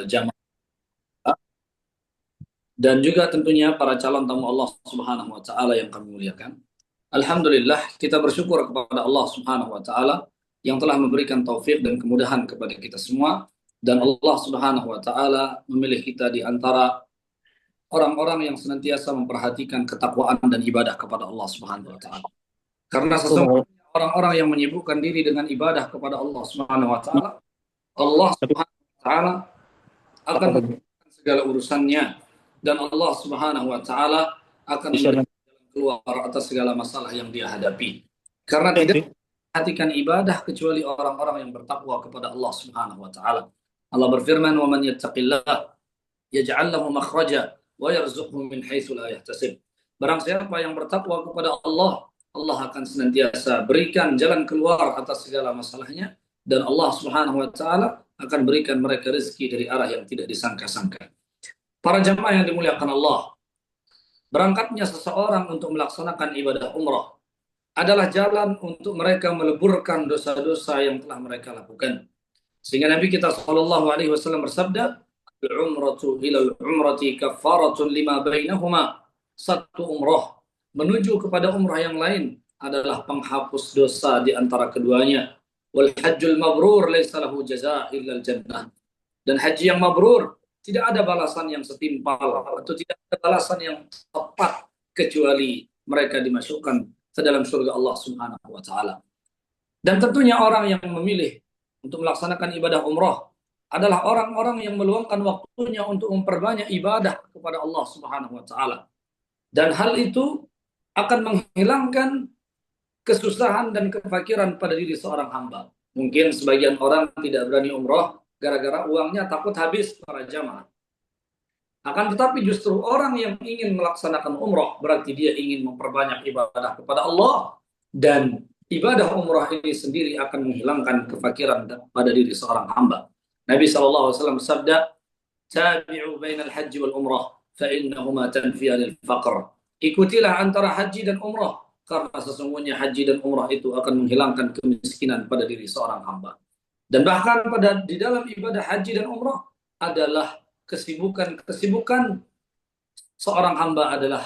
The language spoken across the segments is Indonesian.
jamaah dan juga tentunya para calon tamu Allah Subhanahu wa taala yang kami muliakan. Alhamdulillah kita bersyukur kepada Allah Subhanahu wa taala yang telah memberikan taufik dan kemudahan kepada kita semua dan Allah Subhanahu wa taala memilih kita di antara orang-orang yang senantiasa memperhatikan ketakwaan dan ibadah kepada Allah Subhanahu wa taala. Karena sesungguhnya orang-orang yang menyibukkan diri dengan ibadah kepada Allah Subhanahu wa taala, Allah Subhanahu wa taala akan menentukan segala urusannya dan Allah Subhanahu wa taala akan memberikan jalan keluar atas segala masalah yang dia hadapi. Karena tidak memperhatikan ibadah kecuali orang-orang yang bertakwa kepada Allah Subhanahu wa taala. Allah berfirman, "Wa man yattaqillah yaj'al lahu makhraja wa yarzuqhu min haitsu la yahtasib." Barang siapa yang bertakwa kepada Allah, Allah akan senantiasa berikan jalan keluar atas segala masalahnya dan Allah Subhanahu wa taala akan berikan mereka rezeki dari arah yang tidak disangka-sangka. Para jamaah yang dimuliakan Allah, berangkatnya seseorang untuk melaksanakan ibadah umrah adalah jalan untuk mereka meleburkan dosa-dosa yang telah mereka lakukan. Sehingga Nabi kita Shallallahu Alaihi Wasallam bersabda, "Al-umratu ilal umrati kafaratun lima bainahuma." Satu umrah menuju kepada umrah yang lain adalah penghapus dosa di antara keduanya. Wal hajjul mabrur laisa lahu jazaa illa jannah. Dan haji yang mabrur tidak ada balasan yang setimpal atau tidak ada balasan yang tepat kecuali mereka dimasukkan ke dalam surga Allah Subhanahu wa taala. Dan tentunya orang yang memilih untuk melaksanakan ibadah umrah adalah orang-orang yang meluangkan waktunya untuk memperbanyak ibadah kepada Allah Subhanahu wa taala. Dan hal itu akan menghilangkan kesusahan dan kefakiran pada diri seorang hamba. Mungkin sebagian orang tidak berani umrah gara-gara uangnya takut habis para jamaah. Akan tetapi justru orang yang ingin melaksanakan umrah berarti dia ingin memperbanyak ibadah kepada Allah dan ibadah umrah ini sendiri akan menghilangkan kefakiran pada diri seorang hamba. Nabi SAW bersabda, "Tabi'u bainal haji wal umrah fa innahuma tanfiyanil faqr." Ikutilah antara haji dan umrah karena sesungguhnya haji dan umrah itu akan menghilangkan kemiskinan pada diri seorang hamba. Dan bahkan di dalam ibadah haji dan umrah adalah kesibukan seorang hamba adalah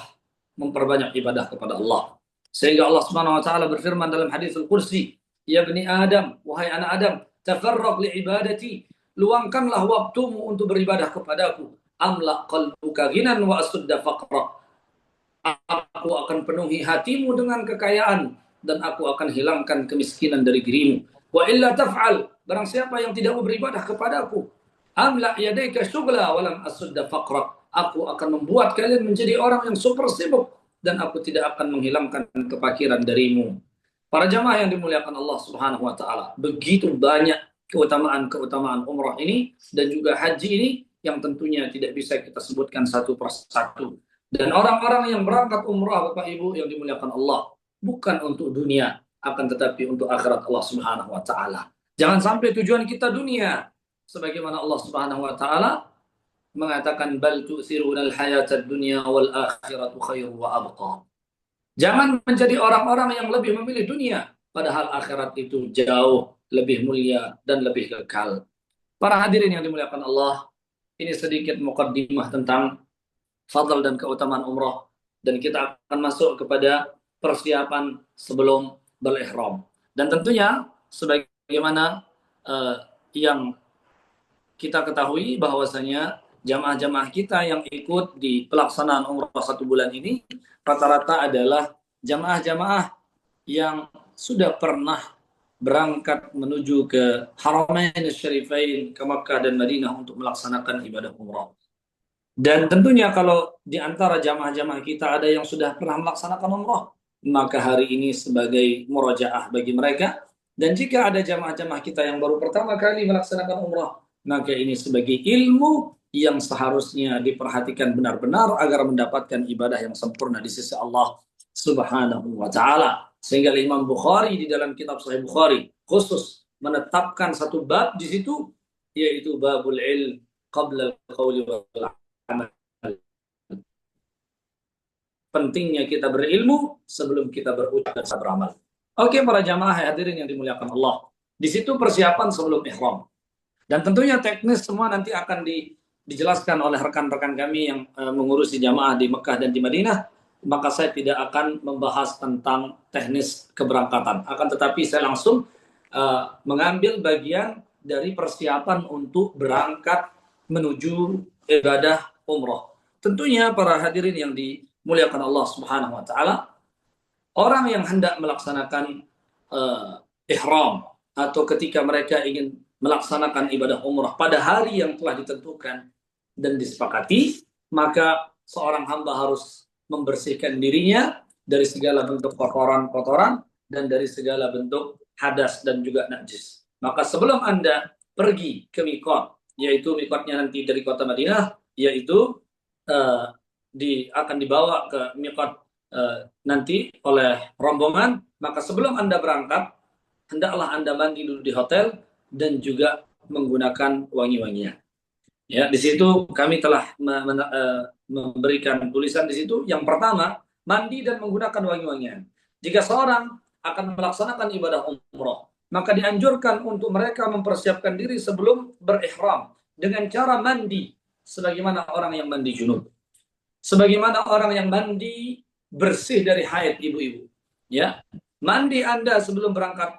memperbanyak ibadah kepada Allah. Sehingga Allah Subhanahu wa taala berfirman dalam hadis Al-Qudsi, "Ya bani Adam, wahai anak Adam, tafarraq li ibadati." Luangkanlah waktumu untuk beribadah kepadaku. Amla qalbuka ghinan wa asudda faqra. Aku akan penuhi hatimu dengan kekayaan dan aku akan hilangkan kemiskinan dari dirimu. Wa illa taf'al, barang siapa yang tidak mau beribadah kepadaku, amla yadayka syughla wa lam asudda faqra. Aku akan membuat kalian menjadi orang yang super sibuk dan aku tidak akan menghilangkan kefakiran darimu. Para jamaah yang dimuliakan Allah Subhanahu wa taala, begitu banyak keutamaan-keutamaan umrah ini dan juga haji ini yang tentunya tidak bisa kita sebutkan satu persatu. Dan orang-orang yang berangkat umrah Bapak Ibu yang dimuliakan Allah bukan untuk dunia akan tetapi untuk akhirat Allah Subhanahu wa taala. Jangan sampai tujuan kita dunia sebagaimana Allah Subhanahu wa taala mengatakan bal tu'thirunal hayatad dunya wal akhiratu khairu wa abqa. Jangan menjadi orang-orang yang lebih memilih dunia padahal akhirat itu jauh lebih mulia dan lebih kekal. Para hadirin yang dimuliakan Allah, ini sedikit muqaddimah tentang fadl dan keutamaan umrah dan kita akan masuk kepada persiapan sebelum berihram. Dan tentunya sebagaimana yang kita ketahui bahwasanya jamaah-jamaah kita yang ikut di pelaksanaan umrah 1 bulan ini rata-rata adalah jamaah-jamaah yang sudah pernah berangkat menuju ke Haramain Syarifain ke Makkah dan Madinah untuk melaksanakan ibadah umrah. Dan tentunya kalau di antara jamaah-jamaah kita ada yang sudah pernah melaksanakan umrah, maka hari ini sebagai murajaah bagi mereka. Dan jika ada jamaah-jamaah kita yang baru pertama kali melaksanakan umrah, maka ini sebagai ilmu yang seharusnya diperhatikan benar-benar agar mendapatkan ibadah yang sempurna di sisi Allah Subhanahu wa taala. Sehingga Imam Bukhari di dalam kitab Sahih Bukhari khusus menetapkan satu bab di situ yaitu babul ilm qabla al-qauli wal amal. Pentingnya kita berilmu sebelum kita berucap dan beramal. Oke para jamaah hadirin yang dimuliakan Allah. Di situ persiapan sebelum ihram. Dan tentunya teknis semua nanti akan dijelaskan oleh rekan-rekan kami yang mengurusi jamaah di Mekah dan di Madinah. Maka saya tidak akan membahas tentang teknis keberangkatan. Akan tetapi saya langsung mengambil bagian dari persiapan untuk berangkat menuju ibadah umroh. Tentunya para hadirin yang dimuliakan Allah Subhanahu wa taala, orang yang hendak melaksanakan ihram atau ketika mereka ingin melaksanakan ibadah umrah pada hari yang telah ditentukan dan disepakati, maka seorang hamba harus membersihkan dirinya dari segala bentuk kotoran-kotoran dan dari segala bentuk hadas dan juga najis. Maka sebelum Anda pergi ke mikot, yaitu mikotnya nanti dari kota Madinah, yaitu akan dibawa ke mikot nanti oleh rombongan, maka sebelum Anda berangkat, hendaklah Anda mandi dulu di hotel dan juga menggunakan wangi-wangian. Ya, di situ kami telah memberikan tulisan di situ. Yang pertama, mandi dan menggunakan wangi-wangian. Jika seorang akan melaksanakan ibadah umroh, maka dianjurkan untuk mereka mempersiapkan diri sebelum berihram dengan cara mandi sebagaimana orang yang mandi junub. Sebagaimana orang yang mandi bersih dari haid, ibu-ibu. Ya, mandi Anda sebelum berangkat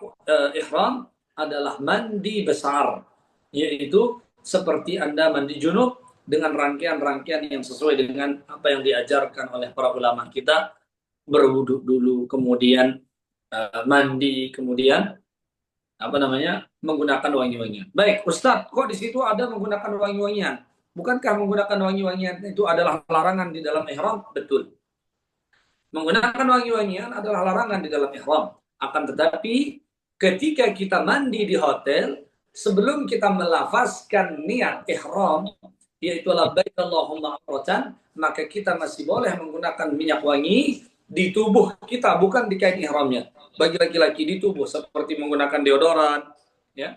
ihram adalah mandi besar, yaitu seperti Anda mandi junub dengan rangkaian-rangkaian yang sesuai dengan apa yang diajarkan oleh para ulama kita. Berwudhu dulu, kemudian mandi, kemudian menggunakan wangi-wangian. Baik, Ustadz, kok di situ ada menggunakan wangi-wangian? Bukankah menggunakan wangi-wangian itu adalah larangan di dalam ihram? Betul. Menggunakan wangi-wangian adalah larangan di dalam ihram. Akan tetapi ketika kita mandi di hotel, sebelum kita melafazkan niat ihram, yaitu labbaik Allahumma umratan, maka kita masih boleh menggunakan minyak wangi di tubuh kita, bukan di kain ihramnya. Bagi laki-laki di tubuh, seperti menggunakan deodoran, ya.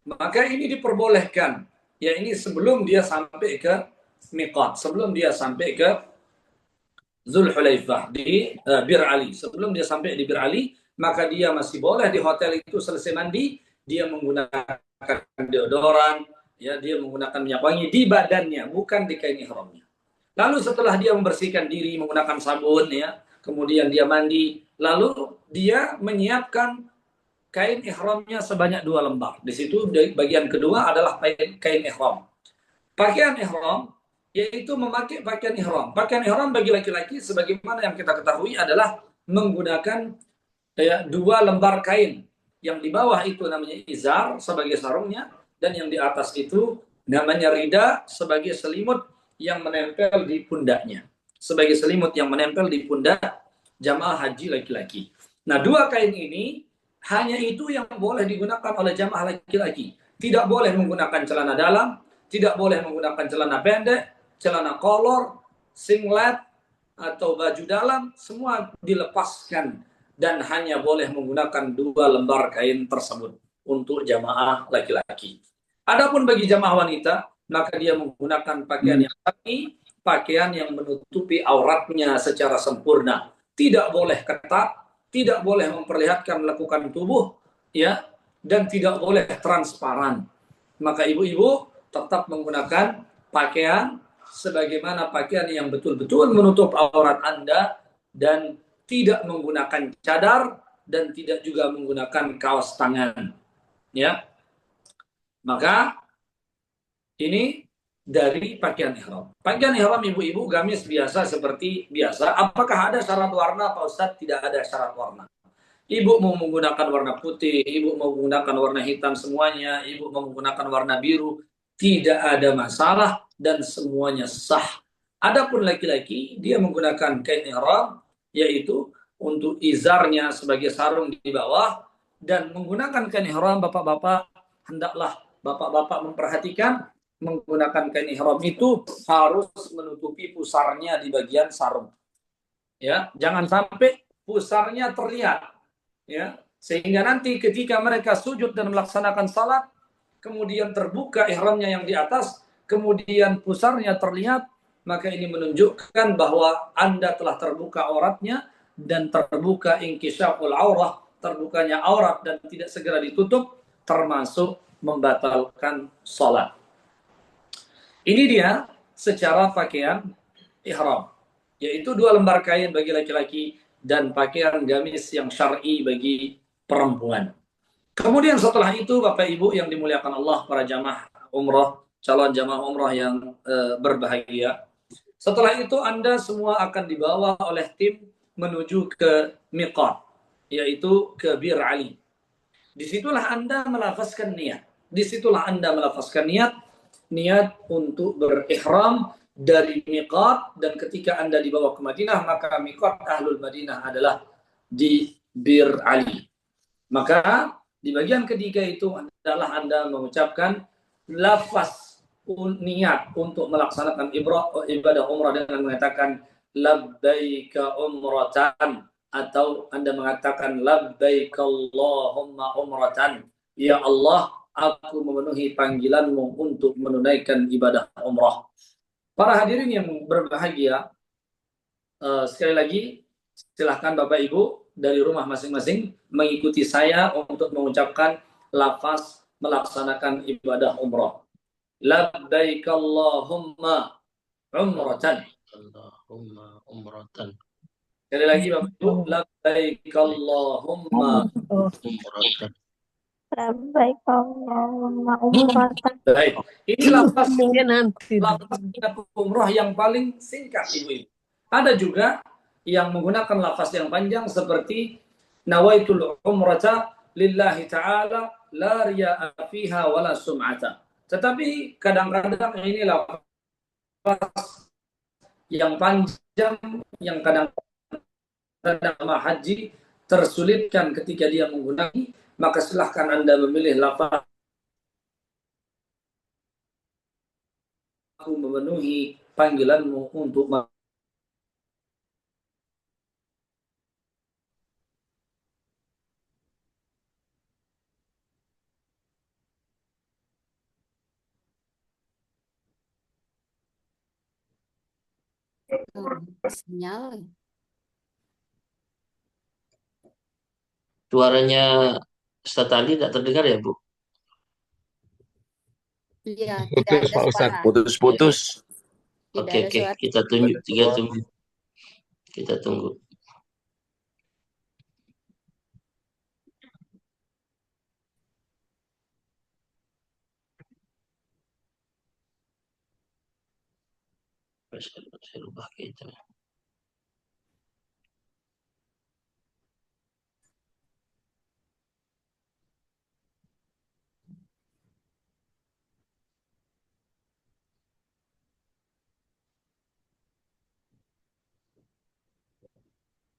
Maka ini diperbolehkan. Ya, ini sebelum dia sampai ke miqat, sebelum dia sampai ke Zulhulaifah di Bir Ali. Sebelum dia sampai di Bir Ali, maka dia masih boleh di hotel itu selesai mandi, dia menggunakan deodoran, ya, dia menggunakan minyak wangi di badannya, bukan di kain ihramnya. Lalu setelah dia membersihkan diri menggunakan sabun, ya, kemudian dia mandi, lalu dia menyiapkan kain ihramnya sebanyak 2 lembar. Di situ bagian kedua adalah kain ihram. Pakaian ihram yaitu memakai pakaian ihram. Pakaian ihram bagi laki-laki sebagaimana yang kita ketahui adalah menggunakan 2 lembar kain. Yang di bawah itu namanya izar sebagai sarungnya, dan yang di atas itu namanya rida sebagai selimut yang menempel di pundaknya. Sebagai selimut yang menempel di pundak jamaah haji laki-laki. Nah, 2 kain ini hanya itu yang boleh digunakan oleh jamaah laki-laki. Tidak boleh menggunakan celana dalam, tidak boleh menggunakan celana pendek, celana kolor, singlet, atau baju dalam, semua dilepaskan dan hanya boleh menggunakan 2 lembar kain tersebut untuk jamaah laki-laki. Adapun bagi jamaah wanita, maka dia menggunakan pakaian yang rapi, pakaian yang menutupi auratnya secara sempurna. Tidak boleh ketat, tidak boleh memperlihatkan lekukan tubuh, ya, dan tidak boleh transparan. Maka ibu-ibu tetap menggunakan pakaian sebagaimana pakaian yang betul-betul menutup aurat Anda dan tidak menggunakan cadar dan tidak juga menggunakan kaos tangan. Ya. Maka ini dari pakaian ihram. Pakaian ihram ibu-ibu gamis biasa seperti biasa. Apakah ada syarat warna, Pak Ustadz? Tidak ada syarat warna. Ibu mau menggunakan warna putih, ibu mau menggunakan warna hitam semuanya, ibu mau menggunakan warna biru, tidak ada masalah dan semuanya sah. Adapun laki-laki, dia menggunakan kain ihram, yaitu untuk izarnya sebagai sarung di bawah, dan menggunakan kain ihram, bapak-bapak, hendaklah bapak-bapak memperhatikan, menggunakan kain ihram itu harus menutupi pusarnya di bagian sarung. Ya, jangan sampai pusarnya terlihat. Ya, sehingga nanti ketika mereka sujud dan melaksanakan salat, kemudian terbuka ihramnya yang di atas, kemudian pusarnya terlihat, maka ini menunjukkan bahwa Anda telah terbuka auratnya dan terbuka inkisyaful aurah, terbukanya aurat dan tidak segera ditutup, termasuk membatalkan salat. Ini dia secara pakaian ihram, yaitu 2 lembar kain bagi laki-laki dan pakaian gamis yang syar'i bagi perempuan. Kemudian setelah itu Bapak Ibu yang dimuliakan Allah, para jamaah umrah, calon jamaah umrah yang berbahagia. Setelah itu Anda semua akan dibawa oleh tim menuju ke miqat, yaitu ke Bir Ali. Disitulah Anda melafazkan niat. Disitulah Anda melafazkan niat untuk berihram dari miqat, dan ketika Anda dibawa ke Madinah, maka miqat Ahlul Madinah adalah di Bir Ali. Maka di bagian ketiga itu adalah Anda mengucapkan lafaz niat untuk melaksanakan ibadah umrah dengan mengatakan labbaika umratan, atau Anda mengatakan labbaika Allahumma umratan, ya Allah, aku memenuhi panggilanmu untuk menunaikan ibadah umrah. Para hadirin yang berbahagia, sekali lagi silahkan Bapak Ibu dari rumah masing-masing mengikuti saya untuk mengucapkan lafaz melaksanakan ibadah umrah. Labbaik Allahumma umratan. Allahumma umratan. Sekali lagi Bapak Ibu, labbaik Allahumma umratan. Labbaik Allahumma umratan. Baik, ini lafaz umrah yang paling singkat Ibu. Ada juga yang menggunakan lafaz yang panjang seperti nawaitul umrata lillahi ta'ala la riya'a fiha wala sum'ata. Tetapi kadang-kadang ini lafaz yang panjang yang kadang-kadang haji tersulitkan ketika dia menggunakan, maka silahkan Anda memilih lafaz aku memenuhi panggilanmu untuk sinyal. Suaranya Ustaz Ali tidak terdengar ya, Bu? Iya, tidak Putus, ada Pak Ustaz. suara. Putus. Tidak Oke, ada suara. kita tunggu. Kita tunggu. Saya rubah kita.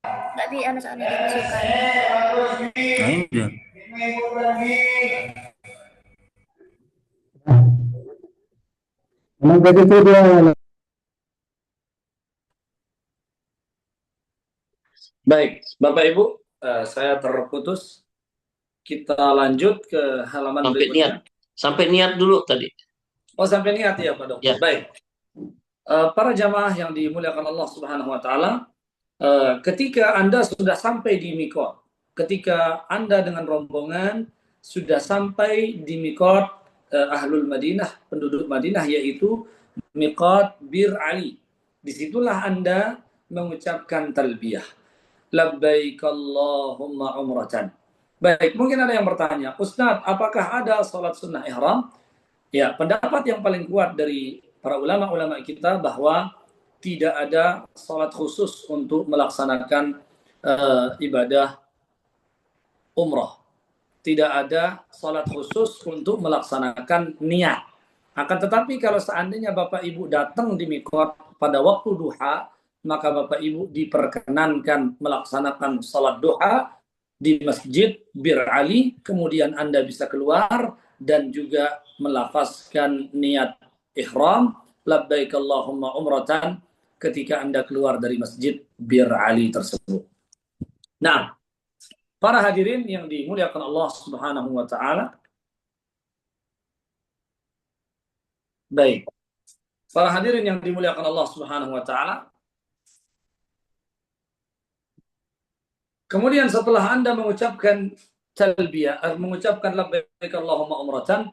Tadi anak-anak dimasukkan. Baik, Bapak Ibu, saya terputus. Kita lanjut ke halaman berikutnya. Sampai niat dulu tadi. Oh, sampai niat ya, Pak Dokter. Ya. Baik. Para jamaah yang dimuliakan Allah Subhanahu wa taala, ketika Anda sudah sampai di miqat, ketika Anda dengan rombongan sudah sampai di miqat Ahlul Madinah, penduduk Madinah, yaitu miqat Bir Ali. Disitulah Anda mengucapkan talbiyah. Labbaik Allahumma umratan. Baik, mungkin ada yang bertanya, Ustadz, apakah ada salat sunnah ihram? Ya, pendapat yang paling kuat dari para ulama-ulama kita bahwa tidak ada salat khusus untuk melaksanakan ibadah umrah. Tidak ada salat khusus untuk melaksanakan niat. Akan tetapi kalau seandainya Bapak Ibu datang di miqat pada waktu duha, maka Bapak Ibu diperkenankan melaksanakan salat duha di Masjid Bir Ali, kemudian Anda bisa keluar dan juga melafazkan niat ihram labbaik Allahumma umratan ketika Anda keluar dari Masjid Bir Ali tersebut. Nah, para hadirin yang dimuliakan Allah Subhanahu wa taala. Baik. Para hadirin yang dimuliakan Allah Subhanahu wa taala, kemudian setelah Anda mengucapkan talbiyah, mengucapkan labbaik Allahumma umratan,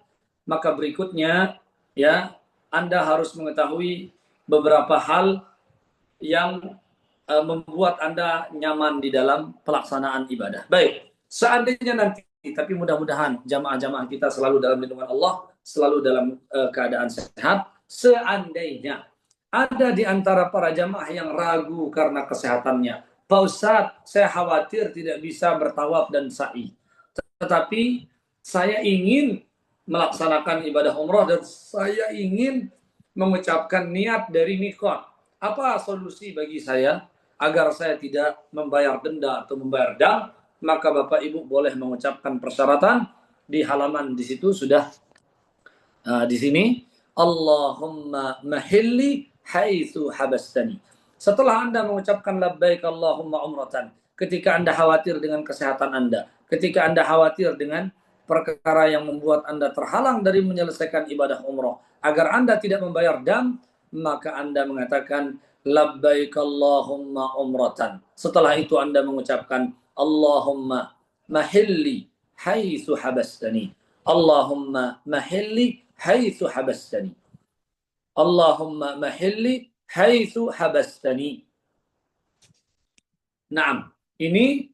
maka berikutnya ya Anda harus mengetahui beberapa hal yang membuat Anda nyaman di dalam pelaksanaan ibadah. Baik, seandainya nanti, tapi mudah-mudahan jamaah-jamaah kita selalu dalam lindungan Allah, selalu dalam keadaan sehat. Seandainya ada di antara para jamaah yang ragu karena kesehatannya, Pak Ustadz, saya khawatir tidak bisa bertawaf dan sa'i, tetapi saya ingin melaksanakan ibadah umroh dan saya ingin mengucapkan niat dari mikot. Apa solusi bagi saya agar saya tidak membayar denda atau membayar dam? Maka Bapak Ibu boleh mengucapkan persyaratan di halaman di situ sudah di sini. Allahumma mahilli haitsu habastani. Setelah Anda mengucapkan labbaik Allahumma umratan, ketika Anda khawatir dengan kesehatan Anda, ketika Anda khawatir dengan perkara yang membuat Anda terhalang dari menyelesaikan ibadah umroh, agar Anda tidak membayar dam, maka Anda mengatakan labbaik Allahumma umratan. Setelah itu Anda mengucapkan Allahumma mahilli haitsu habastani. Allahumma mahilli haitsu habastani. Allahumma mahilli haitsu habastani. Naam, ini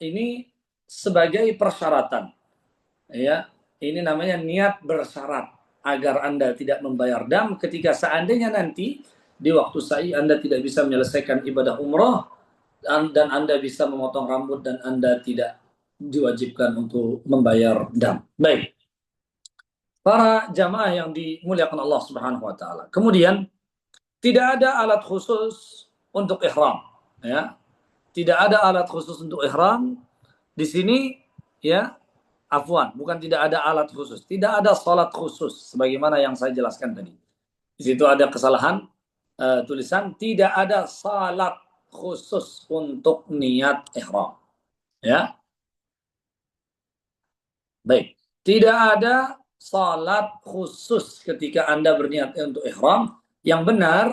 ini sebagai persyaratan. Ya, ini namanya niat bersyarat agar Anda tidak membayar dam ketika seandainya nanti di waktu sa'i Anda tidak bisa menyelesaikan ibadah umroh dan Anda bisa memotong rambut dan Anda tidak diwajibkan untuk membayar dam. Baik. Para jamaah yang dimuliakan Allah Subhanahu wa taala. Kemudian tidak ada alat khusus untuk ihram, ya. Tidak ada alat khusus untuk ihram di sini, ya. Afwan, bukan tidak ada alat khusus, tidak ada salat khusus sebagaimana yang saya jelaskan tadi. Di situ ada kesalahan tulisan, tidak ada salat khusus untuk niat ihram. Ya. Baik, tidak ada salat khusus ketika Anda berniat untuk ihram. Yang benar,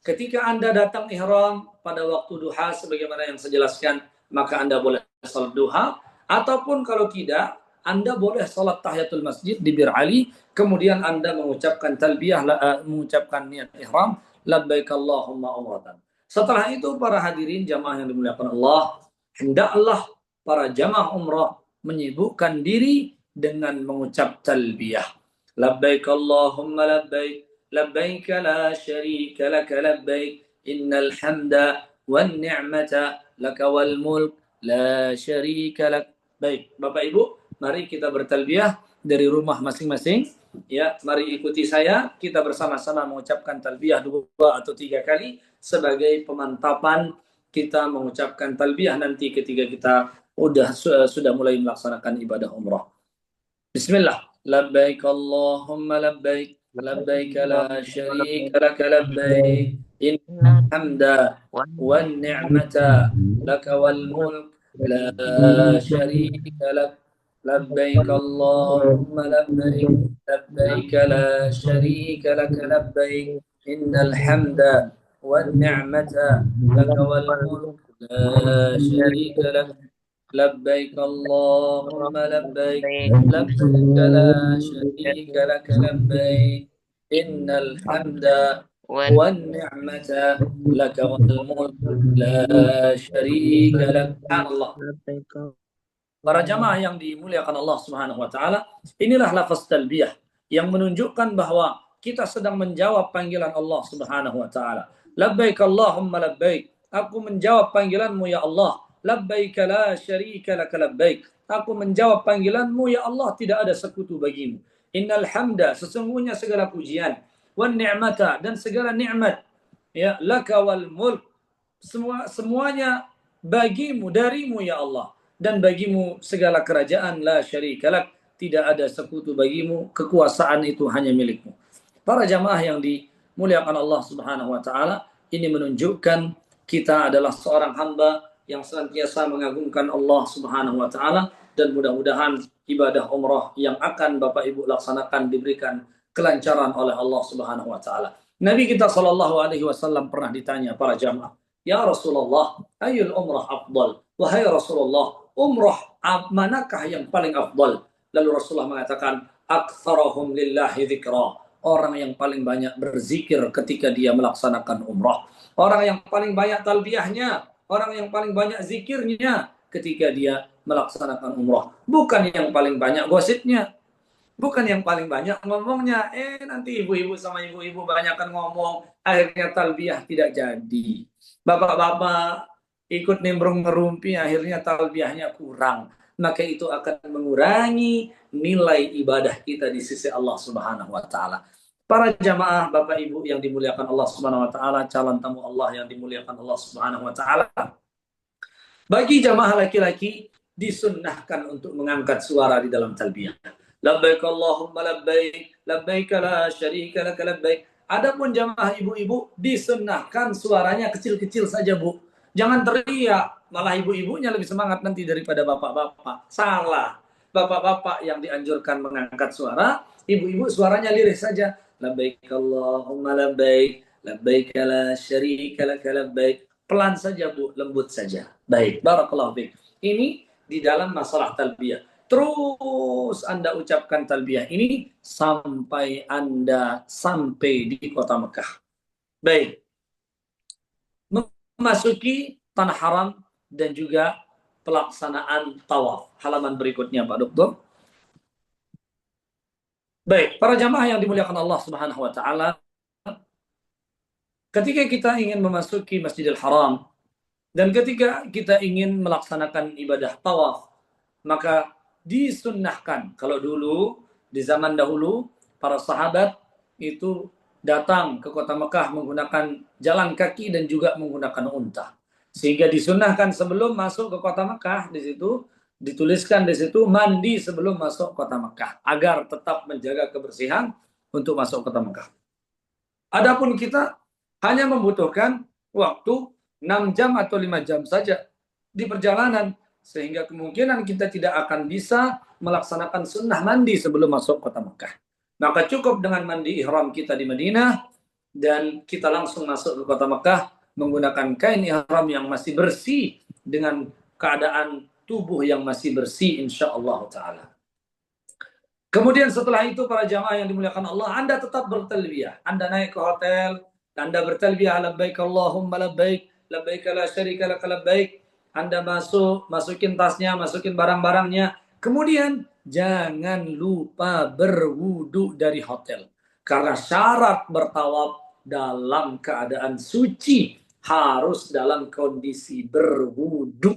ketika Anda datang ihram pada waktu duha sebagaimana yang saya jelaskan, maka Anda boleh salat duha, ataupun kalau tidak, Anda boleh salat tahiyatul masjid di Bir Ali, kemudian Anda mengucapkan talbiyah, mengucapkan niat ihram, labbaik Allahumma umratan. Setelah itu para hadirin jamaah yang dimuliakan Allah, hendaklah para jamaah umrah menyibukkan diri dengan mengucap talbiyah. Labbaik Allahumma labbaik, labbaik la syarika laka labbaik, innal hamda wan ni'mata laka wal mulk la syarika lak. Baik, Bapak Ibu, mari kita bertalbiyah dari rumah masing-masing. Ya, mari ikuti saya. Kita bersama-sama mengucapkan talbiyah 2 atau 3 kali sebagai pemantapan kita mengucapkan talbiyah nanti ketika kita sudah mulai melaksanakan ibadah umrah. Bismillah. Labbaik Allahumma labbaik, labbaik la syarika laka labbaik, innal hamda wan ni'mata laka wal mulk la syarika lak. Labbaik Allahumma labbaik, labbaik la syarika laka labbaik, innal hamda wan ni'mata laka wal mulk la syarika lak. لبيك اللهم لبيك لبيك لا شريك لك لبيك إن الحمد والنعمة لك والملك لا شريك لك. Allah. Para jamaah yang dimuliakan Allah Subhanahu wa taala, inilah lafaz talbiyah yang menunjukkan bahwa kita sedang menjawab panggilan Allah Subhanahu wa taala. Labbaik Allahumma labbaik, aku menjawab panggilanmu ya Allah. Labbaik la syarika laka labbaik, aku menjawab panggilanmu ya Allah, tidak ada sekutu bagimu. Innal hamda, sesungguhnya segala pujian, wan ni'mata, dan segala nikmat, ya, laka wal mulk, semuanya bagimu, darimu ya Allah, dan bagimu segala kerajaan, la syarika lak, tidak ada sekutu bagimu, kekuasaan itu hanya milikmu. Para jamaah yang dimuliakan Allah Subhanahu wa taala, ini menunjukkan kita adalah seorang hamba yang senantiasa mengagungkan Allah Subhanahu wa taala, dan mudah-mudahan ibadah umrah yang akan Bapak Ibu laksanakan diberikan kelancaran oleh Allah Subhanahu wa taala. Nabi kita sallallahu alaihi wasallam pernah ditanya para jamaah, Ya Rasulullah, ayul umrah afdal? Wahai Rasulullah, umrah manakah yang paling afdal? Lalu Rasulullah mengatakan, aktsarahum lillahi dzikra. Orang yang paling banyak berzikir ketika dia melaksanakan umrah. Orang yang paling banyak talbiyahnya, orang yang paling banyak zikirnya ketika dia melaksanakan umrah. Bukan yang paling banyak gosipnya, bukan yang paling banyak ngomongnya. Nanti ibu-ibu sama ibu-ibu banyakkan ngomong, akhirnya talbiyah tidak jadi. Bapak-bapak ikut nimbrung ngerumpi, akhirnya talbiyahnya kurang. Maka itu akan mengurangi nilai ibadah kita di sisi Allah Subhanahu wa taala. Para jamaah Bapak Ibu yang dimuliakan Allah Subhanahu wa taala, calon tamu Allah yang dimuliakan Allah Subhanahu wa taala. Bagi jamaah laki-laki disunnahkan untuk mengangkat suara di dalam talbiyah. Labbaik Allahumma labbaik, labbaik la syarika lak labbaik. Adapun jamaah ibu-ibu disunnahkan suaranya kecil-kecil saja, Bu. Jangan teriak, malah ibu-ibunya lebih semangat nanti daripada bapak-bapak. Salah. Bapak-bapak yang dianjurkan mengangkat suara, ibu-ibu suaranya lirih saja. Labbaik Allahumma labbaik, labbaik la syarika lak labbaik. Pelan saja, Bu, lembut saja. Baik, barakallahu fiik. Ini di dalam masalah talbiyah. Terus Anda ucapkan talbiyah ini sampai Anda sampai di kota Mekah. Baik. Memasuki tanah haram dan juga pelaksanaan tawaf. Halaman berikutnya, Pak Dokter. Baik, para jamaah yang dimuliakan Allah Subhanahu wa taala, ketika kita ingin memasuki Masjidil Haram dan ketika kita ingin melaksanakan ibadah tawaf, maka disunnahkan. Kalau dulu, di zaman dahulu, para sahabat itu datang ke kota Mekah menggunakan jalan kaki dan juga menggunakan unta. Sehingga disunnahkan sebelum masuk ke kota Mekah, di situ dituliskan di situ mandi sebelum masuk kota Mekah agar tetap menjaga kebersihan untuk masuk kota Mekah. Adapun kita hanya membutuhkan waktu 6 jam atau 5 jam saja di perjalanan, sehingga kemungkinan kita tidak akan bisa melaksanakan sunnah mandi sebelum masuk kota Mekah. Maka cukup dengan mandi ihram kita di Madinah dan kita langsung masuk ke kota Mekah menggunakan kain ihram yang masih bersih dengan keadaan tubuh yang masih bersih insyaallah taala. Kemudian setelah itu para jamaah yang dimuliakan Allah, Anda tetap bertalbiyah. Anda naik ke hotel, Anda bertalbiyah labbaik Allahumma labbaik, labbaik la syarika lak labbaik. Anda masukin tasnya, masukin barang-barangnya. Kemudian jangan lupa berwudu dari hotel. Karena syarat bertawaf dalam keadaan suci harus dalam kondisi berwudu.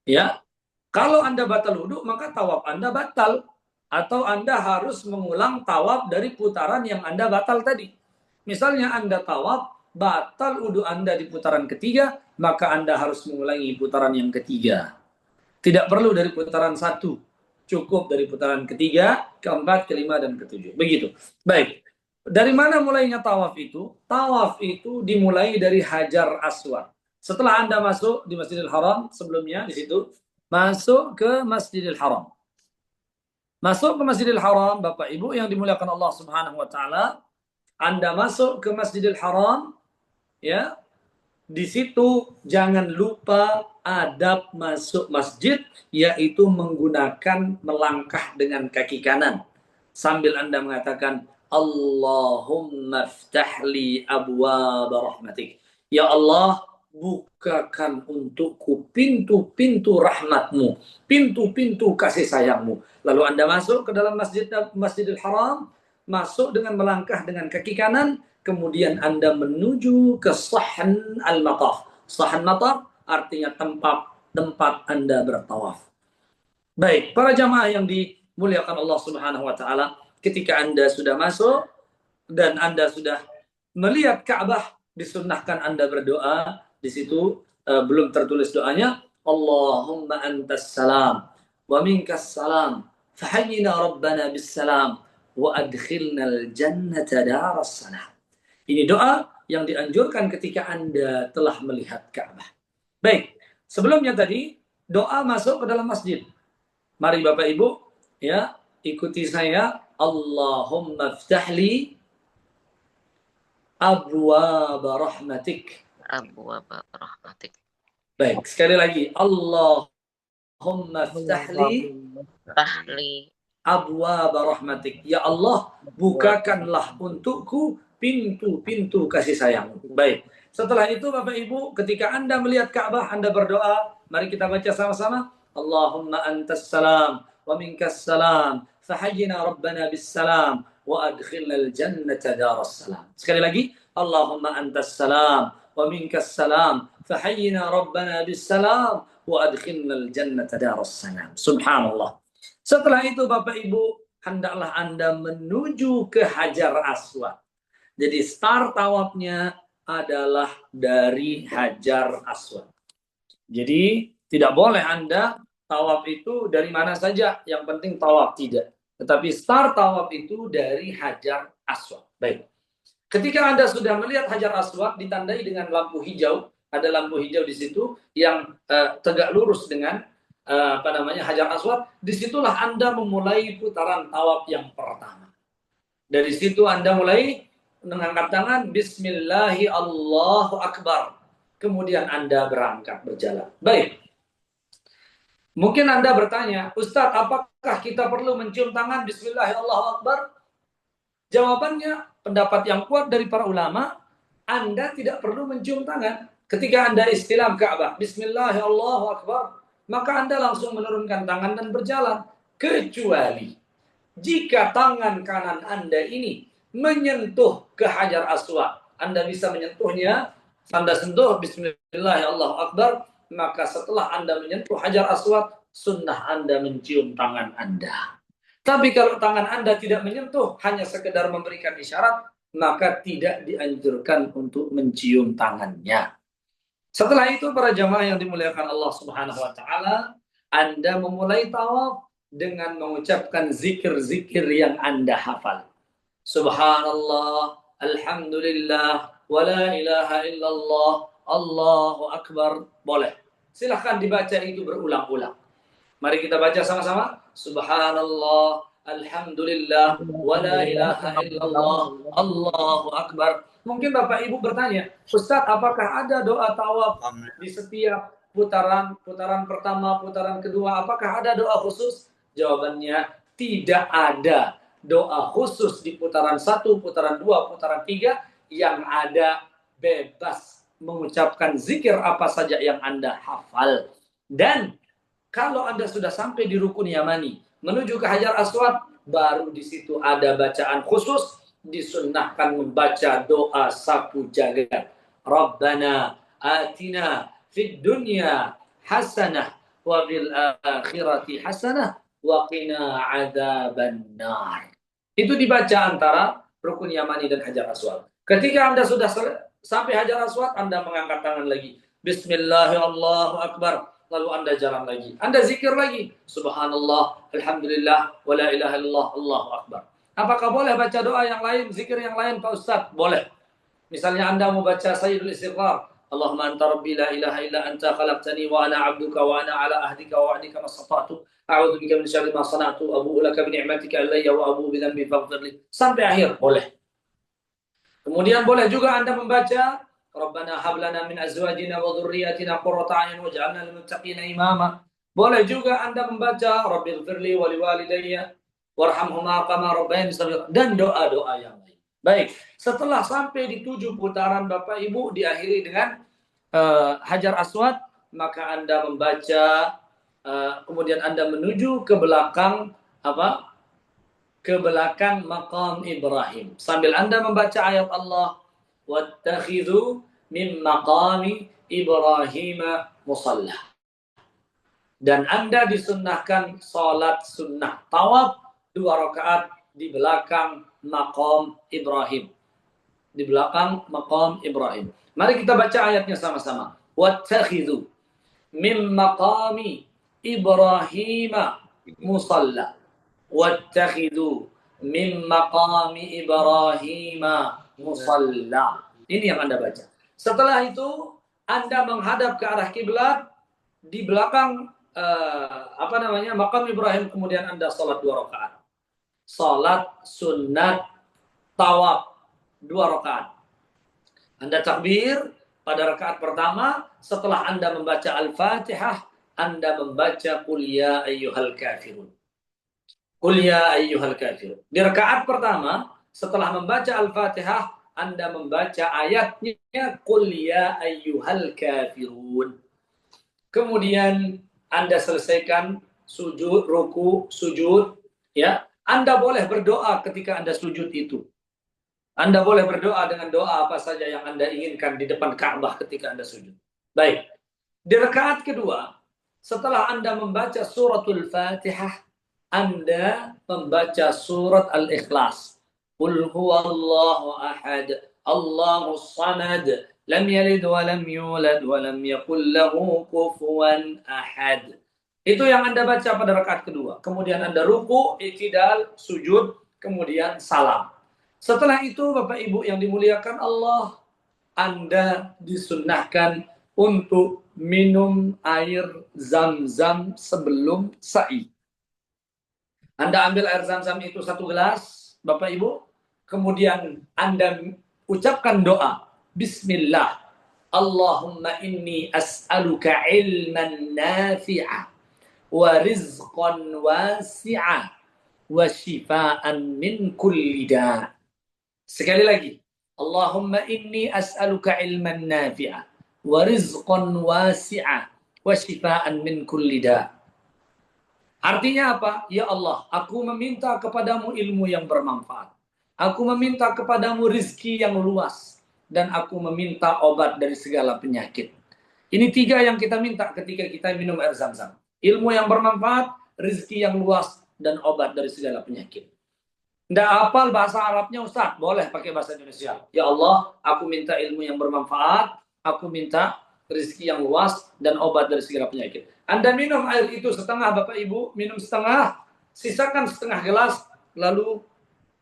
Ya, kalau Anda batal wudu maka tawaf Anda batal, atau Anda harus mengulang tawaf dari putaran yang Anda batal tadi. Misalnya Anda tawaf batal wudu Anda di putaran ketiga, maka Anda harus mengulangi putaran yang ketiga. Tidak perlu dari putaran satu, cukup dari putaran ketiga, keempat, kelima, dan ketujuh. Begitu. Baik. Dari mana mulainya tawaf itu? Tawaf itu dimulai dari Hajar Aswad. Setelah Anda masuk di Masjidil Haram, sebelumnya di situ, masuk ke Masjidil Haram. Masuk ke Masjidil Haram, Bapak Ibu yang dimuliakan Allah Subhanahu wa taala, Anda masuk ke Masjidil Haram, ya. Di situ jangan lupa adab masuk masjid, yaitu menggunakan melangkah dengan kaki kanan sambil Anda mengatakan Allahumma ftahli abwaab rahmatik. Ya Allah, bukakan untukku pintu-pintu rahmatmu, pintu-pintu kasih sayangmu. Lalu Anda masuk ke dalam Masjidil Haram, masuk dengan melangkah dengan kaki kanan, kemudian Anda menuju ke Sahn al-Mataf. Sahn Mataf artinya tempat Anda bertawaf. Baik, para jamaah yang dimuliakan Allah Subhanahu wa taala, ketika Anda sudah masuk dan Anda sudah melihat Ka'bah, disunnahkan Anda berdoa. Di situ belum tertulis doanya, Allahumma antas salam wa minkas salam fahayyina rabbana bis salam wa adkhilnal jannata daras salam. Ini doa yang dianjurkan ketika Anda telah melihat Ka'bah. Baik, sebelumnya tadi doa masuk ke dalam masjid. Mari Bapak Ibu, ya, ikuti saya. Allahumma ftahli abwaab rahmatik. abwaaba rahmatik. Baik, sekali lagi. Allahumma ftahli Tahli abwaaba rahmatik. Ya Allah, bukakanlah untukku pintu-pintu kasih sayang. Baik. Setelah itu Bapak Ibu, ketika Anda melihat Ka'bah, Anda berdoa. Mari kita baca sama-sama. Allahumma antas salam wa minkas salam. Fahayyina rabbana bis salam wa adkhilna al-jannata daras salam. Sekali lagi. Allahumma antas salam wa minkas salam. Fahayyina rabbana bis salam wa adkhilna al-jannata daras salam. Subhanallah. Setelah itu Bapak Ibu, hendaklah Anda menuju ke Hajar Aswad. Jadi start tawafnya adalah dari Hajar Aswad. Jadi tidak boleh Anda tawaf itu dari mana saja, yang penting tawaf, tidak. Tetapi start tawaf itu dari Hajar Aswad. Baik. Ketika Anda sudah melihat Hajar Aswad ditandai dengan lampu hijau, ada lampu hijau di situ yang tegak lurus dengan Hajar Aswad, disitulah Anda memulai putaran tawaf yang pertama. Dari situ Anda mulai mengangkat tangan, Bismillahi Allahu Akbar. Kemudian Anda berangkat berjalan. Baik. Mungkin Anda bertanya, Ustadz, apakah kita perlu mencium tangan Bismillahi Allahu Akbar? Jawabannya, pendapat yang kuat dari para ulama, Anda tidak perlu mencium tangan. Ketika Anda istilam Ka'bah, Bismillahi Allahu Akbar, maka Anda langsung menurunkan tangan dan berjalan. Kecuali jika tangan kanan Anda ini menyentuh ke Hajar Aswad, Anda bisa menyentuhnya, Anda sentuh Bismillahirrahmanirrahim Allahu Akbar, maka setelah Anda menyentuh Hajar Aswad, sunnah Anda mencium tangan Anda. Tapi kalau tangan Anda tidak menyentuh, hanya sekedar memberikan isyarat, maka tidak dianjurkan untuk mencium tangannya. Setelah itu para jamaah yang dimuliakan Allah Subhanahu wa taala, Anda memulai tawaf dengan mengucapkan zikir-zikir yang Anda hafal. Subhanallah, alhamdulillah, wa la ilaha illallah, Allahu akbar. Boleh. Silahkan dibaca itu berulang-ulang. Mari kita baca sama-sama. Subhanallah, alhamdulillah, wa la ilaha illallah, Allahu akbar. Mungkin Bapak Ibu bertanya, Ustaz, apakah ada doa tawaf di setiap putaran pertama, putaran kedua? Apakah ada doa khusus? Jawabannya, tidak ada doa khusus di putaran 1, putaran 2, putaran 3. Yang ada bebas mengucapkan zikir apa saja yang Anda hafal. Dan kalau Anda sudah sampai di Rukun Yamani, menuju ke Hajar Aswad, baru di situ ada bacaan khusus, disunnahkan membaca doa sapu jagat. Rabbana atina fid dunya hasanah wa fil akhirati hasanah wa qina adzabannar. Itu dibaca antara Rukun Yamani dan Hajar Aswad. Ketika Anda sudah sampai Hajar Aswad, Anda mengangkat tangan lagi. Bismillahirrahmanirrahim. Lalu Anda jalan lagi. Anda zikir lagi. Subhanallah, alhamdulillah, wa la ilaha illallah, Allahu akbar. Apakah boleh baca doa yang lain, zikir yang lain Pak Ustadz? Boleh. Misalnya Anda mau baca Sayyidul Istighfar. Allahumma anta rabbi la ilaha illa anta khalaqtani wa ana abduka wa ana ala ahdika wa ahdika mastata'tu. A'udzu bika min syarri ma sana'tu. Abu'u laka bi ni'matika alayya wa abu'u bi dhanbi faghfir li. Sampai akhir boleh. Kemudian boleh juga Anda membaca Rabbana hab lana min azwajina wa dhurriyyatina qurrata a'yun waj'alna lil muttaqina imama. Boleh juga Anda membaca Rabbighfirli wa liwalidayya warhamhuma kama rabbayani shaghira, dan doa-doa yang lain. Baik, setelah sampai di 7 putaran Bapak Ibu diakhiri dengan Hajar Aswad, maka Anda membaca, kemudian Anda menuju ke belakang ke belakang maqam Ibrahim. Sambil Anda membaca ayat Allah, wattakhidhu min maqami Ibrahim musalla. Dan Anda disunnahkan salat sunnah tawaf 2 rakaat di belakang maqam Ibrahim. Di belakang maqam Ibrahim. Mari kita baca ayatnya sama-sama. Wattakhidhu min maqami Ibrahim musalla. Wattakhidhu min maqami Ibrahim musalla. Ini yang Anda baca. Setelah itu Anda menghadap ke arah kiblat, di belakang maqam Ibrahim, kemudian Anda salat 2 rakaat. Salat sunat tawaf 2 rakaat. Anda takbir, pada rakaat pertama setelah Anda membaca Al-Fatihah, Anda membaca Qul ya ayyuhal kafirun. Qul ya ayyuhal kafirun. Di rakaat pertama setelah membaca Al-Fatihah, Anda membaca ayatnya Qul ya ayyuhal kafirun. Kemudian Anda selesaikan sujud, ruku, sujud, ya. Anda boleh berdoa ketika Anda sujud itu. Anda boleh berdoa dengan doa apa saja yang Anda inginkan di depan Ka'bah ketika Anda sujud. Baik. Di rakaat kedua, setelah Anda membaca suratul Fatihah, Anda membaca surat Al-Ikhlas. Qul huwallahu ahad, Allahus samad, lam yalid wa lam yulad wa lam yakul lahu kufuwan ahad. Itu yang Anda baca pada rakaat kedua. Kemudian Anda ruku, i'tidal, sujud, kemudian salam. Setelah itu Bapak Ibu yang dimuliakan Allah, Anda disunnahkan untuk minum air zam-zam sebelum sa'i. Anda ambil air zam-zam itu 1 gelas, Bapak Ibu, kemudian Anda ucapkan doa, Bismillah, Allahumma inni as'aluka ilman nafi'ah, wa rizqan wasi'ah, wa shifaan min kulli da'. Sekali lagi, Allahumma inni as'aluka ilman nafi'ah, wa rizqan wasi'ah, wa shifaan min kulli da'. Artinya apa? Ya Allah, aku meminta kepadamu ilmu yang bermanfaat. Aku meminta kepadamu rizki yang luas. Dan aku meminta obat dari segala penyakit. Ini 3 yang kita minta ketika kita minum air zam-zam. Ilmu yang bermanfaat, rizki yang luas, dan obat dari segala penyakit. Nggak hafal bahasa Arabnya Ustaz, boleh pakai bahasa Indonesia. Ya Allah, aku minta ilmu yang bermanfaat, aku minta rezeki yang luas dan obat dari segala penyakit. Anda minum air itu setengah, Bapak Ibu, minum setengah, sisakan setengah gelas, lalu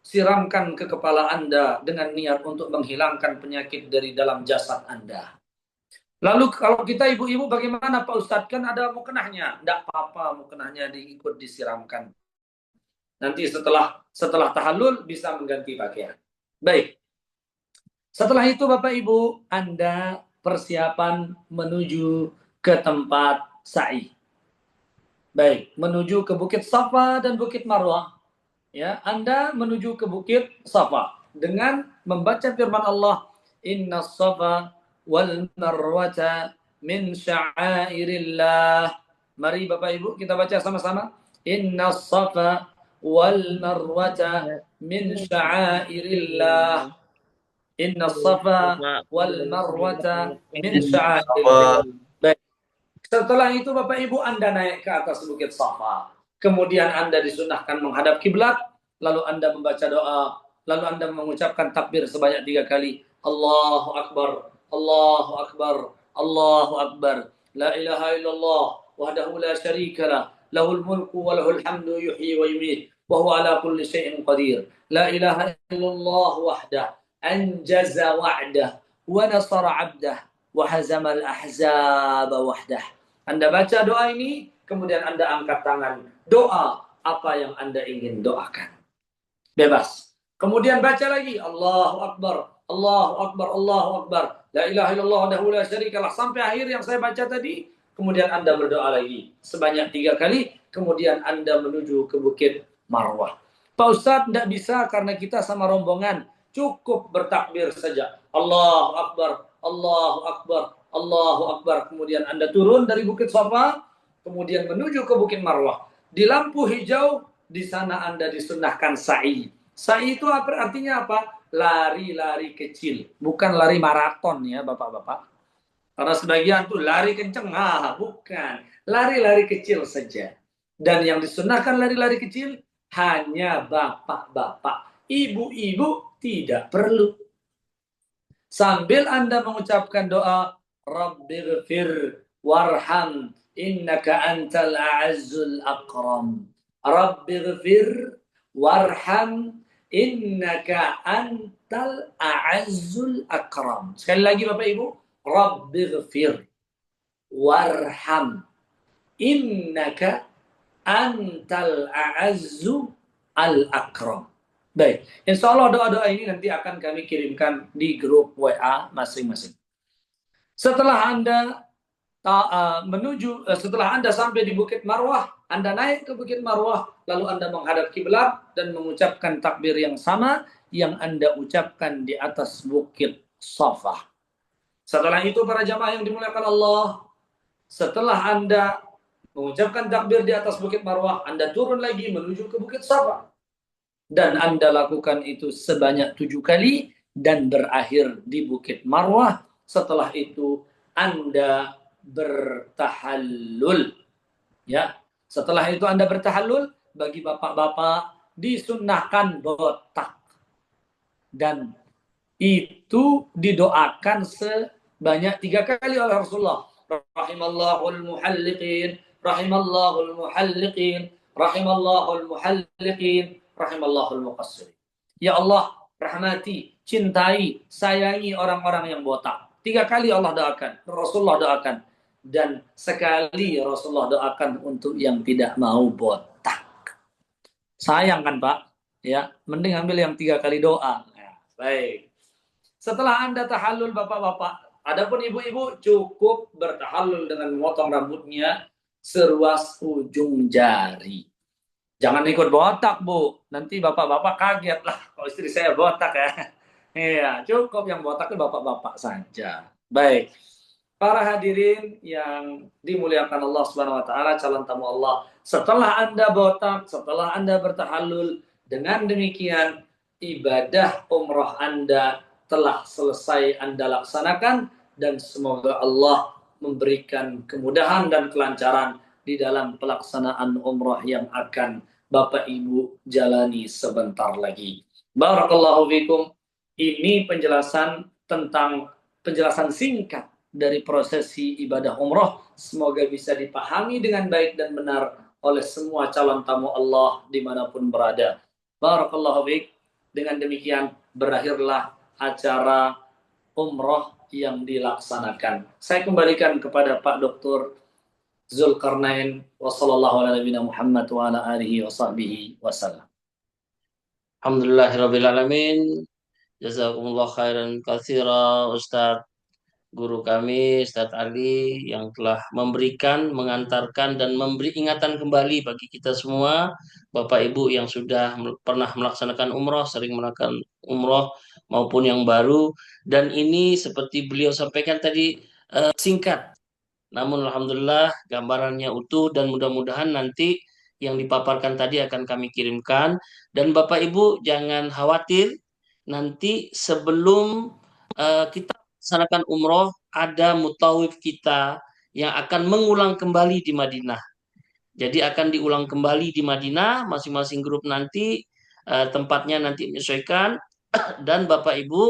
siramkan ke kepala Anda dengan niat untuk menghilangkan penyakit dari dalam jasad Anda. Lalu kalau kita ibu-ibu bagaimana Pak Ustadz? Kan ada mukenahnya. Nggak apa-apa, mukenahnya diikut disiramkan. Nanti setelah tahallul bisa mengganti pakaian. Baik. Setelah itu Bapak Ibu, Anda persiapan menuju ke tempat sa'i. Baik, menuju ke Bukit Safa dan Bukit Marwah. Ya, Anda menuju ke Bukit Safa dengan membaca firman Allah, Inna Safa wal Marwata min sya'airillah. Mari Bapak Ibu kita baca sama-sama. Inna Safa wal Marwata min sya'airillah. Inna Safa wal Marwata min sya'airillah. Baik. Setelah itu Bapak Ibu Anda naik ke atas Bukit Safa. Kemudian Anda disunahkan menghadap kiblat, lalu Anda membaca doa, lalu Anda mengucapkan takbir sebanyak 3 kali. Allahu Akbar, Allahu Akbar, Allahu Akbar. La ilaha illallah, wahdahu la syarika lah, lahul mulku wa lahul hamdu yuhyi wa yumiit, wa huwa ala kulli syai'in qadir. La ilaha illallah wahdah, anjaza wa'dah, wa nasara 'abdah, wa hazamal ahzaba wahdah. Anda baca doa ini, kemudian Anda angkat tangan. Doa apa yang Anda ingin doakan. Bebas. Kemudian baca lagi. Allahu Akbar. Allahu Akbar. Allahu Akbar. La ilaha illallah wahdahu la syarikalah. Sampai akhir yang saya baca tadi. Kemudian Anda berdoa lagi. Sebanyak 3 kali. Kemudian Anda menuju ke Bukit Marwah. Pak Ustadz tidak bisa karena kita sama rombongan. Cukup bertakbir saja. Allahu Akbar. Allahu Akbar. Allahu Akbar. Kemudian Anda turun dari Bukit Safa. Kemudian menuju ke Bukit Marwah. Di lampu hijau, di sana Anda disunnahkan sa'i. Sa'i itu artinya apa? Lari-lari kecil. Bukan lari maraton ya Bapak-Bapak. Karena sebagian tuh lari kenceng. Bukan. Lari-lari kecil saja. Dan yang disunnahkan lari-lari kecil hanya bapak-bapak. Ibu-ibu tidak perlu. Sambil Anda mengucapkan doa, Rabbighfir warham innaka antal a'azzul akram. Rabbighfir warham innaka antal a'azzul akram. Sekali lagi Bapak Ibu, Rabbighfir warham innaka antal a'azzu al akram. Baik, insya Allah doa-doa ini nanti akan kami kirimkan di grup WA masing-masing. Setelah Anda setelah Anda sampai di Bukit Marwah, Anda naik ke Bukit Marwah, lalu Anda menghadap kiblat dan mengucapkan takbir yang sama yang Anda ucapkan di atas Bukit Safa. Setelah itu para jamaah yang dimuliakan Allah, setelah Anda mengucapkan takbir di atas Bukit Marwah, Anda turun lagi menuju ke Bukit Safa. Dan Anda lakukan itu sebanyak 7 kali dan berakhir di Bukit Marwah. Setelah itu Anda bertahallul. Ya, setelah itu Anda bertahallul. Bagi bapak-bapak disunnahkan botak, dan itu didoakan sebanyak 3 kali oleh Rasulullah. Rahimallahul muhalliqin, rahimallahul muhalliqin, rahimallahul muhalliqin, rahimallahul muqassirin. Ya Allah, rahmati, cintai, sayangi orang-orang yang botak. 3 kali Allah doakan, Rasulullah doakan. Dan sekali Rasulullah doakan untuk yang tidak mau botak. Sayang kan Pak? Ya, mending ambil yang 3 kali doa. Ya, baik. Setelah Anda tahallul bapak-bapak, adapun ibu-ibu cukup bertahallul dengan memotong rambutnya seruas ujung jari. Jangan ikut botak, Bu. Nanti bapak-bapak kaget lah kalau istri saya botak ya. Iya, cukup yang botak itu bapak-bapak saja. Baik. Para hadirin yang dimuliakan Allah Subhanahu wa taala, calon tamu Allah, setelah Anda botak, setelah Anda bertahallul, dengan demikian ibadah umrah Anda telah selesai Anda laksanakan, dan semoga Allah memberikan kemudahan dan kelancaran di dalam pelaksanaan umrah yang akan Bapak Ibu jalani sebentar lagi. Barakallahu fikum. Ini penjelasan singkat dari prosesi ibadah umrah. Semoga bisa dipahami dengan baik dan benar oleh semua calon tamu Allah dimanapun berada. Barakallahu fiik. Dengan demikian berakhirlah acara umrah yang dilaksanakan. Saya kembalikan kepada Pak Dr. Zulkarnain wa sallallahu ala nabiyina Muhammad wa ala alihi wa sahbihi wasallam. Alhamdulillahirabbil alamin. Jazakumullah khairan katsira Ustaz guru kami Ustadz Ali yang telah memberikan, mengantarkan dan memberi ingatan kembali bagi kita semua, Bapak Ibu yang sudah pernah melaksanakan umroh, sering melakukan umroh maupun yang baru. Dan ini seperti beliau sampaikan tadi singkat, namun alhamdulillah gambarannya utuh dan mudah-mudahan nanti yang dipaparkan tadi akan kami kirimkan. Dan Bapak Ibu jangan khawatir, nanti sebelum kita melaksanakan umroh, ada mutawif kita yang akan mengulang kembali di Madinah. Jadi akan diulang kembali di Madinah, masing-masing grup nanti tempatnya nanti menyesuaikan. Dan Bapak Ibu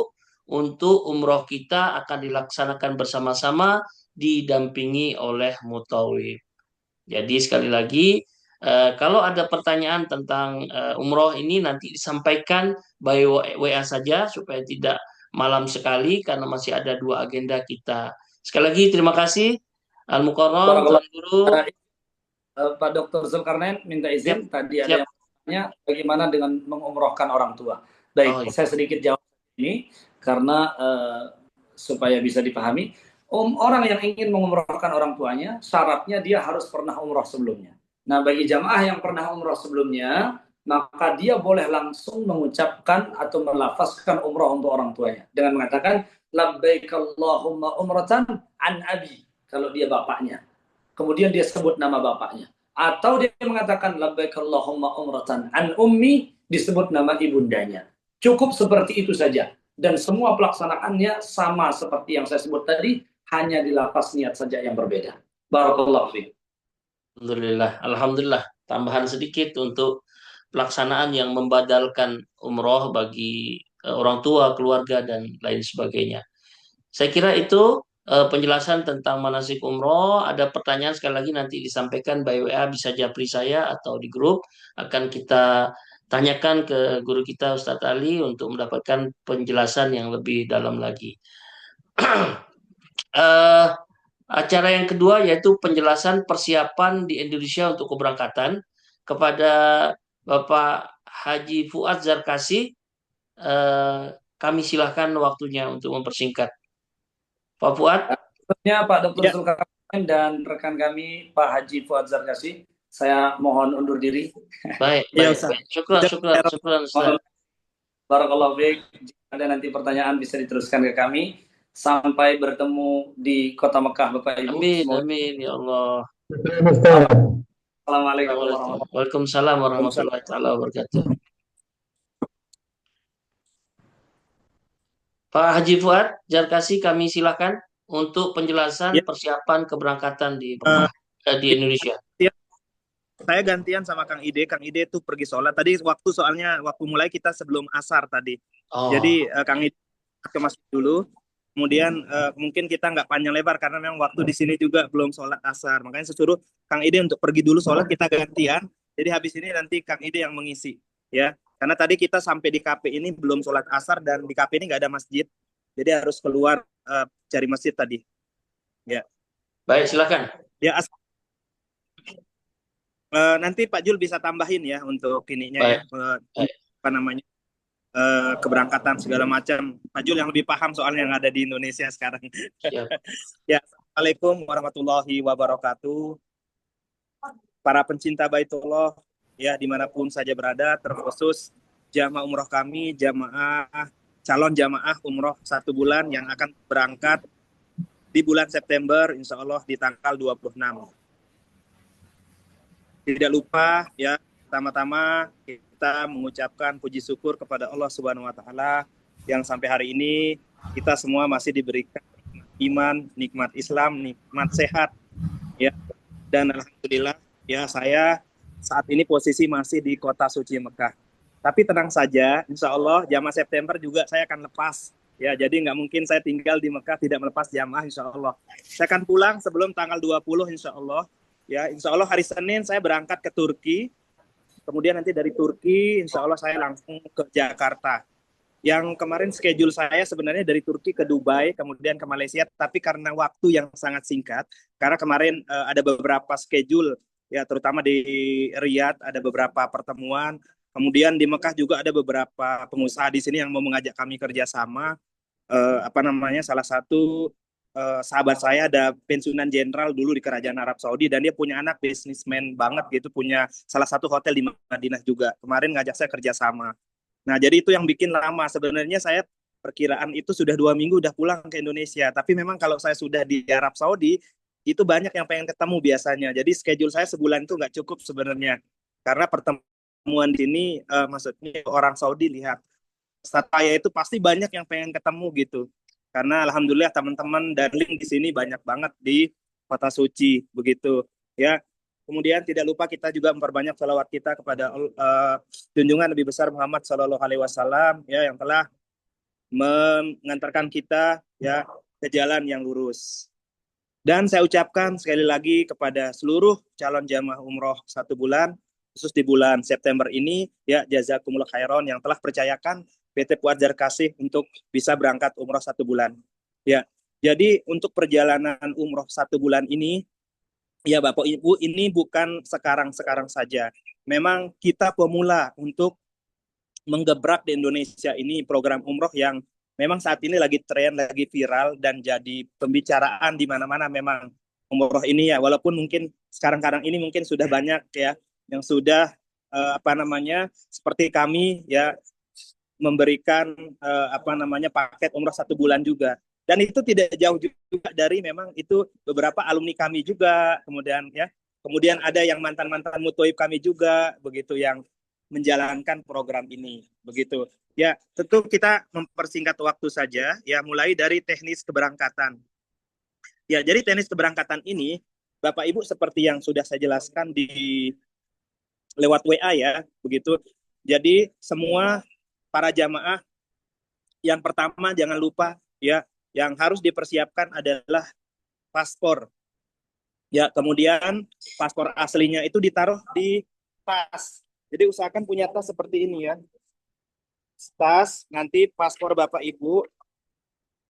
untuk umroh kita akan dilaksanakan bersama-sama didampingi oleh mutawif. Jadi sekali lagi kalau ada pertanyaan tentang umroh ini nanti disampaikan by WA saja supaya tidak malam sekali karena masih ada 2 agenda kita. Sekali lagi terima kasih Al-Mukarram Tuan Guru. Pak Dr. Zulkarnain minta izin tadi ada yang bertanya bagaimana dengan mengumrohkan orang tua. Baik, saya sedikit jawab ini karena supaya bisa dipahami. Orang yang ingin mengumrohkan orang tuanya, syaratnya dia harus pernah umroh sebelumnya. Nah, bagi jamaah yang pernah umroh sebelumnya, maka dia boleh langsung mengucapkan atau melafazkan umroh untuk orang tuanya dengan mengatakan labbaik Allahumma umratan an abi kalau dia bapaknya. Kemudian dia sebut nama bapaknya. Atau dia mengatakan labbaik Allahumma umratan an ummi, disebut nama ibundanya. Cukup seperti itu saja. Dan semua pelaksanaannya sama seperti yang saya sebut tadi, hanya di lafaz niat saja yang berbeda. Barakallahu fiik. Alhamdulillah. Tambahan sedikit untuk pelaksanaan yang membadalkan umroh bagi orang tua, keluarga, dan lain sebagainya. Saya kira itu penjelasan tentang manasik umroh. Ada pertanyaan sekali lagi nanti disampaikan by WA, bisa japri saya atau di grup. Akan kita tanyakan ke guru kita Ustadz Ali untuk mendapatkan penjelasan yang lebih dalam lagi. Acara yang kedua yaitu penjelasan persiapan di Indonesia untuk keberangkatan kepada Bapak Haji Fuad Zarkasi. Kami silahkan waktunya untuk mempersingkat. Pak Fuad. Selanjutnya Pak Dr. Ya, Zulkarnain dan rekan kami Pak Haji Fuad Zarkasi. Saya mohon undur diri. Baik, ya baik, Ustaz. baik. Syukran, syukran, syukran Ustaz. Barakallahu fiik. Jika ada nanti pertanyaan bisa diteruskan ke kami. Sampai bertemu di Kota Mekah Bapak Ibu. Amin, Semoga. amin ya Allah. Assalamualaikum warahmatullahi Waalaikumsalam warahmatullahi taala wabarakatuh. Pak Haji Fuad Zarkasi, kami silakan untuk penjelasan Ya, persiapan keberangkatan di Mekah, di Indonesia. saya gantian sama Kang Ide. Kang Ide tuh pergi sholat. Tadi waktu mulai kita sebelum asar tadi. Oh, Jadi Kang Ide ke masjid dulu. Kemudian mungkin kita nggak panjang lebar karena memang waktu di sini juga belum sholat asar. Makanya saya suruh Kang Ide untuk pergi dulu sholat, kita gantian. Jadi habis ini nanti Kang Ide yang mengisi, ya. Karena tadi kita sampai di KP ini belum sholat asar dan di KP ini nggak ada masjid. Jadi harus keluar cari masjid tadi. Ya. baik, silakan. Ya. Nanti Pak Jul bisa tambahin ya untuk ininya Baik. ya. Apa namanya? Keberangkatan segala macam. Pak Jul yang lebih paham soal yang ada di Indonesia sekarang. Siap. Ya, Assalamualaikum warahmatullahi wabarakatuh. Para pencinta Baitullah, ya dimanapun saja berada, terkhusus jamaah umroh kami, calon jamaah umroh 1 bulan yang akan berangkat di bulan September, insya Allah di tanggal 26. Tidak lupa ya, pertama-tama kita mengucapkan puji syukur kepada Allah Subhanahu wa taala yang sampai hari ini kita semua masih diberikan iman, nikmat Islam, nikmat sehat ya. Dan alhamdulillah ya, saya saat ini posisi masih di kota suci Mekah. Tapi tenang saja, insya Allah jamaah September juga saya akan lepas ya. Jadi nggak mungkin saya tinggal di Mekah tidak melepas jamaah, insya Allah. Saya akan pulang sebelum tanggal 20 insya Allah. Ya, insya Allah hari Senin saya berangkat ke Turki. Kemudian nanti dari Turki, insya Allah saya langsung ke Jakarta. Yang kemarin schedule saya sebenarnya dari Turki ke Dubai, kemudian ke Malaysia. Tapi karena waktu yang sangat singkat, karena kemarin ada beberapa schedule, ya terutama di Riyadh ada beberapa pertemuan. Kemudian di Mekah juga ada beberapa pengusaha di sini yang mau mengajak kami kerjasama. Salah satu sahabat saya ada pensiunan jenderal dulu di Kerajaan Arab Saudi dan dia punya anak bisnismen banget gitu, punya salah satu hotel di Madinah juga. Kemarin ngajak saya kerjasama. Nah, jadi itu yang bikin lama. Sebenarnya saya perkiraan itu sudah 2 minggu udah pulang ke Indonesia. Tapi memang kalau saya sudah di Arab Saudi, itu banyak yang pengen ketemu biasanya. Jadi schedule saya sebulan itu nggak cukup sebenarnya. Karena pertemuan di sini, maksudnya orang Saudi lihat. Saya itu pasti banyak yang pengen ketemu gitu. Karena alhamdulillah teman-teman darling di sini banyak banget di kota suci begitu ya. Kemudian tidak lupa kita juga memperbanyak salawat kita kepada junjungan Nabi besar Muhammad Shallallahu Alaihi Wasallam ya, yang telah mengantarkan kita ya ke jalan yang lurus. Dan saya ucapkan sekali lagi kepada seluruh calon jamaah umroh 1 bulan, khusus di bulan September ini ya, jazakumullah khairan yang telah percayakan PT Fuad Zarkasi untuk bisa berangkat umroh 1 bulan. Ya, jadi untuk perjalanan umroh 1 bulan ini, ya Bapak Ibu, ini bukan sekarang-sekarang saja. Memang kita pemula untuk menggebrak di Indonesia ini program umroh yang memang saat ini lagi tren, lagi viral dan jadi pembicaraan di mana-mana memang umroh ini ya. Walaupun mungkin sekarang-kadang ini mungkin sudah banyak ya yang sudah seperti kami ya memberikan paket umroh 1 bulan juga. Dan itu tidak jauh juga dari memang itu beberapa alumni kami juga, kemudian ada yang mantan-mantan mutoib kami juga begitu yang menjalankan program ini begitu. Ya, tentu kita mempersingkat waktu saja ya, mulai dari teknis keberangkatan. Ya, jadi teknis keberangkatan ini Bapak Ibu seperti yang sudah saya jelaskan di lewat WA ya, begitu. Jadi semua para jamaah, yang pertama jangan lupa ya, yang harus dipersiapkan adalah paspor. Ya, kemudian paspor aslinya itu ditaruh di tas. Jadi usahakan punya tas seperti ini ya. Tas, nanti paspor Bapak Ibu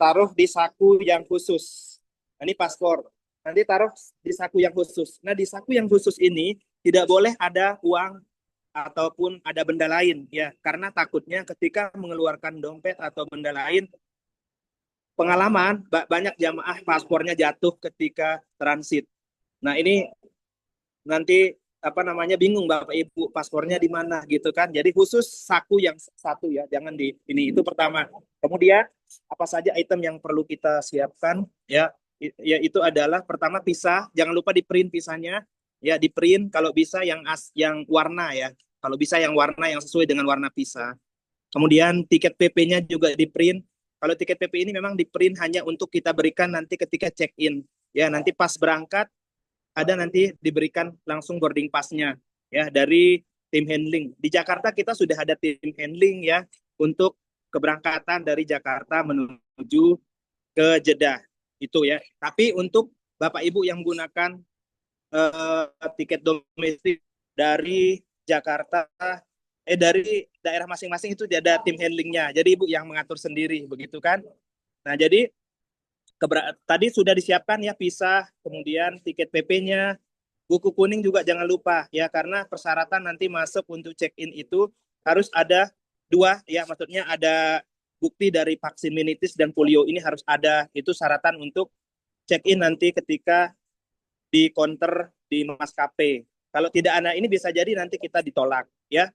taruh di saku yang khusus. Ini paspor. Nanti taruh di saku yang khusus. Nah, di saku yang khusus ini tidak boleh ada uang ataupun ada benda lain ya, karena takutnya ketika mengeluarkan dompet atau benda lain pengalaman banyak jamaah paspornya jatuh ketika transit. Nah, ini nanti apa namanya bingung Bapak Ibu paspornya di mana gitu kan. Jadi khusus saku yang satu ya, jangan di ini, itu pertama. Kemudian apa saja item yang perlu kita siapkan ya, itu adalah pertama visa, jangan lupa di print visanya ya, di print kalau bisa yang warna ya. Kalau bisa yang warna yang sesuai dengan warna visa. Kemudian tiket PP-nya juga di print. Kalau tiket PP ini memang di print hanya untuk kita berikan nanti ketika check in. Ya, nanti pas berangkat ada nanti diberikan langsung boarding pass-nya ya dari tim handling. Di Jakarta kita sudah ada tim handling ya untuk keberangkatan dari Jakarta menuju ke Jeddah itu ya. Tapi untuk Bapak Ibu yang menggunakan tiket domestik dari Jakarta dari daerah masing-masing itu ada tim handlingnya. Jadi Ibu yang mengatur sendiri begitu kan. Nah, jadi tadi sudah disiapkan ya visa, kemudian tiket PP-nya, buku kuning juga jangan lupa ya, karena persyaratan nanti masuk untuk check-in itu harus ada 2 ya, maksudnya ada bukti dari vaksin meningitis dan polio, ini harus ada, itu syaratan untuk check-in nanti ketika di counter di maskapai. Kalau tidak ada ini bisa jadi nanti kita ditolak ya.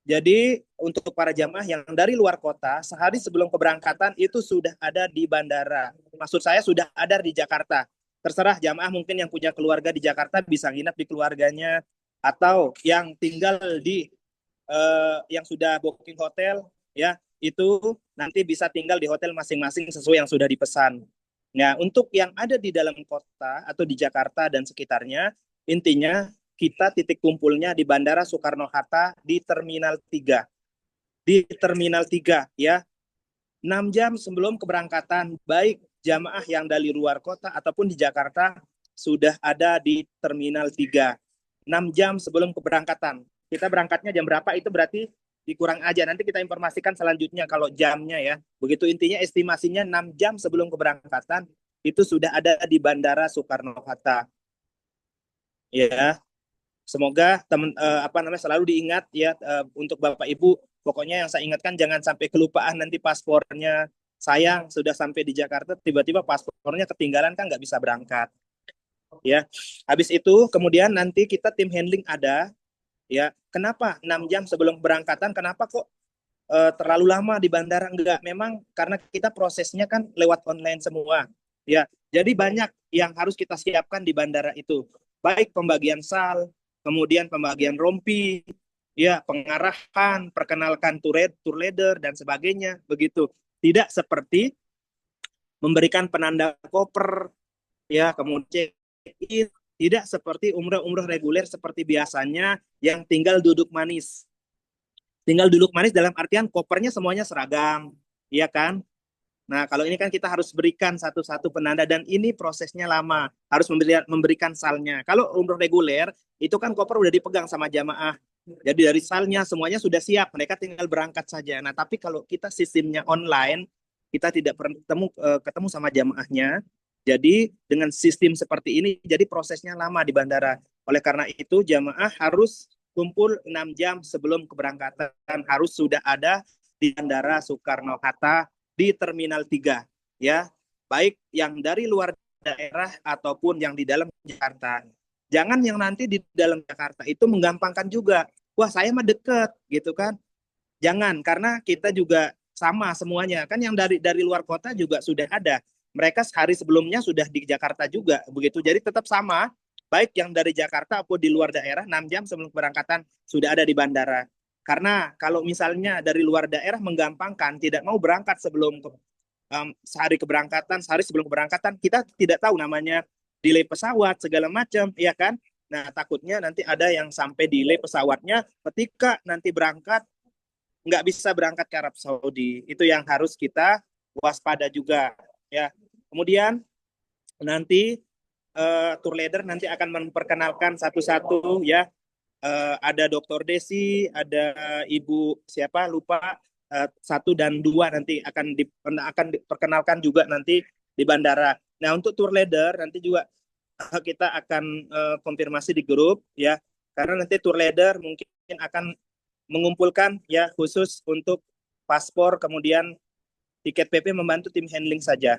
Jadi untuk para jamaah yang dari luar kota, sehari sebelum keberangkatan itu sudah ada di bandara. Maksud saya sudah ada di Jakarta. Terserah jamaah mungkin yang punya keluarga di Jakarta bisa nginap di keluarganya, atau yang tinggal di yang sudah booking hotel ya, itu nanti bisa tinggal di hotel masing-masing sesuai yang sudah dipesan. Nah, untuk yang ada di dalam kota atau di Jakarta dan sekitarnya, intinya kita titik kumpulnya di Bandara Soekarno-Hatta di Terminal 3. Di Terminal 3 ya. 6 jam sebelum keberangkatan, baik jamaah yang dari luar kota ataupun di Jakarta sudah ada di Terminal 3. 6 jam sebelum keberangkatan. Kita berangkatnya jam berapa itu berarti dikurang aja. Nanti kita informasikan selanjutnya kalau jamnya ya. Begitu intinya estimasinya 6 jam sebelum keberangkatan itu sudah ada di Bandara Soekarno-Hatta. Ya. Semoga selalu diingat ya untuk Bapak Ibu. Pokoknya yang saya ingatkan jangan sampai kelupaan nanti paspornya. Sayang sudah sampai di Jakarta tiba-tiba paspornya ketinggalan kan nggak bisa berangkat. Ya. Habis itu kemudian nanti kita tim handling ada ya. Kenapa 6 jam sebelum keberangkatan? Kenapa kok terlalu lama di bandara? Enggak, memang karena kita prosesnya kan lewat online semua. Ya. Jadi banyak yang harus kita siapkan di bandara itu. Baik pembagian sal, kemudian pembagian rompi, ya pengarahan, perkenalkan tour leader dan sebagainya, begitu. Tidak seperti memberikan penanda koper, ya kemudian check-in, tidak seperti umroh reguler seperti biasanya yang tinggal duduk manis. Tinggal duduk manis dalam artian kopernya semuanya seragam, ya kan? Nah, kalau ini kan kita harus berikan satu-satu penanda dan ini prosesnya lama, harus memberikan salnya. Kalau umroh reguler, itu kan koper udah dipegang sama jamaah. Jadi dari salnya semuanya sudah siap, mereka tinggal berangkat saja. Nah, tapi kalau kita sistemnya online, kita tidak ketemu sama jamaahnya. Jadi dengan sistem seperti ini, jadi prosesnya lama di bandara. Oleh karena itu, jamaah harus kumpul 6 jam sebelum keberangkatan, harus sudah ada di Bandara Soekarno-Hatta di Terminal 3 ya, baik yang dari luar daerah ataupun yang di dalam Jakarta. Jangan yang nanti di dalam Jakarta itu menggampangkan juga. Wah, saya mah deket gitu kan. Jangan, karena kita juga sama semuanya. Kan yang dari luar kota juga sudah ada. Mereka sehari sebelumnya sudah di Jakarta juga begitu. Jadi tetap sama, baik yang dari Jakarta ataupun di luar daerah 6 jam sebelum keberangkatan sudah ada di bandara. Karena kalau misalnya dari luar daerah menggampangkan, tidak mau berangkat sebelum sehari sebelum keberangkatan, kita tidak tahu namanya delay pesawat, segala macam, ya kan? Nah, takutnya nanti ada yang sampai delay pesawatnya ketika nanti berangkat, nggak bisa berangkat ke Arab Saudi. Itu yang harus kita waspada juga, ya. Kemudian nanti tour leader nanti akan memperkenalkan satu-satu, ya. Ada Dr. Desi, ada Ibu siapa lupa, 1 dan 2 nanti akan diperkenalkan juga nanti di bandara. Nah, untuk tour leader nanti juga kita akan konfirmasi di grup ya, karena nanti tour leader mungkin akan mengumpulkan ya khusus untuk paspor, kemudian tiket PP membantu tim handling saja,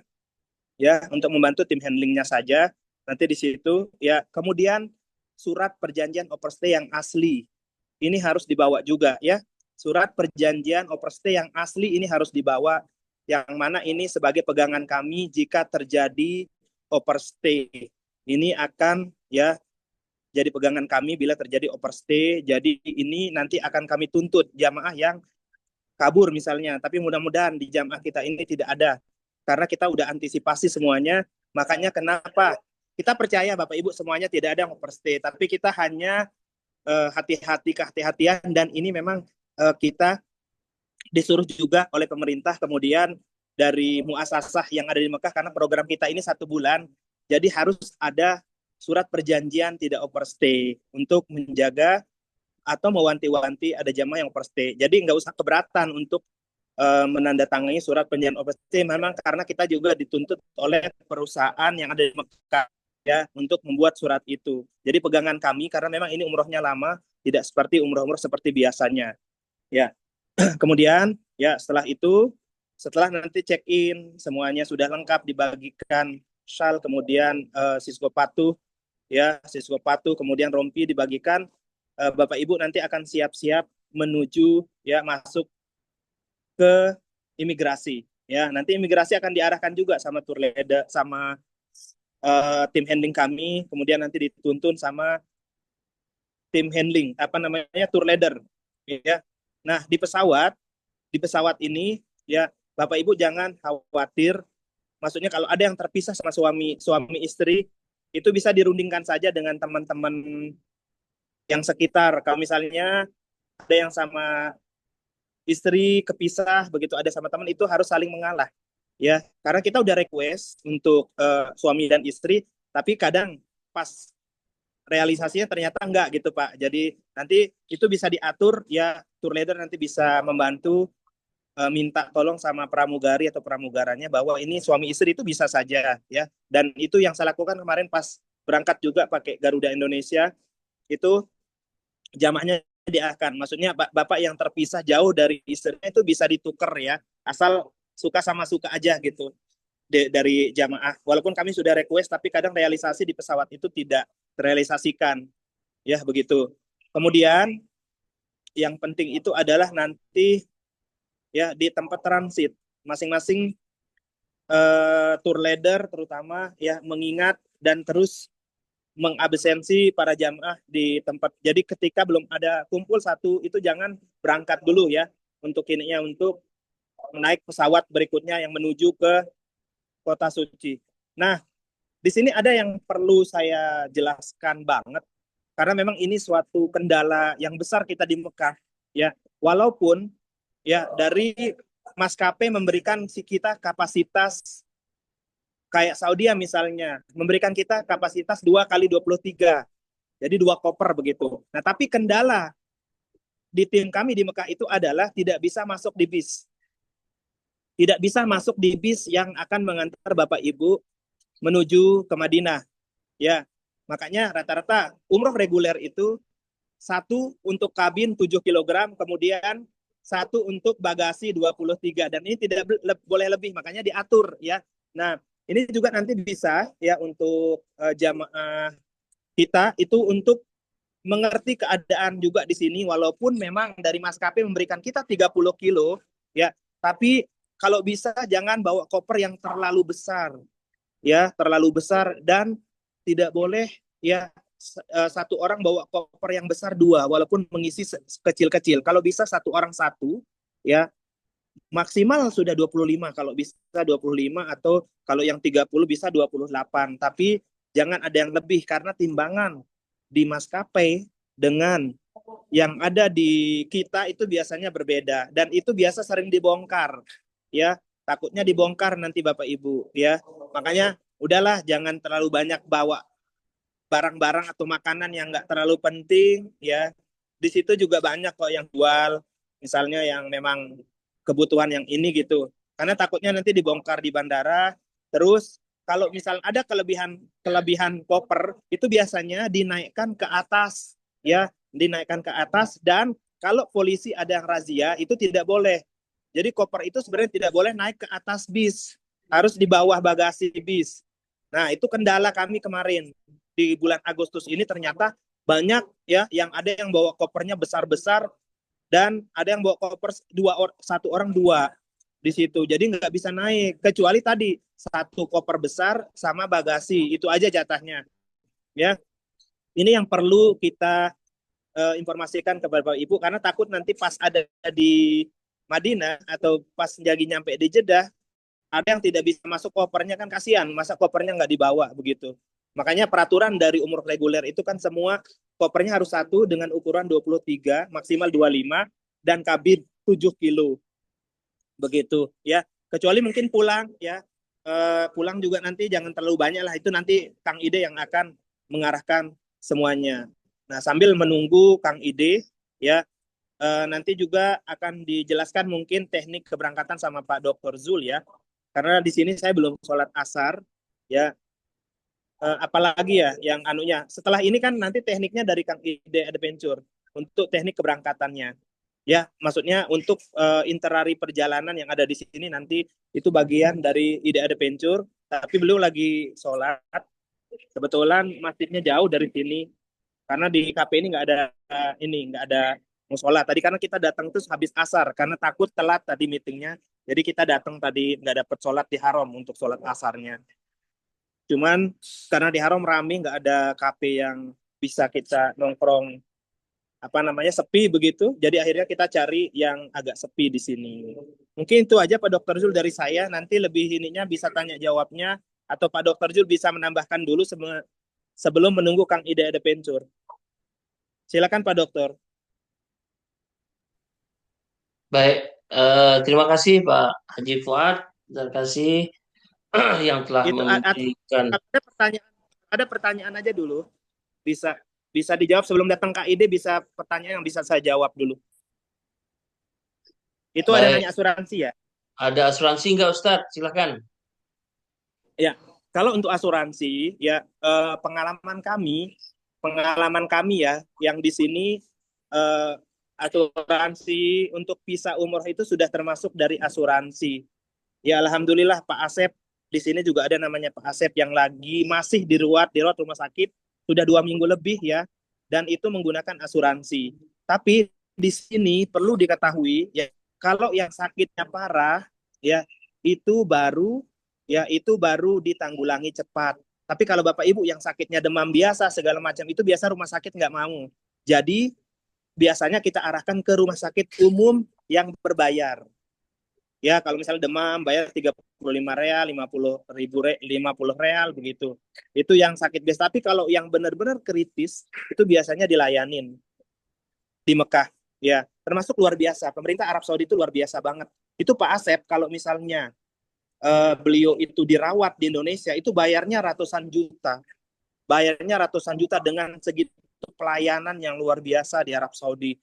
ya, untuk membantu tim handlingnya saja. Nanti di situ, ya. Kemudian surat perjanjian overstay yang asli ini harus dibawa juga, ya. Surat perjanjian overstay yang asli ini harus dibawa, yang mana ini sebagai pegangan kami jika terjadi overstay. Ini akan, ya, jadi pegangan kami bila terjadi overstay. Jadi ini nanti akan kami tuntut jamaah yang kabur misalnya. Tapi mudah-mudahan di jamaah kita ini tidak ada. Karena kita udah antisipasi semuanya. Makanya kenapa kita percaya Bapak Ibu semuanya tidak ada yang overstay. Tapi kita hanya kehati-hatian, dan ini memang kita disuruh juga oleh pemerintah, kemudian dari muasasah yang ada di Mekah, karena program kita ini 1 bulan, jadi harus ada surat perjanjian tidak overstay untuk menjaga atau mewanti-wanti ada jamaah yang overstay. Jadi nggak usah keberatan untuk menandatangani surat perjanjian overstay, memang karena kita juga dituntut oleh perusahaan yang ada di Mekah, ya, untuk membuat surat itu. Jadi pegangan kami, karena memang ini umrohnya lama, tidak seperti umroh-umroh seperti biasanya, ya. Kemudian, ya, setelah itu, setelah nanti check-in semuanya sudah lengkap, dibagikan shawl, kemudian sisko patuh, ya, sisko patuh, kemudian rompi dibagikan. Bapak Ibu nanti akan siap-siap menuju, ya, masuk ke imigrasi, ya. Nanti imigrasi akan diarahkan juga sama tour leader, sama tim handling kami, kemudian nanti dituntun sama tim handling, tour leader, ya. Nah, di pesawat ini, ya, Bapak Ibu jangan khawatir. Maksudnya kalau ada yang terpisah sama suami istri, itu bisa dirundingkan saja dengan teman-teman yang sekitar. Kalau misalnya ada yang sama istri kepisah, begitu ada sama teman, itu harus saling mengalah, ya. Karena kita udah request untuk suami dan istri, tapi kadang pas realisasinya ternyata enggak gitu, Pak. Jadi nanti itu bisa diatur, ya, tour leader nanti bisa membantu minta tolong sama pramugari atau pramugaranya bahwa ini suami istri itu bisa saja, ya. Dan itu yang saya lakukan kemarin pas berangkat juga pakai Garuda Indonesia, itu jamaahnya diarahkan. Maksudnya bapak yang terpisah jauh dari istrinya itu bisa ditukar, ya. Asal suka sama suka aja gitu dari jamaah. Walaupun kami sudah request, tapi kadang realisasi di pesawat itu tidak terrealisasikan, ya, begitu. Kemudian yang penting itu adalah nanti, ya, di tempat transit masing-masing tour leader terutama, ya, mengingat dan terus mengabsensi para jamaah di tempat. Jadi ketika belum ada kumpul satu itu jangan berangkat dulu, ya, untuk ininya, untuk naik pesawat berikutnya yang menuju ke kota suci. Nah, di sini ada yang perlu saya jelaskan banget, karena memang ini suatu kendala yang besar kita di Mekah, ya. Walaupun, ya, dari maskapai memberikan kita kapasitas kayak Saudi misalnya, memberikan kita kapasitas 2x23, jadi 2 koper begitu. Nah, tapi kendala di tim kami di Mekah itu adalah tidak bisa masuk di bis. Tidak bisa masuk di bis yang akan mengantar Bapak Ibu menuju ke Madinah, ya. Makanya rata-rata umroh reguler itu 1 untuk kabin 7 kg, kemudian 1 untuk bagasi 23, dan ini tidak boleh lebih, makanya diatur, ya. Nah, ini juga nanti bisa, ya, untuk jamaah kita itu untuk mengerti keadaan juga di sini, walaupun memang dari maskapai memberikan kita 30 kilo, ya, tapi kalau bisa jangan bawa koper yang terlalu besar, ya, terlalu besar, dan tidak boleh, ya, 1 orang bawa koper yang besar 2, walaupun mengisi kecil-kecil. Kalau bisa 1 orang 1, ya, maksimal sudah 25, kalau bisa 25, atau kalau yang 30 bisa 28. Tapi jangan ada yang lebih, karena timbangan di maskapai dengan yang ada di kita itu biasanya berbeda, dan itu biasa sering dibongkar, ya. Takutnya dibongkar nanti Bapak Ibu, ya. Makanya udahlah, jangan terlalu banyak bawa barang-barang atau makanan yang nggak terlalu penting, ya. Di situ juga banyak kok yang jual, misalnya yang memang kebutuhan yang ini gitu. Karena takutnya nanti dibongkar di bandara. Terus kalau misal ada kelebihan koper, itu biasanya dinaikkan ke atas, ya, dinaikkan ke atas. Dan kalau polisi ada yang razia, itu tidak boleh Jadi koper itu sebenarnya tidak boleh naik ke atas bis, harus di bawah bagasi bis. Nah, itu kendala kami kemarin di bulan Agustus ini, ternyata banyak ya yang ada yang bawa kopernya besar-besar dan ada yang bawa koper satu orang dua di situ. Jadi nggak bisa naik kecuali tadi satu koper besar sama bagasi, itu aja jatahnya. Ya, ini yang perlu kita informasikan kepada Bapak Ibu, karena takut nanti pas ada di Madinah atau pas lagi nyampe di Jeddah ada yang tidak bisa masuk kopernya, kan kasihan, masa kopernya nggak dibawa begitu. Makanya peraturan dari umroh reguler itu kan semua kopernya harus satu dengan ukuran 23 maksimal 25 dan kabin 7 kilo begitu ya. Kecuali mungkin pulang ya, pulang juga nanti jangan terlalu banyak lah, itu nanti Kang Ide yang akan mengarahkan semuanya. Nah, sambil menunggu Kang Ide ya, nanti juga akan dijelaskan mungkin teknik keberangkatan sama Pak Dr. Zul ya. Karena di sini saya belum sholat asar ya. Apalagi ya yang anunya. Setelah ini kan nanti tekniknya dari Kang Ide Adventure untuk teknik keberangkatannya. Ya, maksudnya untuk interari perjalanan yang ada di sini nanti itu bagian dari Ide Adventure, tapi beliau lagi sholat. Kebetulan masjidnya jauh dari sini. Karena di KP ini nggak ada musola. Tadi karena kita datang terus habis asar karena takut telat tadi meetingnya. Jadi kita datang tadi nggak dapat sholat di Haram untuk sholat asarnya. Cuman karena di Haram rame, nggak ada KP yang bisa kita nongkrong sepi begitu. Jadi akhirnya kita cari yang agak sepi di sini. Mungkin itu aja Pak Dr. Zul dari saya. Nanti lebih ininya bisa tanya jawabnya atau Pak Dr. Zul bisa menambahkan dulu sebelum menunggu Kang Ide Adventure. Silakan Pak Dokter. Baik, terima kasih Pak Haji Fuad. Terima kasih yang telah Itu memberikan. ada pertanyaan aja dulu. Bisa dijawab sebelum datang Kak Ide, bisa pertanyaan yang bisa saya jawab dulu. Itu Baik. ada nanya asuransi ya? Ada asuransi nggak Ustadz? Silakan. Ya, kalau untuk asuransi ya, pengalaman kami ya yang di sini, asuransi untuk visa umroh itu sudah termasuk dari asuransi. Ya alhamdulillah Pak Asep di sini juga ada namanya Pak Asep yang masih dirawat rumah sakit sudah 2 minggu lebih ya, dan itu menggunakan asuransi. Tapi di sini perlu diketahui ya, kalau yang sakitnya parah ya itu baru ditanggulangi cepat. Tapi kalau Bapak Ibu yang sakitnya demam biasa segala macam itu biasa rumah sakit nggak mau. Jadi biasanya kita arahkan ke rumah sakit umum yang berbayar. Ya, kalau misalnya demam bayar 35 real, 50 real begitu. Itu yang sakit biasa. Tapi kalau yang benar-benar kritis itu biasanya dilayanin di Mekah. Ya, termasuk luar biasa. Pemerintah Arab Saudi itu luar biasa banget. Itu Pak Asep kalau misalnya beliau itu dirawat di Indonesia itu bayarnya ratusan juta. Dengan segitu pelayanan yang luar biasa di Arab Saudi.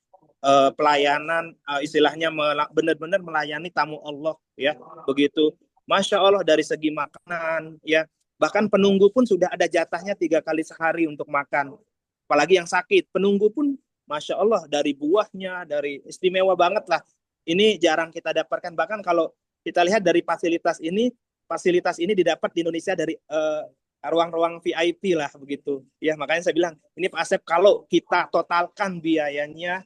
Pelayanan istilahnya benar-benar melayani tamu Allah ya, begitu. Masya Allah, dari segi makanan ya, bahkan penunggu pun sudah ada jatahnya 3 kali sehari untuk makan. Apalagi yang sakit, penunggu pun Masya Allah dari buahnya, dari istimewa banget lah. Ini jarang kita dapatkan. Bahkan kalau kita lihat dari fasilitas ini didapat di Indonesia dari ruang-ruang VIP lah begitu. Ya, makanya saya bilang ini Pak Asep kalau kita totalkan biayanya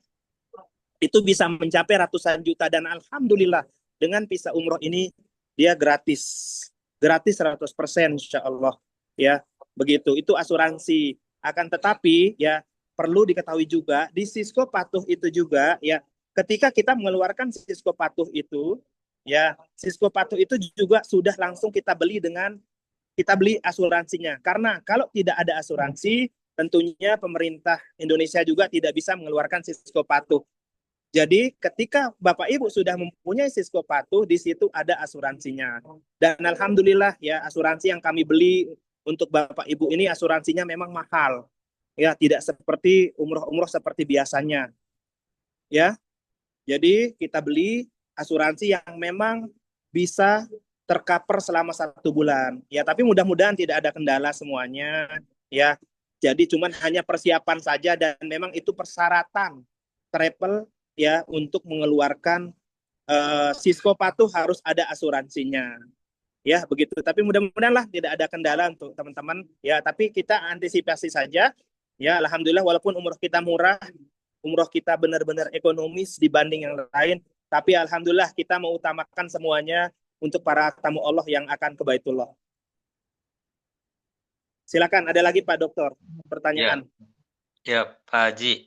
itu bisa mencapai ratusan juta, dan alhamdulillah dengan visa umroh ini dia gratis 100% insya Allah ya, begitu. Itu asuransi. Akan tetapi ya perlu diketahui juga di Sisko Patuh itu juga ya, ketika kita mengeluarkan Sisko Patuh itu ya, Sisko Patuh itu juga sudah langsung kita beli asuransinya. Karena kalau tidak ada asuransi tentunya pemerintah Indonesia juga tidak bisa mengeluarkan Sisko Patuh. Jadi ketika Bapak Ibu sudah mempunyai Sisko Patuh, di situ ada asuransinya. Dan alhamdulillah ya, asuransi yang kami beli untuk Bapak Ibu ini asuransinya memang mahal. Ya, tidak seperti umroh-umroh seperti biasanya. Ya. Jadi kita beli asuransi yang memang bisa tercover selama 1 bulan. Ya, tapi mudah-mudahan tidak ada kendala semuanya. Ya. Jadi cuman hanya persiapan saja, dan memang itu persyaratan travel ya untuk mengeluarkan Siskopa tuh harus ada asuransinya. Ya, begitu. Tapi mudah-mudahan lah tidak ada kendala untuk teman-teman. Ya, tapi kita antisipasi saja. Ya, alhamdulillah walaupun umroh kita murah, umroh kita benar-benar ekonomis dibanding yang lain, tapi alhamdulillah kita mengutamakan semuanya untuk para tamu Allah yang akan ke Baitullah. Silakan, ada lagi Pak Dokter pertanyaan. Ya, Pak Haji,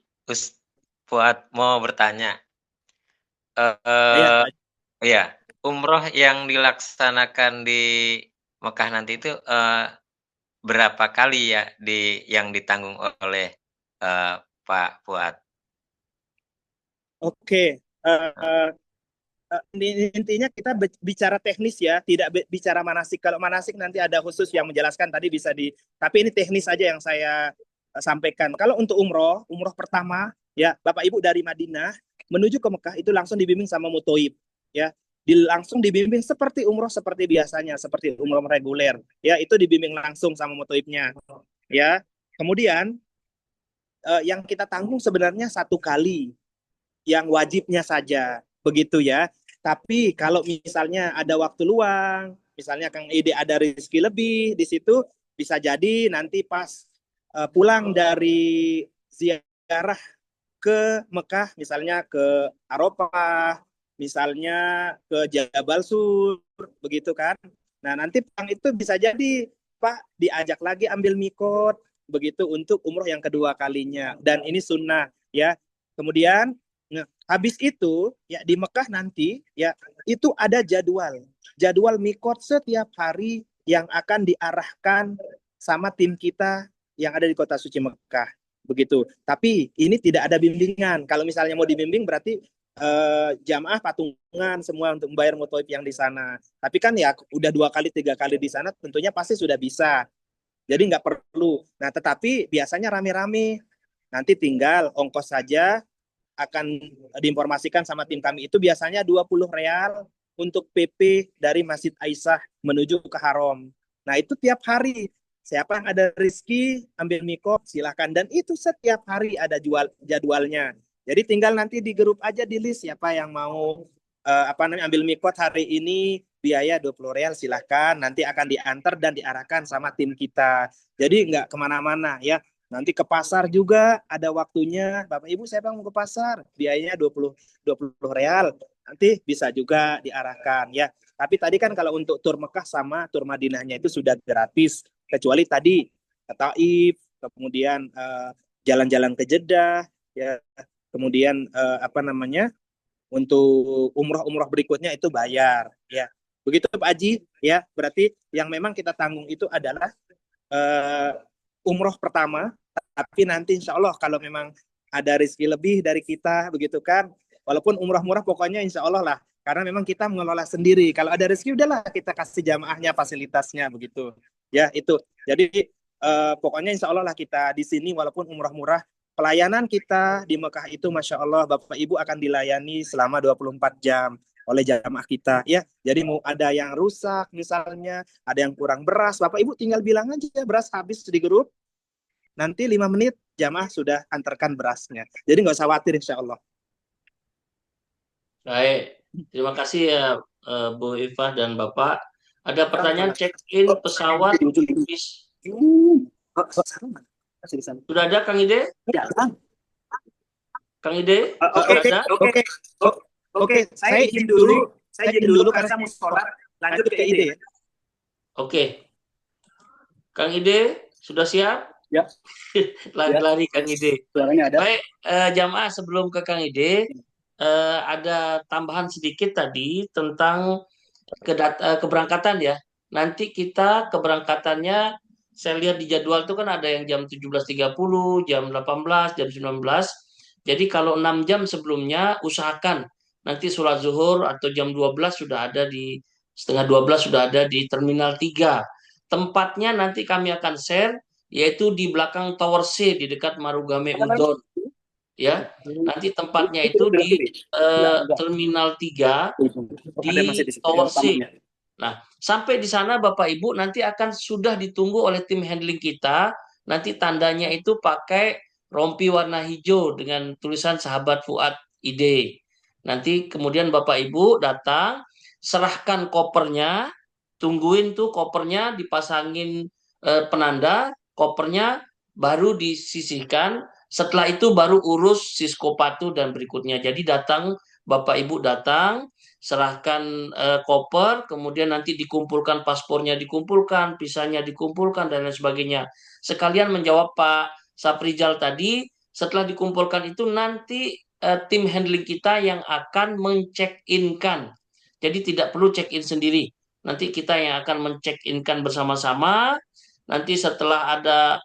Fuad mau bertanya. Ya, Pak. Iya, umroh yang dilaksanakan di Mekah nanti itu berapa kali ya yang ditanggung oleh Pak Fuad? Oke, intinya kita bicara teknis ya, tidak bicara manasik. Kalau manasik nanti ada khusus yang menjelaskan tadi bisa tapi ini teknis saja yang saya sampaikan. Kalau untuk umroh pertama ya Bapak Ibu dari Madinah menuju ke Mekah itu langsung dibimbing sama mutoib ya. Langsung dibimbing seperti umroh seperti biasanya, seperti umroh reguler ya, itu dibimbing langsung sama mutoibnya ya. Kemudian yang kita tanggung sebenarnya 1 kali yang wajibnya saja begitu ya. Tapi kalau misalnya ada waktu luang, misalnya Kang Ide ada rezeki lebih di situ, bisa jadi nanti pas pulang dari ziarah ke Mekah, misalnya ke Arafah, misalnya ke Jabal Sur, begitu kan. Nah, nanti pulang itu bisa jadi Pak diajak lagi ambil mikot, begitu untuk umroh yang kedua kalinya. Dan ini sunnah ya. Kemudian habis itu ya di Mekah nanti ya itu ada jadwal mikot setiap hari yang akan diarahkan sama tim kita yang ada di kota suci Mekah begitu. Tapi ini tidak ada bimbingan. Kalau misalnya mau dibimbing berarti jamaah patungan semua untuk membayar mutoib yang di sana. Tapi kan ya udah 2 kali 3 kali di sana tentunya pasti sudah bisa. Jadi nggak perlu. Nah tetapi biasanya rame-rame. Nanti tinggal ongkos saja akan diinformasikan sama tim kami. Itu biasanya 20 real untuk PP dari Masjid Aisyah menuju ke Haram. Nah itu tiap hari. Siapa yang ada rezeki ambil mikot silahkan. Dan itu setiap hari ada jadwalnya. Jadi tinggal nanti di grup aja di list siapa yang mau ambil mikot hari ini biaya 20 real silahkan. Nanti akan diantar dan diarahkan sama tim kita. Jadi nggak kemana-mana ya. Nanti ke pasar juga ada waktunya. Bapak Ibu siapa yang mau ke pasar? Biayanya 20 real. Nanti bisa juga diarahkan ya. Tapi tadi kan kalau untuk tur Mekah sama tur Madinahnya itu sudah gratis. Kecuali tadi ke Taif, kemudian jalan-jalan ke Jeddah ya. Kemudian untuk umroh berikutnya itu bayar ya. Begitu Pak Haji ya. Berarti yang memang kita tanggung itu adalah umroh pertama, tapi nanti insya Allah kalau memang ada rezeki lebih dari kita begitu kan, walaupun umroh murah pokoknya insya Allah lah, karena memang kita mengelola sendiri. Kalau ada rezeki udahlah kita kasih jamaahnya fasilitasnya begitu ya. Itu jadi pokoknya insya Allah lah kita di sini walaupun umroh murah, pelayanan kita di Mekah itu Masya Allah Bapak Ibu akan dilayani selama 24 jam oleh jamaah kita ya. Jadi mau ada yang rusak misalnya, ada yang kurang beras, Bapak Ibu tinggal bilang aja beras habis di grup, nanti 5 menit jamaah sudah antarkan berasnya. Jadi nggak usah khawatir insya Allah. Baik, terima kasih ya Bu Ifah dan Bapak. Ada pertanyaan check-in pesawat bis. Sudah ada Kang Ide? Kang Ide? Oke, saya izin dulu karena saya mau sholat. Lanjut ke Ide ya. Oke. Kang Ide sudah siap? Ya. Lari-lari Kang Ide. Suaranya ada. Baik, jamaah sebelum ke Kang Ide, ada tambahan sedikit tadi tentang keberangkatan ya. Nanti kita keberangkatannya saya lihat di jadwal itu kan ada yang jam 17.30, jam 18, jam 19. Jadi kalau 6 jam sebelumnya usahakan nanti sholat zuhur atau jam 12 sudah ada setengah 12 sudah ada di Terminal 3. Tempatnya nanti kami akan share yaitu di belakang Tower C di dekat Marugame Udon. Ya, nanti tempatnya itu di Terminal 3 di Tower C. Nah, sampai di sana Bapak Ibu nanti akan sudah ditunggu oleh tim handling kita. Nanti tandanya itu pakai rompi warna hijau dengan tulisan Sahabat Fuad ID. Nanti kemudian Bapak Ibu datang, serahkan kopernya, tungguin tuh kopernya dipasangin penanda, kopernya baru disisihkan. Setelah itu baru urus siskopatu dan berikutnya. Jadi datang, Bapak Ibu datang, serahkan koper, kemudian nanti dikumpulkan paspornya, dikumpulkan, visanya dikumpulkan, dan lain sebagainya. Sekalian menjawab Pak Saprijal tadi, setelah dikumpulkan itu nanti tim handling kita yang akan men-check-in-kan. Jadi tidak perlu check-in sendiri. Nanti kita yang akan men-check-in-kan bersama-sama. Nanti setelah ada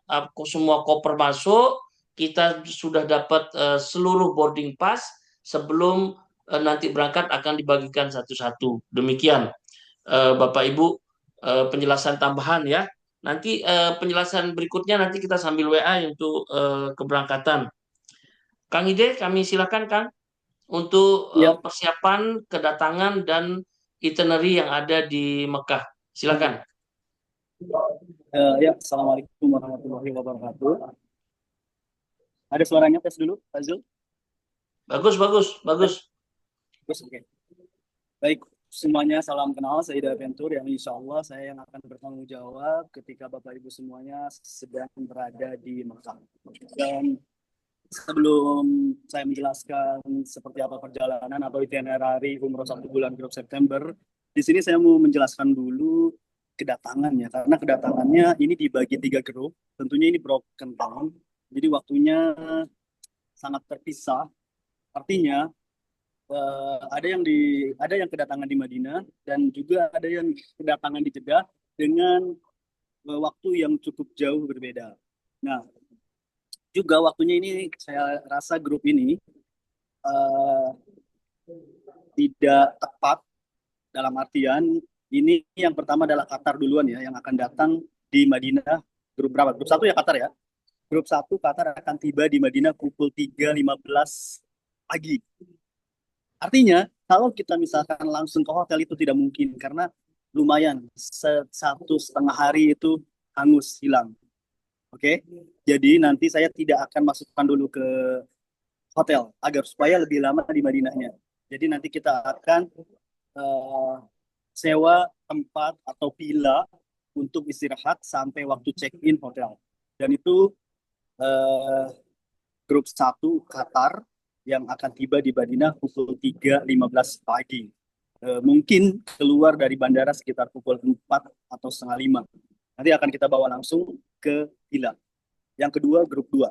semua koper masuk, kita sudah dapat seluruh boarding pass sebelum nanti berangkat akan dibagikan satu-satu. Demikian Bapak Ibu penjelasan tambahan ya. Nanti penjelasan berikutnya nanti kita sambil WA untuk keberangkatan. Kang Ide, kami silakan Kang untuk Ya, persiapan kedatangan dan itinerary yang ada di Mekah. Silakan. ya, Assalamualaikum warahmatullahi wabarakatuh. Ada suaranya, tes dulu, Pak Zul? Bagus, bagus, bagus. Terus, oke. Baik, semuanya salam kenal, saya Ida Ventur, yang insya Allah saya yang akan bertanggung jawab ketika Bapak Ibu semuanya sedang berada di Mekah. Dan sebelum saya menjelaskan seperti apa perjalanan atau itinerary umroh 1 bulan grup September, di sini saya mau menjelaskan dulu kedatangannya, karena kedatangannya ini dibagi 3 grup, tentunya ini broken down, jadi waktunya sangat terpisah. Artinya ada yang kedatangan di Madinah dan juga ada yang kedatangan di Jeddah dengan waktu yang cukup jauh berbeda. Nah, juga waktunya ini saya rasa grup ini tidak tepat, dalam artian ini yang pertama adalah Qatar duluan ya yang akan datang di Madinah. Grup berapa? Grup 1 ya Qatar ya. Grup 1 Qatar akan tiba di Madinah pukul 3.15 pagi. Artinya kalau kita misalkan langsung ke hotel itu tidak mungkin karena lumayan 1,5 hari itu hangus hilang. Oke, jadi nanti saya tidak akan masukkan dulu ke hotel agar supaya lebih lama di Madinahnya. Jadi nanti kita akan sewa tempat atau villa untuk istirahat sampai waktu check-in hotel. Dan itu grup 1 Qatar yang akan tiba di Madinah pukul 3.15 pagi. Mungkin keluar dari bandara sekitar pukul 4 atau setengah 5. Nanti akan kita bawa langsung ke villa. Yang kedua, grup 2.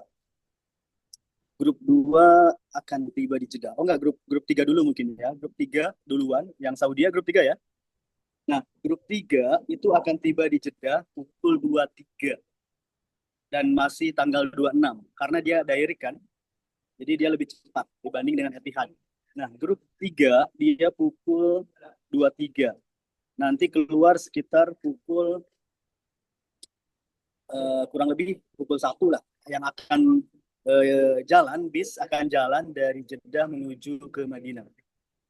Grup 2 akan tiba di Jeddah. Oh enggak, grup 3 dulu mungkin ya. Grup 3 duluan, yang Saudi grup 3 ya. Nah, grup 3 itu akan tiba di Jeddah pukul 23. Dan masih tanggal 26. Karena dia direct kan. Jadi dia lebih cepat dibanding dengan Etihad. Nah, grup 3 dia pukul 23. Nanti keluar sekitar pukul kurang lebih pukul 1 lah. Yang akan bis akan jalan dari Jeddah menuju ke Madinah.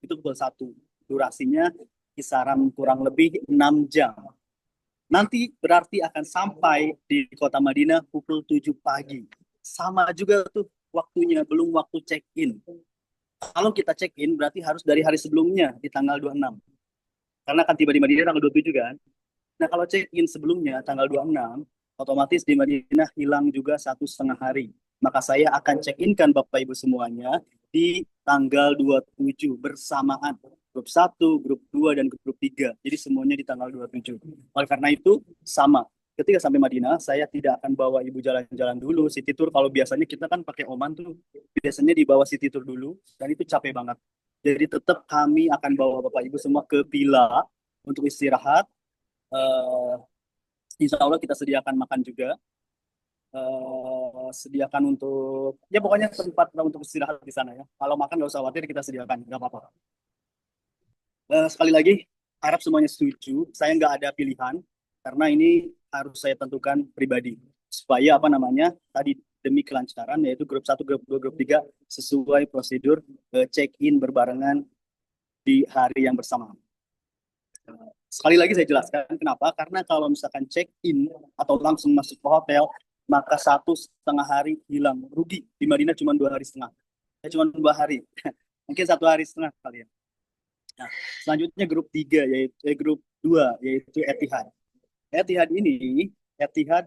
Itu pukul 1. Durasinya kisaran kurang lebih 6 jam. Nanti berarti akan sampai di kota Madinah pukul 7 pagi. Sama juga tuh waktunya, belum waktu check-in. Kalau kita check-in berarti harus dari hari sebelumnya di tanggal 26. Karena akan tiba di Madinah tanggal 27 kan. Nah kalau check-in sebelumnya tanggal 26, otomatis di Madinah hilang juga 1,5 hari. Maka saya akan check-in-kan Bapak Ibu semuanya di tanggal 27 bersamaan. Grup 1, grup 2, dan grup 3. Jadi semuanya di tanggal 27. Oleh karena itu sama. Ketika sampai Madinah, saya tidak akan bawa ibu jalan-jalan dulu, city tour. Kalau biasanya kita kan pakai Oman tuh, biasanya dibawa city tour dulu, dan itu capek banget. Jadi tetap kami akan bawa Bapak Ibu semua ke villa untuk istirahat. Insya Allah kita sediakan makan juga. Sediakan untuk, ya pokoknya tempat untuk istirahat di sana ya. Kalau makan nggak usah khawatir, kita sediakan, nggak apa-apa. Sekali lagi, harap semuanya setuju. Saya nggak ada pilihan, karena ini harus saya tentukan pribadi supaya tadi demi kelancaran, yaitu grup 1, grup 2, grup 3 sesuai prosedur check-in berbarengan di hari yang bersamaan. Sekali lagi saya jelaskan kenapa, karena kalau misalkan check-in atau langsung masuk ke hotel maka 1,5 hari hilang, rugi. Di Madinah cuma 2,5 hari, cuma 2 hari. Mungkin 1,5 hari kali ya. Nah, selanjutnya grup 3 yaitu grup 2 yaitu Etihad. Etihad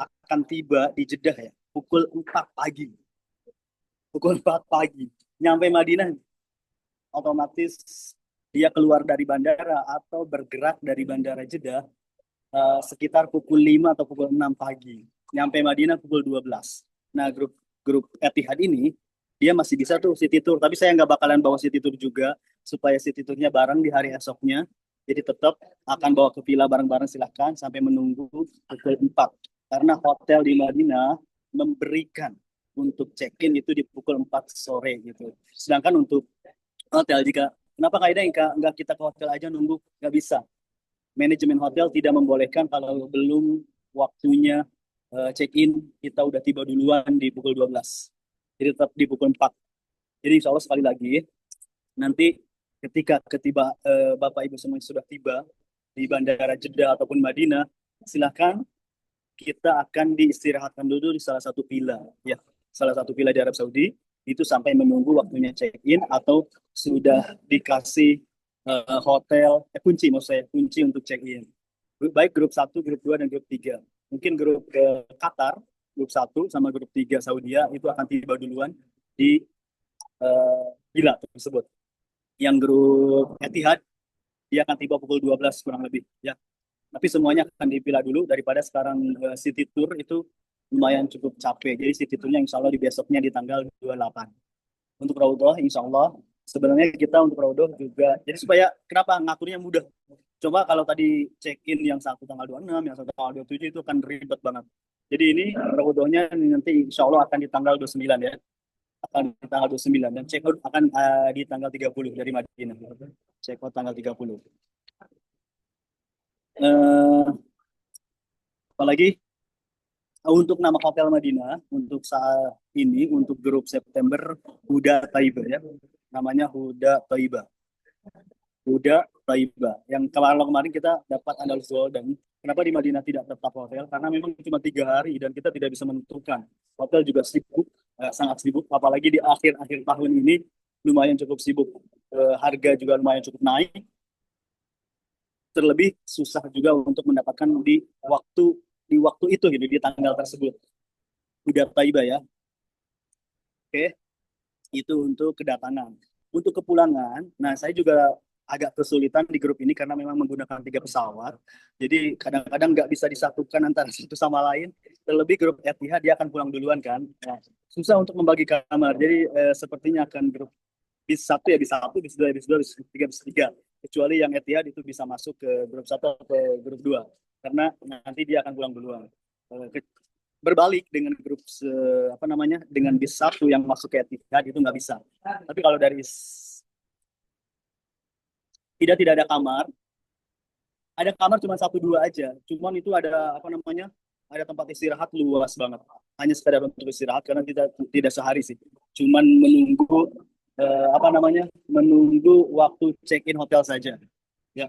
akan tiba di Jeddah ya pukul 4 pagi. Pukul 4 pagi. Nyampe Madinah otomatis dia keluar dari bandara atau bergerak dari bandara Jeddah sekitar pukul 5 atau pukul 6 pagi. Nyampe Madinah pukul 12. Nah, grup Etihad ini dia masih bisa tuh city tour, tapi saya nggak bakalan bawa city tour juga supaya city tournya bareng di hari esoknya. Jadi tetap akan bawa ke villa bareng-bareng silahkan sampai menunggu pukul 4. Karena hotel di Madinah memberikan untuk check-in itu di pukul 4 sore gitu. Sedangkan untuk hotel kenapa Kaidah nggak kita ke hotel aja nunggu? Nggak bisa. Manajemen hotel tidak membolehkan kalau belum waktunya check-in, kita udah tiba duluan di pukul 12. Jadi tetap di pukul 4. Jadi insya Allah sekali lagi, nanti ketika Bapak Ibu semua sudah tiba di Bandara Jeddah ataupun Madinah, silakan kita akan diistirahatkan dulu di salah satu villa. Ya, salah satu villa di Arab Saudi, itu sampai menunggu waktunya check-in atau sudah dikasih hotel, kunci untuk check-in. Baik grup 1, grup 2, dan grup 3. Mungkin grup Qatar, grup 1 sama grup 3 Saudi itu akan tiba duluan di villa tersebut. Yang grup Etihad, dia akan tiba pukul 12 kurang lebih. Ya. Tapi semuanya akan di villa dulu daripada sekarang city tour itu lumayan cukup capek. Jadi city tournya insya Allah di besoknya di tanggal 28. Untuk Raudhah insya Allah sebenarnya kita untuk Raudhah juga. Jadi supaya kenapa ngaturnya mudah. Coba kalau tadi check-in yang satu tanggal 26, yang satu tanggal 27 itu akan ribet banget. Jadi ini Raudhahnya nanti insya Allah akan di tanggal 29 ya. Akan di tanggal 29 dan check out akan di tanggal 30 dari Madinah. Check out tanggal 30. Apalagi untuk nama hotel Madinah untuk saat ini untuk grup September Huda Thaibah ya, namanya Huda Thaibah. Yang kemarin kita dapat Andalus Golden. Kenapa di Madinah tidak tetap hotel? Karena memang cuma 3 hari dan kita tidak bisa menentukan. Hotel juga sibuk, sangat sibuk. Apalagi di akhir-akhir tahun ini lumayan cukup sibuk. Harga juga lumayan cukup naik. Terlebih susah juga untuk mendapatkan di waktu itu gitu, di tanggal tersebut. Udah Thaibah ya. Oke. Itu untuk kedatangan. Untuk kepulangan, nah saya juga agak kesulitan di grup ini karena memang menggunakan 3 pesawat. Jadi kadang-kadang nggak bisa disatukan antara satu sama lain. Terlebih grup Etihad dia akan pulang duluan kan. Nah, susah untuk membagi kamar. Jadi sepertinya akan grup bis 1 ya bis 1, bis 2 ya bis 2, bis 3 bis 3. Kecuali yang Etihad itu bisa masuk ke grup 1 atau ke grup 2. Karena nanti dia akan pulang duluan. Berbalik dengan grup dengan bis 1 yang masuk ke Etihad itu nggak bisa. Tapi kalau dari tidak ada kamar cuma 1-2 aja. Cuman itu ada ada tempat istirahat luas banget. Hanya sekedar untuk istirahat karena kita tidak sehari sih. Cuman menunggu menunggu waktu check-in hotel saja. Ya.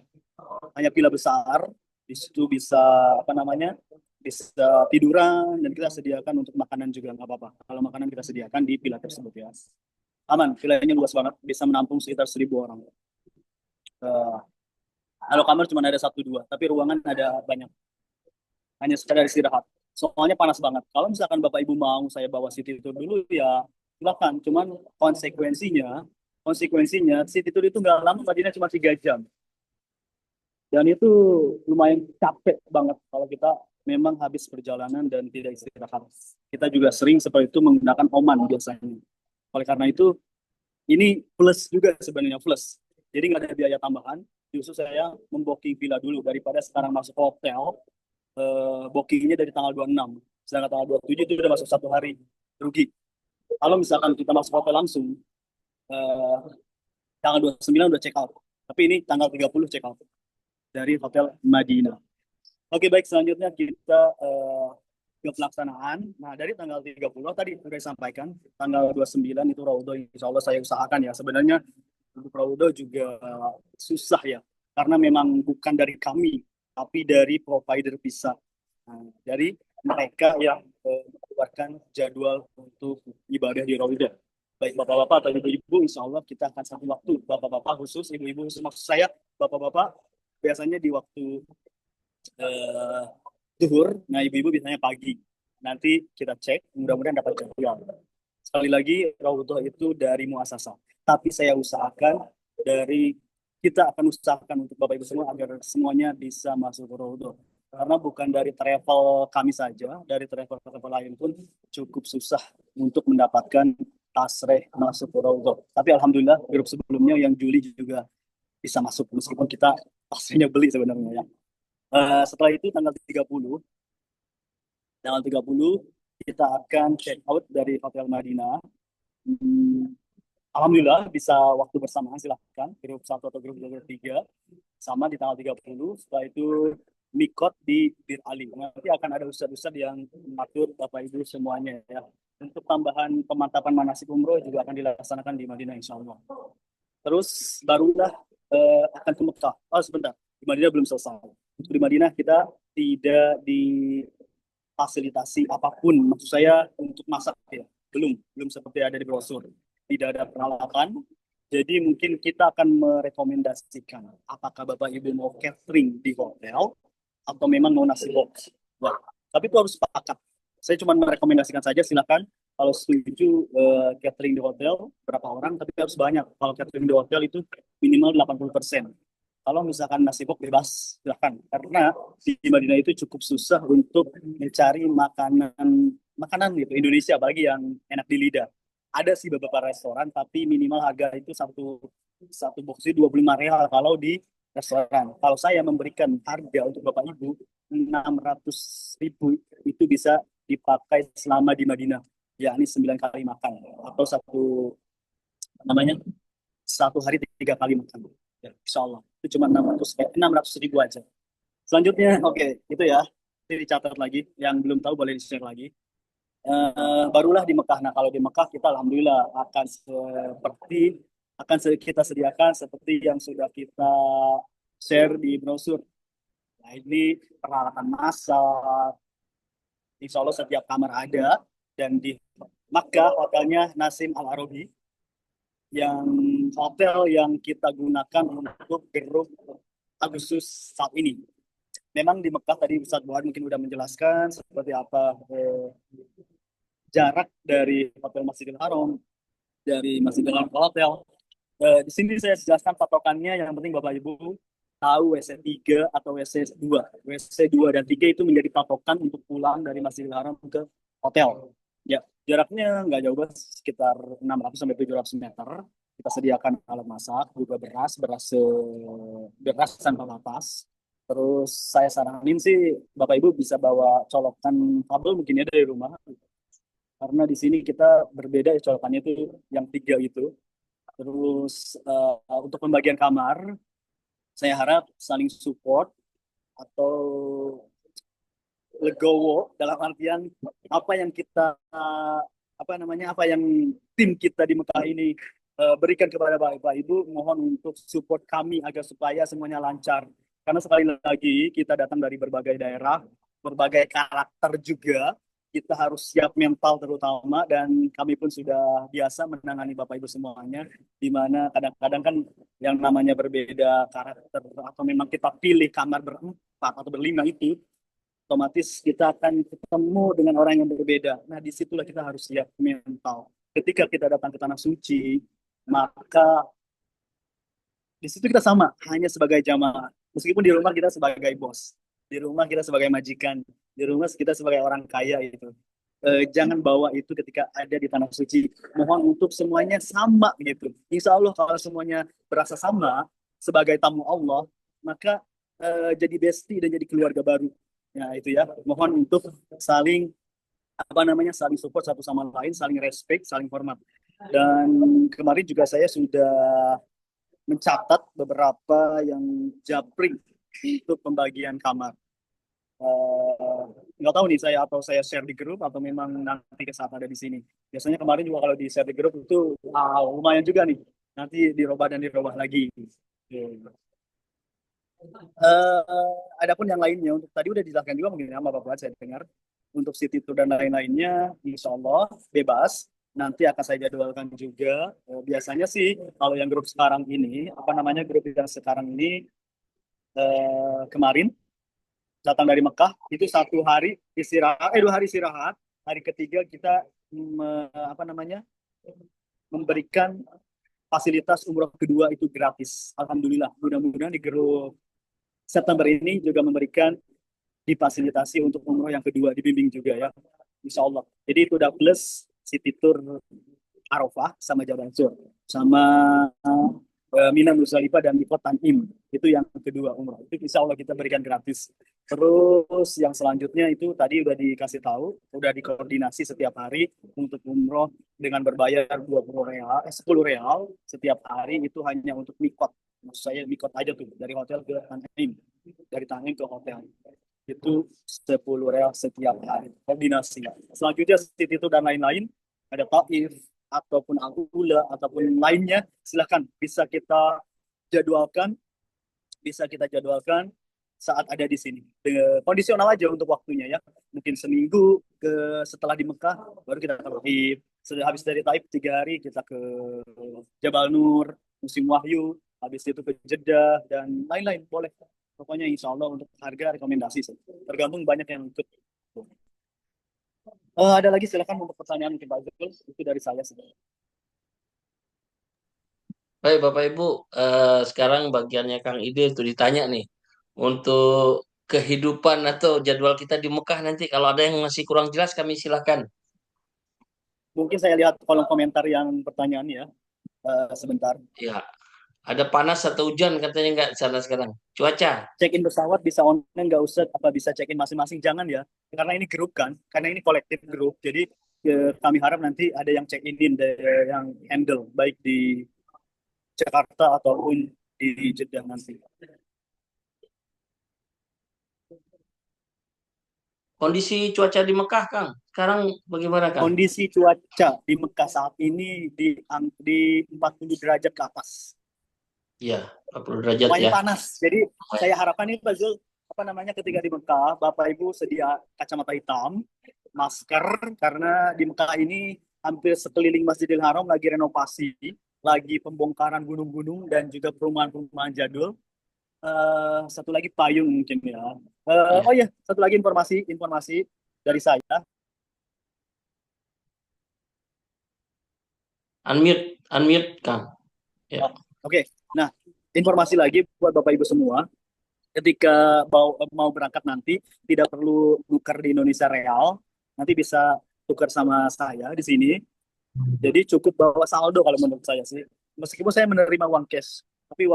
Hanya villa besar, di situ bisa bisa tiduran dan kita sediakan untuk makanan juga nggak apa-apa. Kalau makanan kita sediakan di villa tersebut ya. Aman, villanya luas banget, bisa menampung sekitar 1.000 orang. Kalau kamar cuma ada 1-2, tapi ruangan ada banyak. Hanya sekedar istirahat. Soalnya panas banget. Kalau misalkan Bapak Ibu mau saya bawa city tour dulu ya silakan. Cuman konsekuensinya city tour itu nggak lama, tadinya cuma 3 jam. Dan itu lumayan capek banget kalau kita memang habis perjalanan dan tidak istirahat. Kita juga sering seperti itu menggunakan Oman biasanya. Oleh karena itu, ini plus juga sebenarnya plus. Jadi nggak ada biaya tambahan. Justru saya membooking villa dulu daripada sekarang masuk hotel. Bookingnya dari tanggal 26. Sedangkan tanggal 27 itu udah masuk 1 hari. Rugi. Kalau misalkan kita masuk hotel langsung, tanggal 29 udah check out. Tapi ini tanggal 30 check out dari hotel Madinah. Oke, baik, selanjutnya kita ke pelaksanaan. Nah, dari tanggal 30 tadi sudah disampaikan, tanggal 29 itu Raudhah, insya Allah saya usahakan ya. Sebenarnya untuk Raudhah juga susah ya, karena memang bukan dari kami, tapi dari provider visa. Nah, dari mereka yang mengeluarkan jadwal untuk ibadah di Raudhah. baik bapak-bapak atau ibu-ibu, insya Allah kita akan satu waktu, bapak-bapak khusus, ibu-ibu khusus, maksud saya bapak-bapak biasanya di waktu eh, zuhur, nah ibu-ibu biasanya pagi. Nanti kita cek, mudah-mudahan dapat jadwal. Sekali lagi, Raudhah itu dari muasasah. Tapi saya usahakan dari kita akan usahakan untuk Bapak Ibu semua agar semuanya bisa masuk ke Raudhah. Karena bukan dari travel kami saja, dari travel-travel lain pun cukup susah untuk mendapatkan tasreh masuk ke Raudhah. Tapi alhamdulillah grup sebelumnya yang Juli juga bisa masuk meskipun kita tasrehnya beli sebenarnya ya. Setelah itu tanggal 30 kita akan check out dari Hotel Madinah. Hmm, Alhamdulillah bisa waktu bersamaan, silahkan grup 1 atau grup 3 sama di tanggal 30. Setelah itu mikot di Bir Ali. Nanti akan ada ustadz-ustadz yang mengatur Bapak Ibu semuanya ya. Untuk tambahan pemantapan manasik umroh juga akan dilaksanakan di Madinah insya Allah. Terus barulah akan ke Mekah. Oh sebentar, di Madinah belum selesai. Untuk di Madinah kita tidak difasilitasi apapun. Maksud saya untuk masak ya, belum seperti ada di brosur. Tidak ada peralatan. Jadi mungkin kita akan merekomendasikan apakah Bapak Ibu mau catering di hotel atau memang mau nasi box. Wah, tapi itu harus sepakat. Saya cuma merekomendasikan saja, silakan kalau setuju catering di hotel berapa orang, tapi harus banyak. Kalau catering di hotel itu minimal 80%. Kalau misalkan nasi box bebas, silakan. Karena di Madinah itu cukup susah untuk mencari makanan gitu Indonesia, bagi yang enak di lidah. Ada sih beberapa restoran, tapi minimal harga itu satu box itu 25 real kalau di restoran. Kalau saya memberikan harga untuk Bapak Ibu 600.000 itu bisa dipakai selama di Madinah, yakni 9 kali makan atau namanya satu hari 3 kali makan. Ya, insya Allah itu cuma 600.000 aja. Selanjutnya, oke, itu ya. Ini dicatat lagi. Yang belum tahu boleh di-share lagi. Barulah di Mekah. Nah, kalau di Mekah kita alhamdulillah kita sediakan seperti yang sudah kita share di brosur. Nah, ini peralatan masak. Insya Allah setiap kamar ada. Dan di Makkah hotelnya Nasim Al Arabi, yang hotel yang kita gunakan untuk grup Agustus saat ini. Memang di Mekah tadi Ustadz Buhar mungkin sudah menjelaskan seperti apa jarak dari Hotel Masjidil Haram, dari Masjidil Haram ke hotel. Di sini saya jelaskan patokannya, yang penting Bapak Ibu tahu WC 3 atau WC 2. WC 2 dan 3 itu menjadi patokan untuk pulang dari Masjidil Haram ke hotel. Ya, jaraknya nggak jauh, sekitar 600 sampai 700 meter. Kita sediakan alat masak, juga beras tanpa kapas. Terus saya saranin sih Bapak Ibu bisa bawa colokan kabel mungkin ya dari rumah. Karena di sini kita berbeda ya, colokannya itu yang 3 itu. Terus untuk pembagian kamar, saya harap saling support atau legowo, dalam artian apa yang tim kita di Mekah ini berikan kepada Bapak Ibu, mohon untuk support kami agar supaya semuanya lancar. Karena sekali lagi kita datang dari berbagai daerah, berbagai karakter juga. Kita harus siap mental terutama, dan kami pun sudah biasa menangani Bapak Ibu semuanya, di mana kadang-kadang kan yang namanya berbeda karakter atau memang kita pilih kamar berempat atau berlima itu, otomatis kita akan ketemu dengan orang yang berbeda. Nah, disitulah kita harus siap mental. Ketika kita datang ke tanah suci, maka di situ kita sama, hanya sebagai jamaah. Meskipun di rumah kita sebagai bos, di rumah kita sebagai majikan, di rumah kita sebagai orang kaya itu. Jangan bawa itu ketika ada di tanah suci. Mohon untuk semuanya sama gitu. Insya Allah kalau semuanya berasa sama sebagai tamu Allah, maka jadi bestie dan jadi keluarga baru. Ya itu ya. Mohon untuk saling saling support satu sama lain, saling respect, saling hormat. Dan kemarin juga saya sudah mencatat beberapa yang japri untuk pembagian kamar. Nggak tahu nih saya share di grup atau memang nanti ke saat ada di sini. Biasanya kemarin juga kalau di share di grup itu lumayan juga nih. Nanti dirubah dan dirubah lagi. Adapun yang lainnya, untuk tadi udah dijelaskan juga mungkin sama Bapak saya dengar. Untuk city tour dan lain-lainnya, insya Allah bebas. nanti akan saya jadwalkan juga. Biasanya sih kalau yang grup sekarang ini, grup yang sekarang ini kemarin datang dari Mekah itu 1 hari istirahat, 2 hari istirahat. Hari ketiga kita memberikan fasilitas umroh kedua itu gratis. Alhamdulillah. Mudah-mudahan di grup September ini juga memberikan difasilitasi untuk umroh yang kedua, dibimbing juga ya, insya Allah. Jadi itu udah plus City Tour Arafah sama Jabal Sur sama Mina Musdalifah dan Mikot Tanim, itu yang kedua umroh. Itu insya Allah kita berikan gratis. Terus yang selanjutnya itu tadi udah dikasih tahu, udah dikoordinasi setiap hari untuk umroh dengan berbayar 20 real, 10 real setiap hari, itu hanya untuk Mikot. Maksud saya Mikot aja tuh, dari hotel ke Tanim, dari Tanim ke hotel. Itu 10 real setiap hari koordinasi. Selanjutnya City Tour dan lain-lain, ada Taif ataupun Al-Ula ataupun lainnya, silahkan bisa kita jadwalkan saat ada di sini. Kondisional aja untuk waktunya ya. Mungkin seminggu setelah di Mekah baru kita ke Taif. Setelah habis dari Taif 3 hari kita ke Jabal Nur, Musim Wahyu, habis itu ke Jeddah dan lain-lain, boleh. Pokoknya insya Allah untuk harga rekomendasi sih. Tergantung banyak yang ikut. Ada lagi silakan untuk pertanyaan mungkin Pak Zul, itu dari saya sebenarnya. Baik Bapak Ibu, sekarang bagiannya Kang Ide itu ditanya nih. Untuk kehidupan atau jadwal kita di Mekah nanti, kalau ada yang masih kurang jelas kami silakan. Mungkin saya lihat kolom komentar yang pertanyaan ya, sebentar. Ya, ada panas atau hujan katanya nggak di sana sekarang. Cuaca. Check-in pesawat bisa online nggak usah, apa bisa check-in masing-masing, jangan ya. Karena ini grup kan, karena ini kolektif grup. Jadi kami harap nanti ada yang check-in yang handle, baik di Jakarta ataupun di Jeddah nanti. Kondisi cuaca di Mekah, Kang, sekarang bagaimana, Kang? Kondisi cuaca di Mekah saat ini di 40 derajat ke atas. Iya, 40 derajat Lumayan ya. panas. Jadi saya harapkan ini Pak Zul, ketika di Mekah, Bapak Ibu sedia kacamata hitam, masker, karena di Mekah ini hampir sekeliling Masjidil Haram lagi renovasi, lagi pembongkaran gunung-gunung dan juga perumahan-perumahan jadul. Satu lagi payung mungkin ya. Oh iya, satu lagi informasi dari saya. Unmute, Kang. Ya. Oke. Nah, informasi lagi buat Bapak Ibu semua. Ketika mau berangkat nanti tidak perlu tukar di Indonesia Real, nanti bisa tukar sama saya di sini. Jadi cukup bawa saldo kalau menurut saya sih. Meskipun saya menerima uang cash, tapi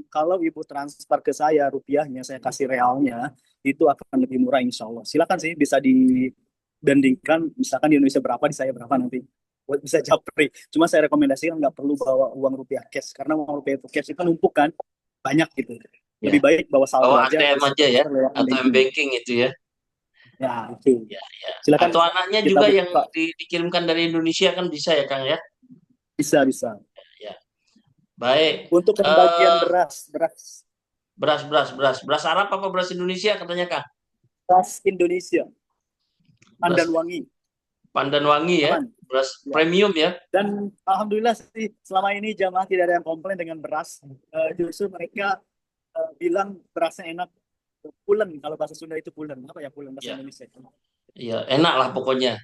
kalau Ibu transfer ke saya rupiahnya, saya kasih realnya, itu akan lebih murah insya Allah. Silakan sih, bisa dibandingkan, misalkan di Indonesia berapa, di saya berapa nanti. Bisa japri. Cuma saya rekomendasikan nggak perlu bawa uang rupiah cash, karena uang rupiah cash itu numpuk kan, banyak gitu. Lebih baik bawa saldo Bawa aja. ATM aja ya, atau M-Banking itu ya. Ya, itu. Ya. Silakan. Atau anaknya juga yang dikirimkan dari Indonesia kan bisa ya, Kang ya? Bisa. Ya. Baik. Untuk pembagian beras Arab apa beras Indonesia katanya, Kang? Beras Indonesia. Pandan Wangi ya. Beras premium ya. Dan alhamdulillah sih selama ini jamaah tidak ada yang komplain dengan beras. Justru mereka bilang berasnya enak. Pulen, kalau bahasa Sunda itu pulen. Apa ya pulen bahasa Indonesia? Iya, enak lah pokoknya.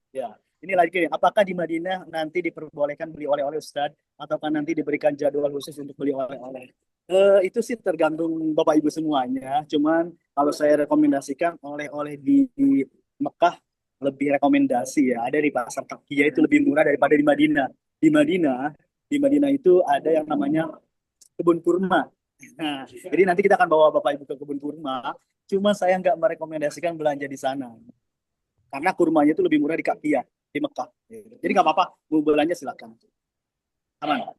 Ya, ini lagi. Apakah di Madinah nanti diperbolehkan beli oleh-oleh Ustadz? Ataukah nanti diberikan jadwal khusus untuk beli oleh-oleh? Itu sih tergantung Bapak Ibu semuanya. Cuman kalau saya rekomendasikan oleh-oleh di Mekah lebih rekomendasi ya. Ada di pasar Takiyah itu lebih murah daripada di Madinah. Di Madinah itu ada yang namanya kebun kurma. Nah, jadi nanti kita akan bawa Bapak Ibu ke kebun kurma. Cuma saya nggak merekomendasikan belanja di sana. Karena kurmanya itu lebih murah di Takiyah, di Mekah. Jadi nggak apa-apa, mau belanja silakan. Aman.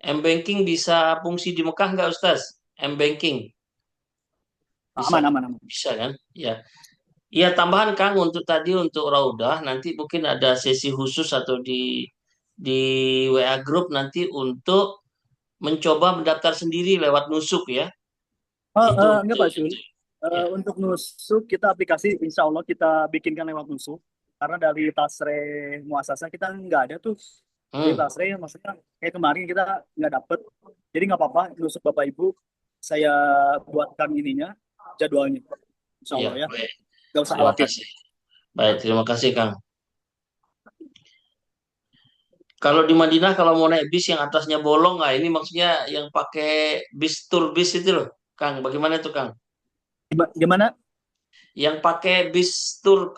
M-Banking bisa fungsi di Mekah nggak, Ustaz? M-Banking. Aman. Bisa kan? Ya. Iya, tambahan Kang untuk Raudah nanti mungkin ada sesi khusus atau di WA Group nanti untuk mencoba mendaftar sendiri lewat nusuk ya. Enggak Pak Jul. Untuk nusuk kita aplikasi insya Allah kita bikinkan lewat nusuk. karena dari tasre muasasah kita nggak ada tuh. Jadi tasre maksudnya kayak kemarin kita nggak dapet. Jadi nggak apa-apa, nusuk Bapak Ibu, saya buatkan ininya, jadwalnya. Insya Iya, Allah ya, baik. nggak usah Terima khawatir. kasih. Baik, terima kasih Kang. Kalau di Madinah kalau mau naik bis yang atasnya bolong, nggak ini maksudnya yang pakai bis tur bis itu loh, Kang. Bagaimana itu Kang? Gimana? Yang pakai bis tur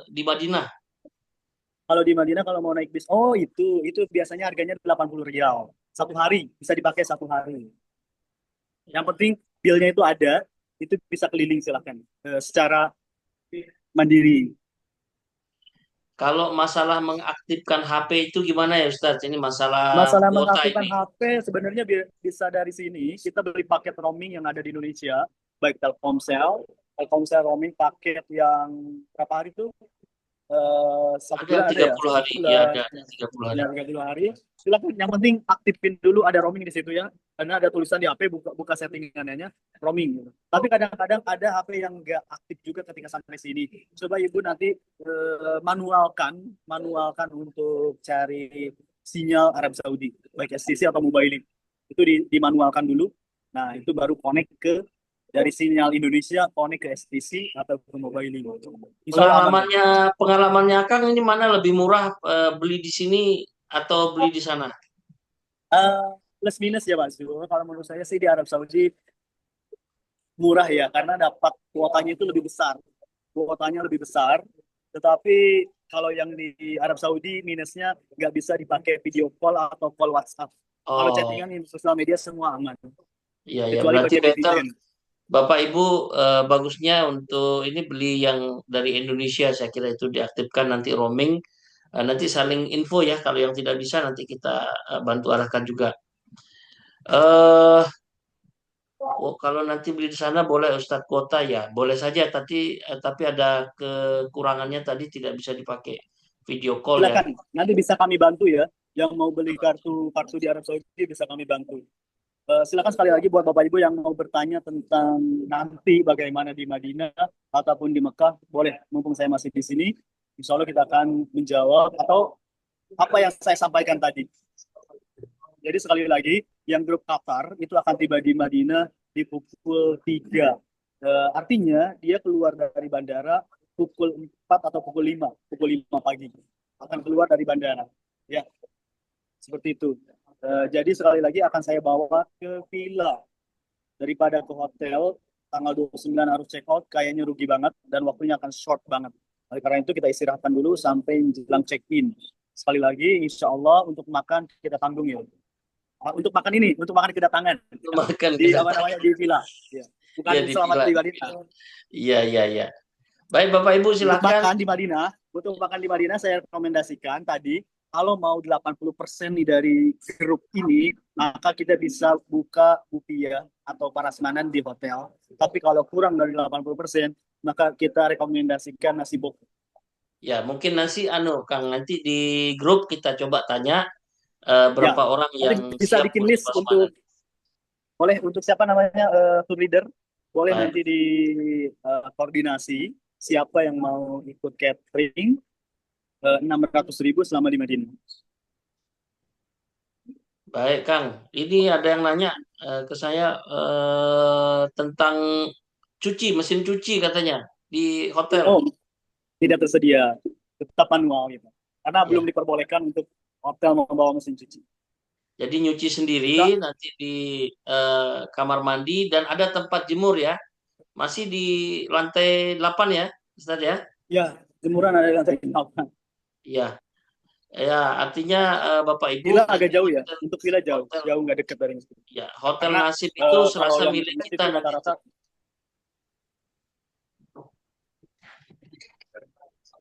di Madinah. Kalau di Madinah kalau mau naik bis, oh itu biasanya harganya 80 rial. Satu hari, bisa dipakai satu hari. Yang penting bilnya itu ada, itu bisa keliling silahkan. Secara mandiri. Kalau masalah mengaktifkan HP itu gimana ya Ustadz? Ini masalah Masalah kuota mengaktifkan ini. HP sebenarnya bisa dari sini. Kita beli paket roaming yang ada di Indonesia, baik Telkomsel roaming paket yang berapa hari tuh? Satu bulan ada ya? 30 hari, ya ada 30 hari. Ya, 30 hari. Silakan. Yang penting aktifin dulu, ada roaming di situ ya. Karena ada tulisan di HP buka settingannya roaming. Gitu. Tapi kadang-kadang ada HP yang nggak aktif juga ketika sampai sini. Coba Ibu nanti manualkan untuk cari sinyal Arab Saudi, baik STC atau mobile link. Itu dimanualkan dulu. Nah, itu baru connect ke dari sinyal Indonesia connect ke STC atau ke mobile link. Insya Allah aman. Pengalamannya Kang ini mana lebih murah, beli di sini atau beli di sana? Plus minus ya Pak Zul. Kalau menurut saya sih di Arab Saudi murah ya, karena dapat kuotanya itu lebih besar. Kuotanya lebih besar, tetapi kalau yang di Arab Saudi minusnya nggak bisa dipakai video call atau call WhatsApp. Kalau Oh, chattingan di sosial media semua aman. iya ya. Kecuali Berarti pakai better VPN. Bapak Ibu, bagusnya untuk ini beli yang dari Indonesia. Saya kira itu diaktifkan nanti roaming. Nanti saling info ya. Kalau yang tidak bisa nanti kita bantu arahkan juga. eh kalau nanti beli di sana boleh Ustadz kuota ya, boleh saja. Tapi ada kekurangannya tadi tidak bisa dipakai video call ya. Silakan, nanti bisa kami bantu ya. Yang mau beli kartu di Arab Saudi bisa kami bantu. Silakan sekali lagi buat Bapak Ibu yang mau bertanya tentang nanti bagaimana di Madinah ataupun di Mekah, boleh, mumpung saya masih di sini. Insya Allah kita akan menjawab atau apa yang saya sampaikan tadi. Jadi sekali lagi, yang grup Qatar itu akan tiba di Madinah di pukul 3. Artinya dia keluar dari bandara pukul 4 atau pukul 5 pagi. Akan keluar dari bandara. Ya, seperti itu. Jadi sekali lagi akan saya bawa ke villa. Daripada ke hotel, tanggal 29 harus check out, kayaknya rugi banget dan waktunya akan short banget. Oleh karena itu kita istirahatkan dulu sampai menjelang check-in. Sekali lagi, insya Allah untuk makan kita tanggung ya. Untuk makan kedatangan. Makan Di apa namanya, di villa. Ya. Bukan ya, di selamat villa. di Madinah. Iya. Baik Bapak Ibu Untuk silakan. makan di Madinah saya rekomendasikan tadi, kalau mau 80% nih dari grup ini, maka kita bisa buka buffet atau prasmanan di hotel. Tapi kalau kurang dari 80%, maka kita rekomendasikan nasi bok. Ya, mungkin Kang, nanti di grup kita coba tanya berapa orang yang bisa siap bikin list prasmanan. boleh untuk siapa namanya tour leader, boleh Baik. nanti di koordinasi siapa yang mau ikut catering. 600.000 selama di Madinah. Baik Kang, ini ada yang nanya ke saya tentang mesin cuci katanya di hotel. Oh, tidak tersedia, tetap manual gitu. Karena Ya. belum diperbolehkan untuk hotel membawa mesin cuci. Jadi nyuci sendiri nanti di kamar mandi dan ada tempat jemur ya. Masih di lantai 8 ya, Ustaz ya? Ya, jemuran ada di lantai 8. Iya. Ya, artinya Bapak Ibu Villa agak jauh ya. hotel, Untuk villa jauh nggak dekat dari situ. ya, hotel Karena, Nasib itu serasa kalau yang milik itu kita nanti. rata-rata.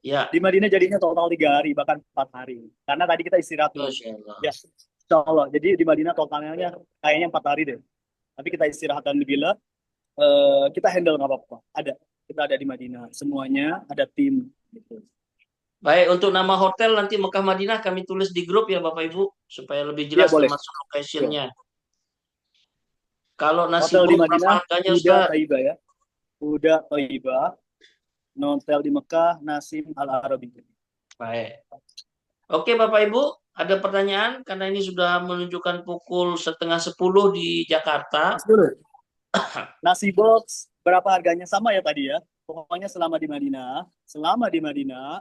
Ya. Di Madinah jadinya total 3 hari, bahkan 4 hari. Karena tadi kita istirahat dulu. Ya, insya Allah. Jadi di Madinah totalnya kayaknya 4 hari deh. Tapi kita istirahat di villa, kita handle nggak apa-apa. Kita ada di Madinah. Semuanya ada tim. Gitu. Baik, untuk nama hotel nanti Mekah Madinah kami tulis di grup ya Bapak Ibu supaya lebih jelas termasuk location-nya. Kalau nasi hotel di berapa Madinah harganya Udah Thaibah ya. Udah Thaibah. Hotel di Mekah Nasim Al Arabi. Baik. Oke, Bapak Ibu, ada pertanyaan karena ini sudah menunjukkan pukul 9:30 di Jakarta. Mas dulu. Nasi box berapa harganya sama ya tadi ya? Pokoknya selama di Madinah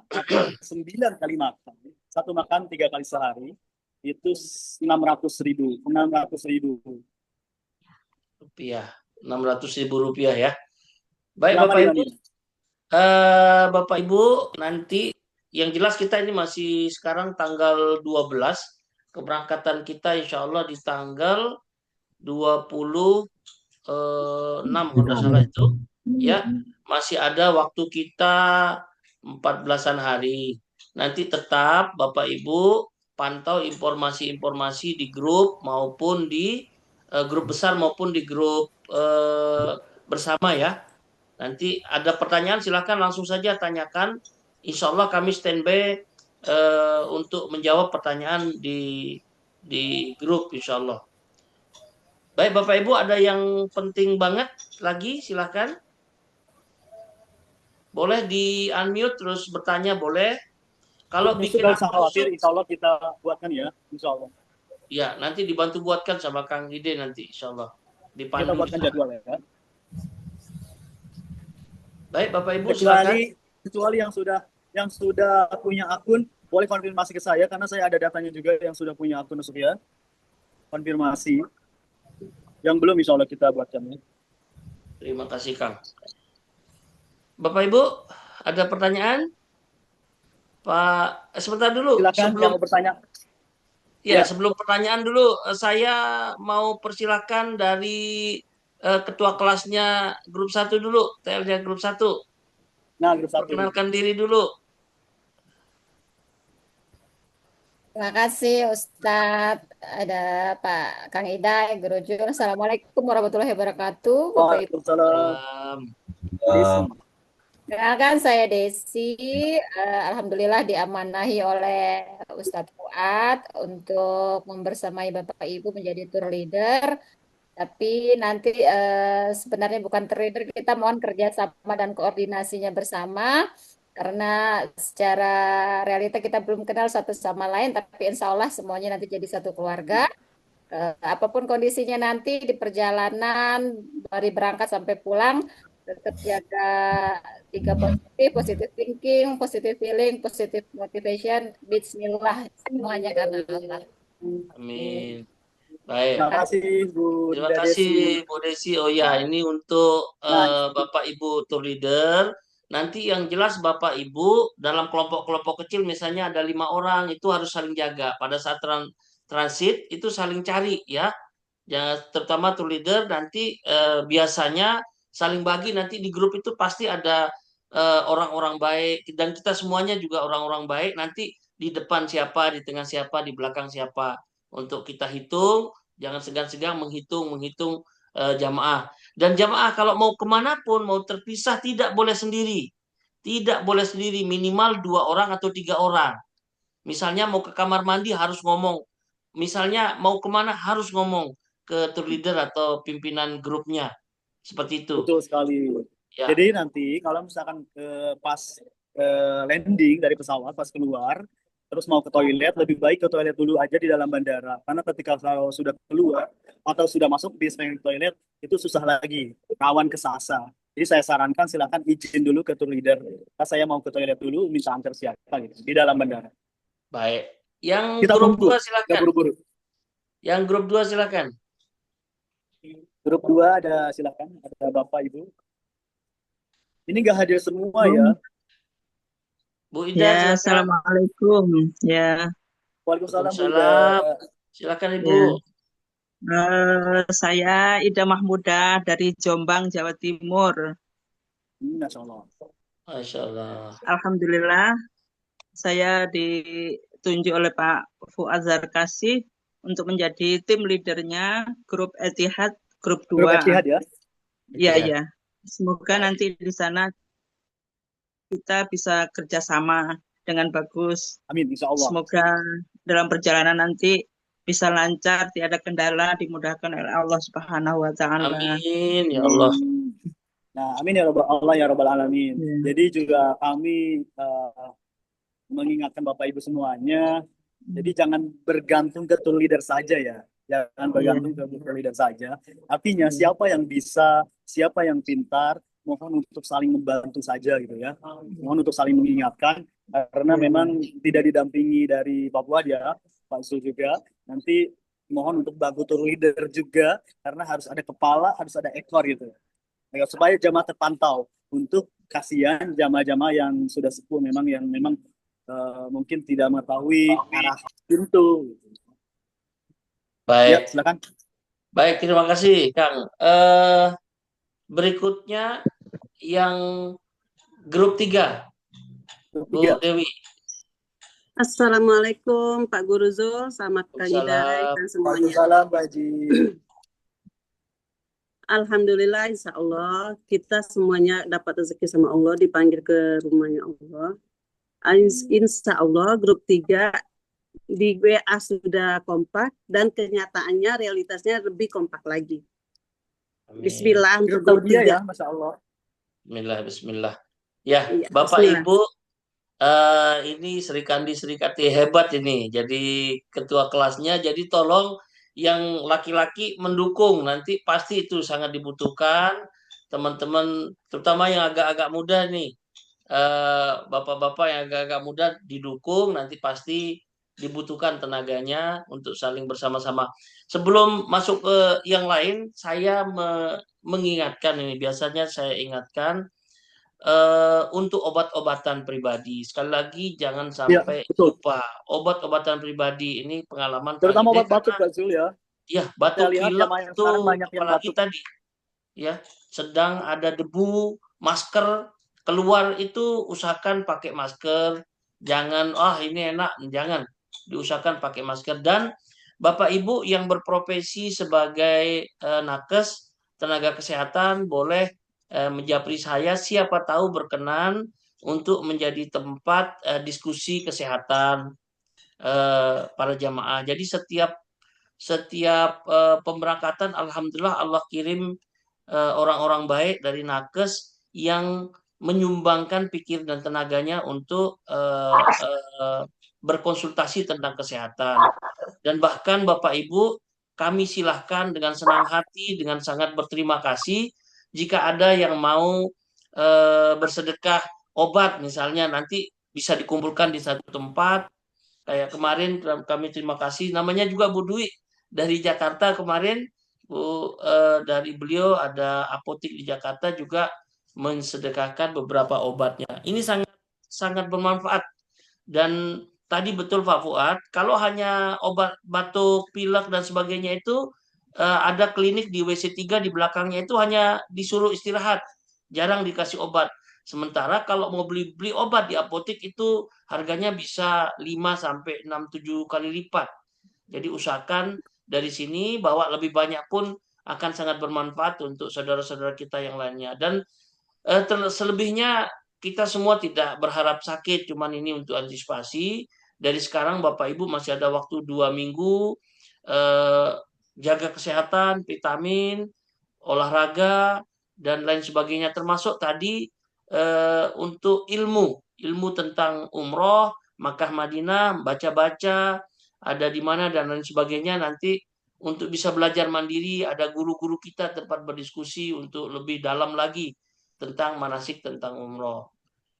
ada 9 kali makan. Satu makan 3 kali sehari. Itu 600.000. 600.000. Rupiah, 600.000 rupiah ya. Baik, Selama Bapak di Ibu. Madinah. Bapak Ibu, nanti yang jelas kita ini masih sekarang tanggal 12. Keberangkatan kita insya Allah di tanggal 26 kalau tidak salah itu. Ya, masih ada waktu kita 14-an hari. Nanti tetap Bapak Ibu pantau informasi-informasi di grup maupun di grup besar maupun di grup bersama ya. Nanti ada pertanyaan silakan langsung saja tanyakan. Insya Allah kami standby untuk menjawab pertanyaan di grup insya Allah. Baik Bapak Ibu, ada yang penting banget lagi silakan. Boleh di unmute terus bertanya boleh. Kalau Itu bikin nggak usah akun khawatir, khusus, insya Allah kita buatkan ya, insya Allah. ya nanti dibantu buatkan sama Kang Ide nanti insya Allah. Kita Dipandu. buatkan jadwal ya. Baik Bapak Ibu silakan. Kecuali yang sudah punya akun boleh konfirmasi ke saya karena saya ada datanya juga yang sudah punya akun ya. Konfirmasi. Yang belum insya Allah kita buatkan ya. Terima kasih Kang. Bapak Ibu ada pertanyaan? Pak, sebentar dulu. Silakan yang mau bertanya. Ya, sebelum pertanyaan dulu, saya mau persilakan dari ketua kelasnya grup 1 dulu, TL-nya grup 1. Nah, grup 1. Perkenalkan diri dulu. Terima kasih Ustadz. Ada Pak Kang Idai, Guru Jun. Assalamualaikum warahmatullahi wabarakatuh. Bapak Ibu. Waalaikumsalam. Kenalkan saya Desi. Alhamdulillah diamanahi oleh Ustadz Fuad untuk membersamai Bapak Ibu menjadi tour leader. Tapi nanti sebenarnya bukan tour leader, kita mohon kerjasama dan koordinasinya bersama. Karena secara realita kita belum kenal satu sama lain, tapi insya Allah semuanya nanti jadi satu keluarga. Apapun kondisinya nanti di perjalanan dari berangkat sampai pulang, tetap jaga 3 positive thinking, positive feeling, positive motivation. Bismillah semuanya karena Allah. Amin. Baik. Terima kasih Bu. Terima kasih Bu Desi. Oh ya, ini untuk Bapak Ibu tour leader. Nanti yang jelas Bapak Ibu dalam kelompok-kelompok kecil misalnya ada 5 orang itu harus saling jaga. Pada saat transit itu saling cari ya. Ya, terutama tour leader nanti biasanya saling bagi nanti di grup itu pasti ada orang-orang baik dan kita semuanya juga orang-orang baik. Nanti di depan siapa, di tengah siapa, di belakang siapa. Untuk kita hitung, jangan segan-segan menghitung jamaah. Dan jamaah kalau mau kemanapun, mau terpisah tidak boleh sendiri. Tidak boleh sendiri, minimal 2 orang atau 3 orang. Misalnya mau ke kamar mandi harus ngomong. Misalnya mau kemana harus ngomong ke tour leader atau pimpinan grupnya. Seperti itu. Betul sekali. Ya. Jadi nanti kalau misalkan pas landing dari pesawat, pas keluar, terus mau ke toilet, lebih baik ke toilet dulu aja di dalam bandara. Karena ketika kalau sudah keluar atau sudah masuk di toilet, itu susah lagi, rawan kesasar. Jadi saya sarankan silakan izin dulu ke tour leader. Saya mau ke toilet dulu, minta antar siapa gitu, di dalam bandara. Baik. Yang Kita grup tunggu, 2 silakan. buru-buru. Yang grup 2 silakan. Grup 2 ada silakan, ada Bapak Ibu. Ini nggak hadir semua ya. Bu Ida, Ya, silakan. assalamualaikum. Ya, Waalaikumsalam Bu Ida. Waalaikumsalam. Silakan Ibu. Saya Ida Mahmudah dari Jombang, Jawa Timur. Masya Allah. Masya Allah. Alhamdulillah, saya ditunjuk oleh Pak Fuad Zarkasi untuk menjadi tim leadernya grup Etihad, grup 2. Grup Etihad ya? Iya, ya. Semoga nanti di sana kita bisa kerjasama dengan bagus. Amin, insya Allah. Semoga dalam perjalanan nanti bisa lancar, tiada kendala, dimudahkan oleh Allah Subhanahu wa Ta'ala. Amin ya Allah. Nah, amin ya Rabbal Allah ya Rabbal Alamin. Jadi juga kami mengingatkan Bapak Ibu semuanya. Jadi jangan bergantung ke tour leader saja ya. Jangan bergantung ke tour leader saja. Artinya siapa yang bisa, siapa yang pintar, mohon untuk saling membantu saja gitu ya. Mohon untuk saling mengingatkan karena memang tidak didampingi dari Pak Fuad ya, Pak Sul juga. Nanti mohon untuk bantu tour leader juga karena harus ada kepala, harus ada ekor gitu. Agar supaya jamaah terpantau untuk kasihan jamaah-jamaah yang sudah sepuh memang yang memang mungkin tidak mengetahui arah pintu. Ya, Baik, silakan. baik, terima kasih, Kang. Berikutnya yang grup 3, Bu Tiga. Dewi. Assalamualaikum Pak Guru Zul, selamat Kang Idai Waalaikumsalam. dan semuanya. Waalaikumsalam, Pak Haji. Alhamdulillah, insya Allah kita semuanya dapat rezeki sama Allah, dipanggil ke rumahnya Allah. Insya Allah grup 3 di WA sudah kompak dan kenyataannya realitasnya lebih kompak lagi. Amin. Bismillah untuk Grup grup dia 3. ya, Masya Allah. Bismillah, bismillah. Ya, Iya, Bapak bismillah. Ibu, ini Sri Kandi Sri Kati hebat ini. Jadi ketua kelasnya. Jadi tolong yang laki-laki mendukung. Nanti pasti itu sangat dibutuhkan. Teman-teman, terutama yang agak-agak muda nih. Bapak-bapak yang agak-agak muda didukung. Nanti pasti dibutuhkan tenaganya untuk saling bersama-sama. Sebelum masuk ke yang lain, saya mengingatkan ini. Biasanya saya ingatkan untuk obat-obatan pribadi. Sekali lagi jangan Iya, sampai betul. lupa. Obat-obatan pribadi ini pengalaman Kang Terutama Ide obat batuk, karena Pak Zul ya. ya Saya batuk lihat pilek jamaah yang itu sekarang banyak yang apalagi batuk. tadi ya sedang ada debu, masker keluar itu usahakan pakai masker. Jangan ini enak, jangan. Diusahakan pakai masker dan Bapak Ibu yang berprofesi sebagai nakes, tenaga kesehatan boleh menjapri saya, siapa tahu berkenan untuk menjadi tempat diskusi kesehatan para jamaah. Jadi setiap pemberangkatan alhamdulillah Allah kirim orang-orang baik dari nakes yang menyumbangkan pikir dan tenaganya untuk berkonsultasi tentang kesehatan. Dan bahkan Bapak Ibu, kami silahkan dengan senang hati, dengan sangat berterima kasih jika ada yang mau bersedekah obat misalnya nanti bisa dikumpulkan di satu tempat. Kayak kemarin kami terima kasih, namanya juga Bu Dwi dari Jakarta kemarin, Bu dari beliau ada apotek di Jakarta juga mensedekahkan beberapa obatnya. Ini sangat sangat bermanfaat. Dan tadi betul Pak Fuad, kalau hanya obat batuk, pilek dan sebagainya itu ada klinik di WC3 di belakangnya itu hanya disuruh istirahat, jarang dikasih obat. Sementara kalau mau beli obat di apotek itu harganya bisa 5 sampai 6 7 kali lipat. Jadi usahakan dari sini bawa lebih banyak pun akan sangat bermanfaat untuk saudara-saudara kita yang lainnya. Dan selebihnya kita semua tidak berharap sakit, cuman ini untuk antisipasi. Dari sekarang Bapak Ibu masih ada waktu 2 minggu, jaga kesehatan, vitamin, olahraga, dan lain sebagainya. Termasuk tadi untuk ilmu tentang umroh, Makkah Madinah, baca-baca, ada di mana dan lain sebagainya. Nanti untuk bisa belajar mandiri, ada guru-guru kita tempat berdiskusi untuk lebih dalam lagi tentang manasik, tentang umroh.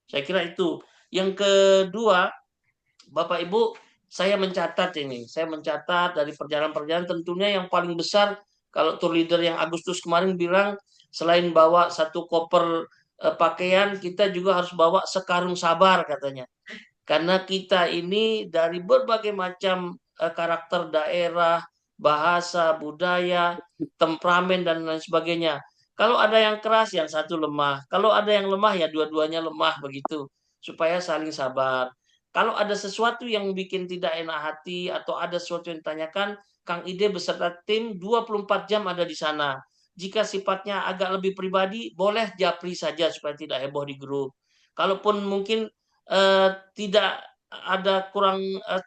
Saya kira itu. Yang kedua, Bapak Ibu, saya mencatat ini. Saya mencatat dari perjalanan-perjalanan tentunya yang paling besar, kalau tour leader yang Agustus kemarin bilang, selain bawa satu koper pakaian, kita juga harus bawa sekarung sabar katanya. Karena kita ini dari berbagai macam karakter daerah, bahasa, budaya, temperamen, dan lain sebagainya. Kalau ada yang keras, yang satu lemah. Kalau ada yang lemah, ya dua-duanya lemah begitu. Supaya saling sabar. Kalau ada sesuatu yang bikin tidak enak hati atau ada sesuatu yang ditanyakan, Kang Ide beserta tim 24 jam ada di sana. Jika sifatnya agak lebih pribadi, boleh japri saja supaya tidak heboh di grup. Kalaupun mungkin tidak ada kurang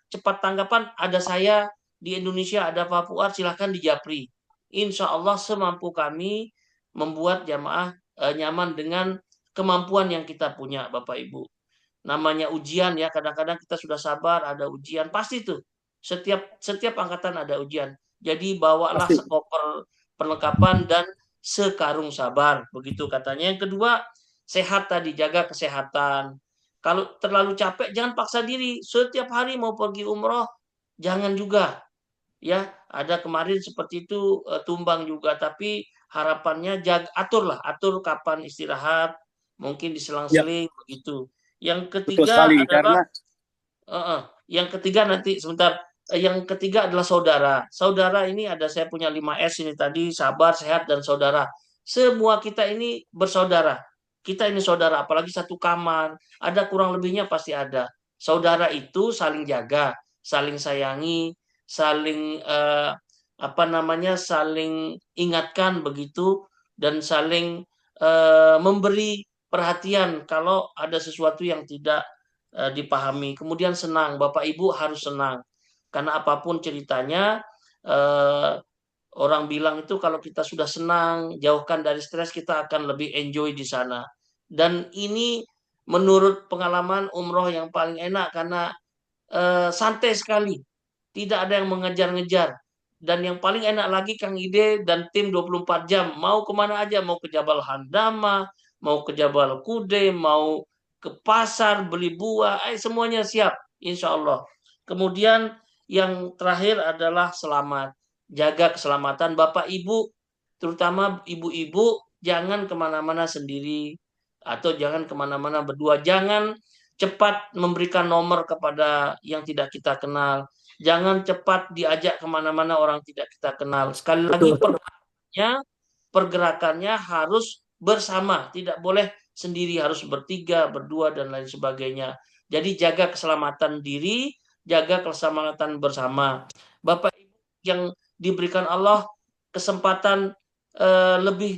cepat tanggapan, ada saya di Indonesia, ada Pak Fuad, silahkan di japri. Insya Allah semampu kami membuat jamaah nyaman dengan kemampuan yang kita punya, Bapak Ibu. namanya ujian ya, kadang-kadang kita sudah sabar, ada ujian, pasti tuh. Setiap angkatan ada ujian. Jadi bawalah Pasti. sekoper perlengkapan dan sekarung sabar, begitu katanya. Yang kedua, sehat tadi, jaga kesehatan. Kalau terlalu capek jangan paksa diri. Setiap hari mau pergi umroh jangan juga. Ya, ada kemarin seperti itu tumbang juga, tapi harapannya atur kapan istirahat, mungkin Ya, diselang-seling begitu. Yang betul ketiga sekali. adalah Karena yang ketiga nanti sebentar. Yang ketiga adalah saudara. Saudara ini ada, saya punya 5S ini tadi, sabar, sehat, dan saudara. Semua kita ini bersaudara. Kita ini saudara, apalagi satu kamar. Ada kurang lebihnya pasti ada. Saudara itu saling jaga, saling sayangi, saling saling ingatkan begitu, dan saling memberi perhatian kalau ada sesuatu yang tidak dipahami. Kemudian senang, Bapak Ibu harus senang. Karena apapun ceritanya, eh, orang bilang itu kalau kita sudah senang, jauhkan dari stres, kita akan lebih enjoy di sana. Dan ini menurut pengalaman umroh yang paling enak karena santai sekali. Tidak ada yang mengejar-ngejar. Dan yang paling enak lagi Kang Ide dan tim 24 jam. Mau kemana aja, mau ke Jabal Handama, mau ke Jabal Kude, mau ke pasar, beli buah, semuanya siap, insya Allah. Kemudian yang terakhir adalah selamat. Jaga keselamatan Bapak Ibu, terutama ibu-ibu, jangan kemana-mana sendiri, atau jangan kemana-mana berdua. Jangan cepat memberikan nomor kepada yang tidak kita kenal. Jangan cepat diajak kemana-mana orang tidak kita kenal. Sekali lagi, betul. pergerakannya harus bersama. Tidak boleh sendiri, harus bertiga, berdua, dan lain sebagainya. Jadi jaga keselamatan diri, jaga keselamatan bersama. Bapak Ibu yang diberikan Allah kesempatan lebih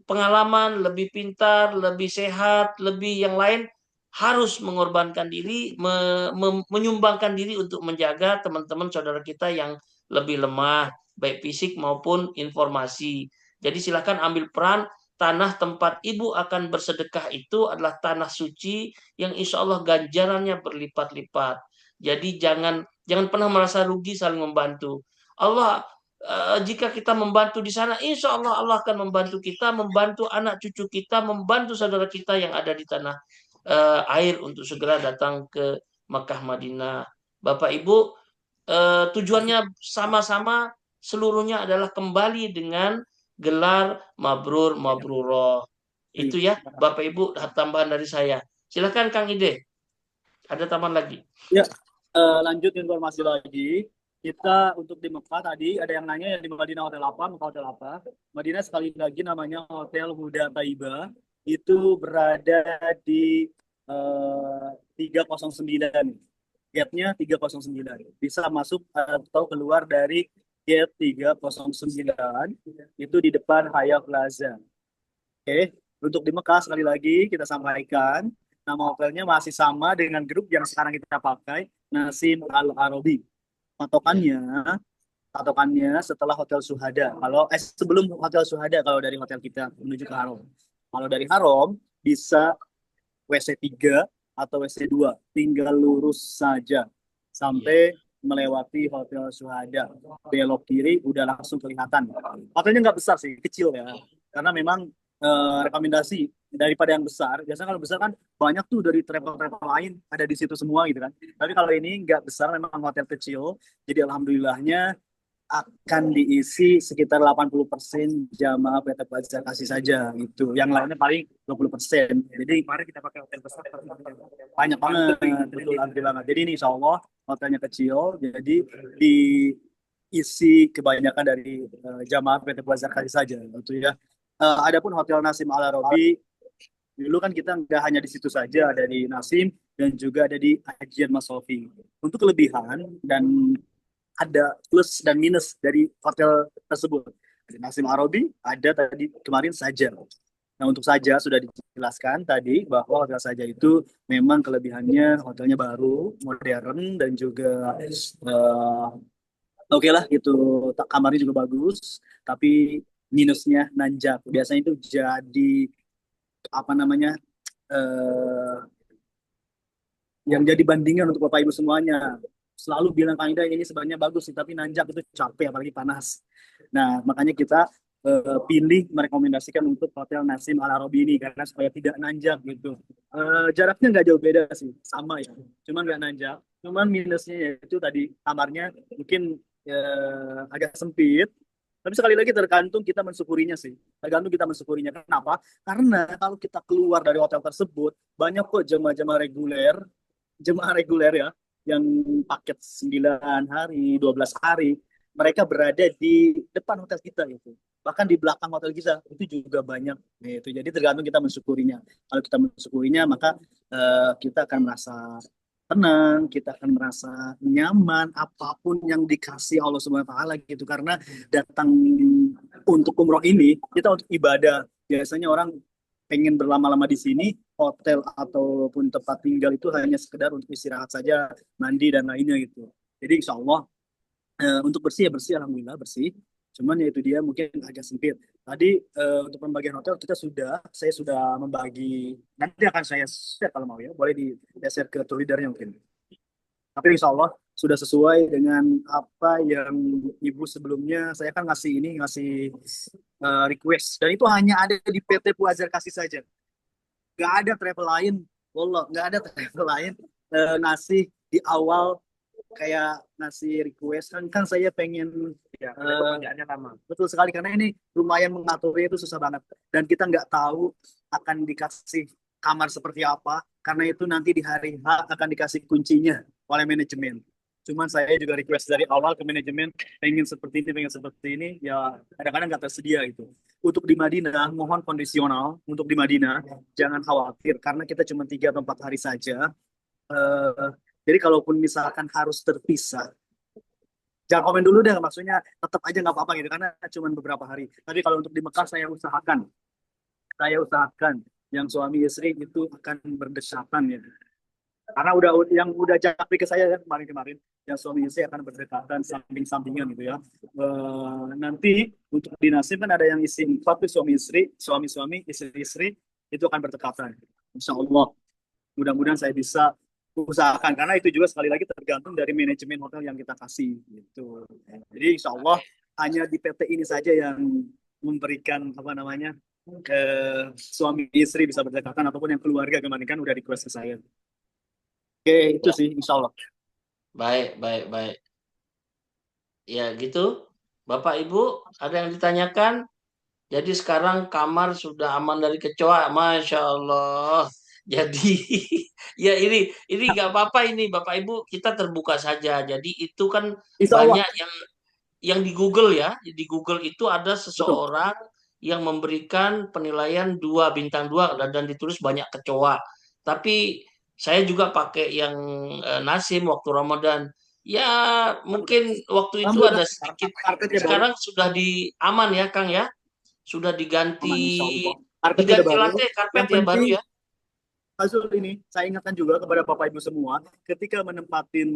pengalaman, lebih pintar, lebih sehat, lebih yang lain, harus mengorbankan diri, menyumbangkan diri untuk menjaga teman-teman saudara kita yang lebih lemah, baik fisik maupun informasi. Jadi silakan ambil peran. Tanah tempat Ibu akan bersedekah itu adalah tanah suci yang insya Allah ganjarannya berlipat-lipat. Jadi jangan pernah merasa rugi saling membantu. Allah, jika kita membantu di sana, insya Allah Allah akan membantu kita, membantu anak cucu kita, membantu saudara kita yang ada di tanah air untuk segera datang ke Makkah Madinah. Bapak Ibu, tujuannya sama-sama, seluruhnya adalah kembali dengan gelar mabrur mabruroh. Itu ya Bapak Ibu, tambahan dari saya. Silakan Kang Ide. Ada tambahan lagi? Ya, lanjut informasi lagi. Kita untuk di Mekah tadi ada yang nanya, yang di Madinah hotel apa, Mekah hotel apa. Madinah sekali lagi namanya Hotel Huda Thaibah. Itu berada di 309. Gate-nya 309. Bisa masuk atau keluar dari gate 309. Itu di depan Haya Plaza. Oke, untuk di Mekah sekali lagi kita sampaikan, nama hotelnya masih sama dengan grup yang sekarang kita pakai, Nasim Al Arabi. Patokannya setelah Hotel Suhada. Sebelum Hotel Suhada kalau dari hotel kita menuju ke Haram. Kalau dari Haram bisa WC 3 atau WC 2, tinggal lurus saja sampai melewati Hotel Suhada. Belok kiri udah langsung kelihatan. Hotelnya nggak besar sih, kecil ya. Karena memang rekomendasi daripada yang besar. Biasanya kalau besar kan banyak tuh dari travel-travel lain ada di situ semua gitu kan. Tapi kalau ini nggak besar, memang hotel kecil. Jadi alhamdulillahnya akan diisi sekitar 80% jamaah PT Plaza Kasih saja gitu. Yang lainnya paling 20%. Jadi Kemarin kita pakai hotel besar, banyak banget, betul, antri banget. Jadi ini insya Allah hotelnya kecil, jadi diisi kebanyakan dari jamaah PT Plaza Kasih saja gitu ya. Adapun Hotel Nasim Al Arabi, dulu kan kita nggak hanya di situ saja, ada di Nasim dan juga ada di Hajian Mas Sofi. Untuk kelebihan dan ada plus dan minus dari hotel tersebut. Di Nasim Al Arabi ada tadi kemarin saja. Nah, untuk saja sudah dijelaskan tadi bahwa hotel saja itu memang kelebihannya hotelnya baru, modern, dan juga oke lah gitu, kamarnya juga bagus, tapi minusnya nanjak. Biasanya itu jadi apa namanya, yang jadi bandingan untuk Bapak Ibu semuanya. Selalu bilang kaidah ini sebenarnya bagus sih, tapi nanjak itu capek apalagi panas. Nah, makanya kita pilih merekomendasikan untuk Hotel Nasim Al Arabi ini karena supaya tidak nanjak gitu. Jaraknya nggak jauh beda sih, sama ya. Cuman nggak nanjak. Cuman minusnya yaitu tadi kamarnya mungkin agak sempit. Tapi sekali lagi tergantung kita mensyukurinya sih. Tergantung kita mensyukurinya. Kenapa? Karena kalau kita keluar dari hotel tersebut, banyak kok jemaah reguler ya, yang paket 9 hari, 12 hari, mereka berada di depan hotel kita gitu. Bahkan di belakang hotel kita itu juga banyak gitu. Jadi tergantung kita mensyukurinya. Kalau kita mensyukurinya, maka kita akan merasa tenang, kita akan merasa nyaman apapun yang dikasih Allah Subhanahu wa taala gitu. Karena datang untuk umroh ini kita untuk ibadah. Biasanya orang pengen berlama-lama di sini, hotel ataupun tempat tinggal itu hanya sekedar untuk istirahat saja, mandi dan lainnya gitu. Jadi insya Allah untuk bersih ya bersih, alhamdulillah bersih. Cuman ya itu dia mungkin agak sempit. Tadi untuk pembagian hotel saya sudah membagi. Nanti akan saya share kalau mau ya, boleh di share ke tour leadernya mungkin. Tapi insya Allah sudah sesuai dengan apa yang Ibu sebelumnya saya kan ngasih request dan itu hanya ada di PT Puazar Kasih saja. Nggak ada travel lain, wallah nggak ada travel lain ngasih di awal kayak ngasih request kan saya pengen ya, pekerjaannya lama. Betul sekali karena ini lumayan mengaturnya itu susah banget dan kita nggak tahu akan dikasih kamar seperti apa karena itu nanti di hari H akan dikasih kuncinya oleh manajemen. Cuman saya juga request dari awal ke manajemen pengen seperti ini ya kadang-kadang nggak tersedia gitu. Untuk di Madinah mohon kondisional untuk di Madinah jangan khawatir karena kita cuma 3 atau 4 hari saja. Eh, jadi kalaupun misalkan harus terpisah, jangan komen dulu deh, maksudnya tetap aja nggak apa-apa gitu karena cuma beberapa hari. Tapi kalau untuk di Mekah saya usahakan yang suami istri itu akan berdekatan ya. Karena udah japri ke saya kan kemarin-kemarin, yang suami istri akan berdekatan samping-sampingan gitu ya. Nanti untuk di Nasib kan ada yang isi 4 tuh suami-suami, istri-istri itu akan berdekatan. Insya Allah, mudah-mudahan saya bisa usahakan karena itu juga sekali lagi tergantung dari manajemen hotel yang kita kasih gitu. Jadi insya Allah hanya di PT ini saja yang memberikan apa namanya ke suami istri bisa berdekatan ataupun yang keluarga kemarin kan udah request ke saya. Oke, itu Ya, sih insya Allah. baik. Ya gitu. Bapak Ibu, ada yang ditanyakan? Jadi sekarang kamar sudah aman dari kecoa, Masya Allah. Jadi ya ini nggak apa-apa ini Bapak Ibu kita terbuka saja. Jadi itu kan Insya Allah. banyak yang di Google ya. Di Google itu ada Betul. seseorang yang memberikan penilaian 2 bintang 2 dan ditulis banyak kecoa. Tapi saya juga pakai yang Nasim waktu Ramadan. Ya mungkin waktu itu Alhamdulillah ada sedikit. karpetnya baru. Sekarang sudah aman ya Kang ya. Sudah Aman diganti insya Allah. Karpetnya udah baru. lantai karpet Yang ya baru penting ya. Azul ini saya ingatkan juga kepada Bapak Ibu semua, ketika menempatin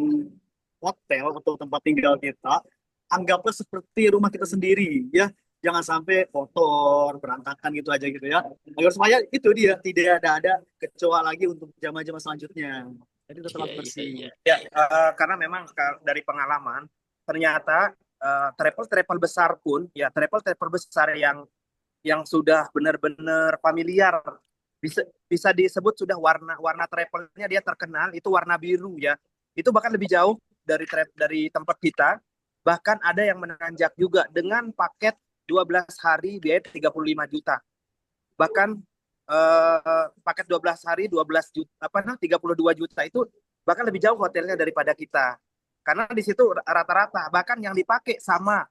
hotel atau tempat tinggal kita, anggaplah seperti rumah kita sendiri ya. Jangan sampai kotor, berantakan gitu aja gitu ya. Agar supaya itu dia tidak ada kecoa lagi untuk jamaah-jamaah selanjutnya. Jadi tetap bersih. Ya, karena memang dari pengalaman ternyata travel besar pun ya travel besar yang sudah benar-benar familiar bisa disebut sudah warna travelnya dia terkenal itu warna biru ya. Itu bahkan lebih jauh dari tempat kita. Bahkan ada yang menanjak juga dengan paket 12 hari biaya 35 juta. Bahkan paket 12 hari 12 juta 32 juta itu bahkan lebih jauh hotelnya daripada kita. Karena di situ rata-rata bahkan yang dipakai sama